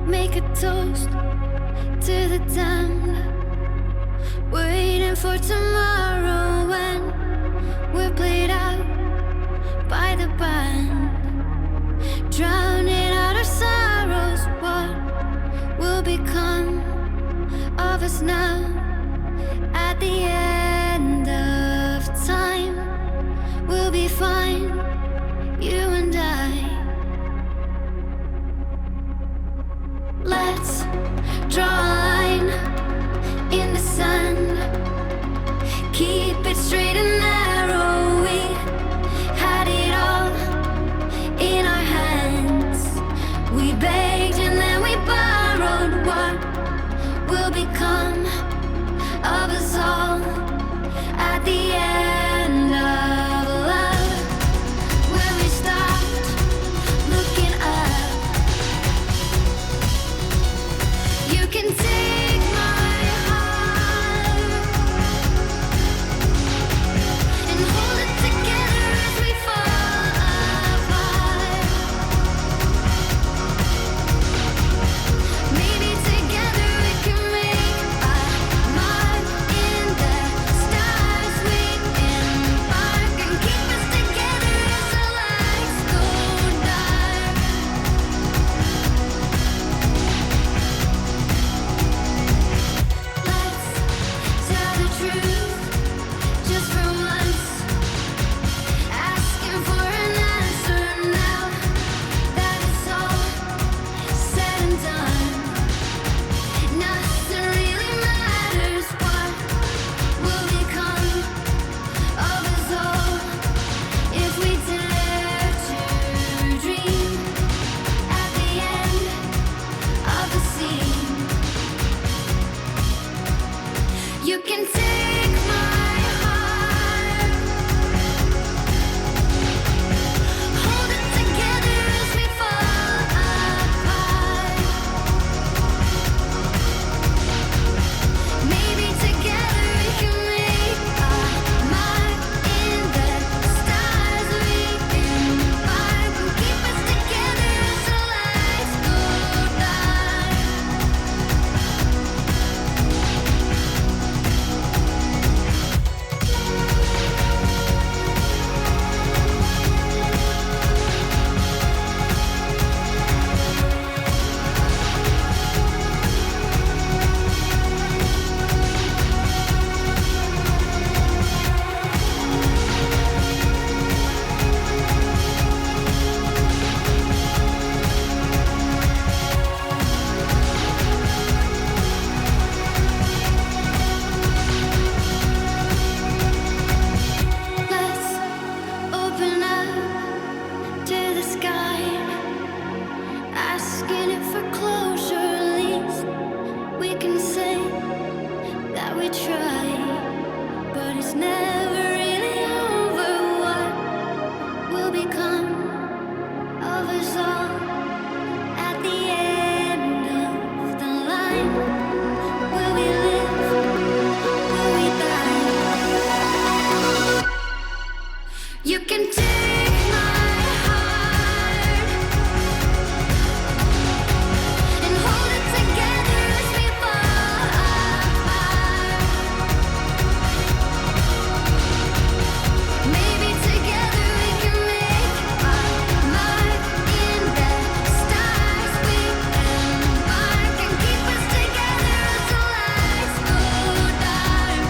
make a toast to the damned, waiting for tomorrow when we're played out by the band, drowning out our sorrows. What will become of us now at the end of time? We'll be fine, you and I. Let's draw a line in the sand, keep it straight and narrow. We had it all in our hands. We begged and then we borrowed. What will become of us all at the end of love? When we stopped looking up, you can take my heart and hold it together as we fall apart. Maybe together we can make a mark in the stars. We embark and keep us together as the lights go dark. Let's tell the truth just for once, asking for an answer now that it's all said and done. Nothing really matters. What will become of us all if we dare to dream at the end of the scene? You can take my heart, hold it together as we fall apart. Maybe together we can make a mark in the stars. We embark and keep us together as the lights go dark. Let's open up to the sky, asking it for closure. At least we can say that we tried, but it's never really over. What will become of us all at the end of the line? Will we live? Will we die? You can take my heart and hold it together as we fall apart. Maybe together we can make a mark in the stars. We embark and keep us together as the lights go dark.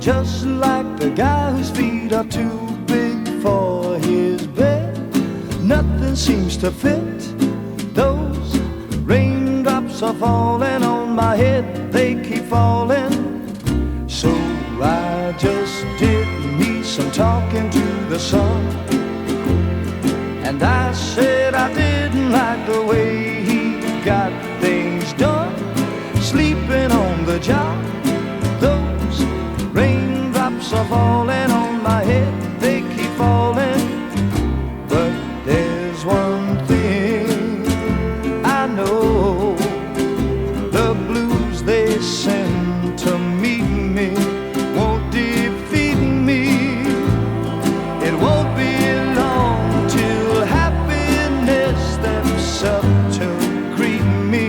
just like the guy whose feet are too big for his bed. Nothing seems to fit. Those raindrops are falling on my head, they keep falling. So I just did me some talking to the sun, and I said I didn't like the way he got things done, sleeping on the job. Those raindrops are falling on my head, they keep falling. But there's one thing I know, the blues they send to meet me won't defeat me. It won't be long till happiness steps up to greet me.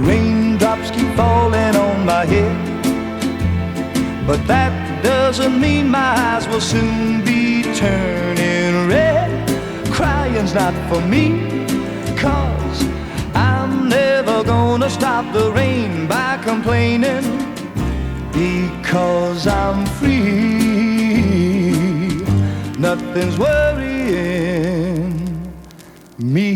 Raindrops keep falling on my head, but that doesn't mean my eyes will soon be turning red. Crying's not for me, 'cause I'm never gonna stop the rain by complaining, because I'm free. Nothing's worrying me.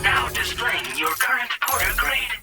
Now displaying your current Porter grade.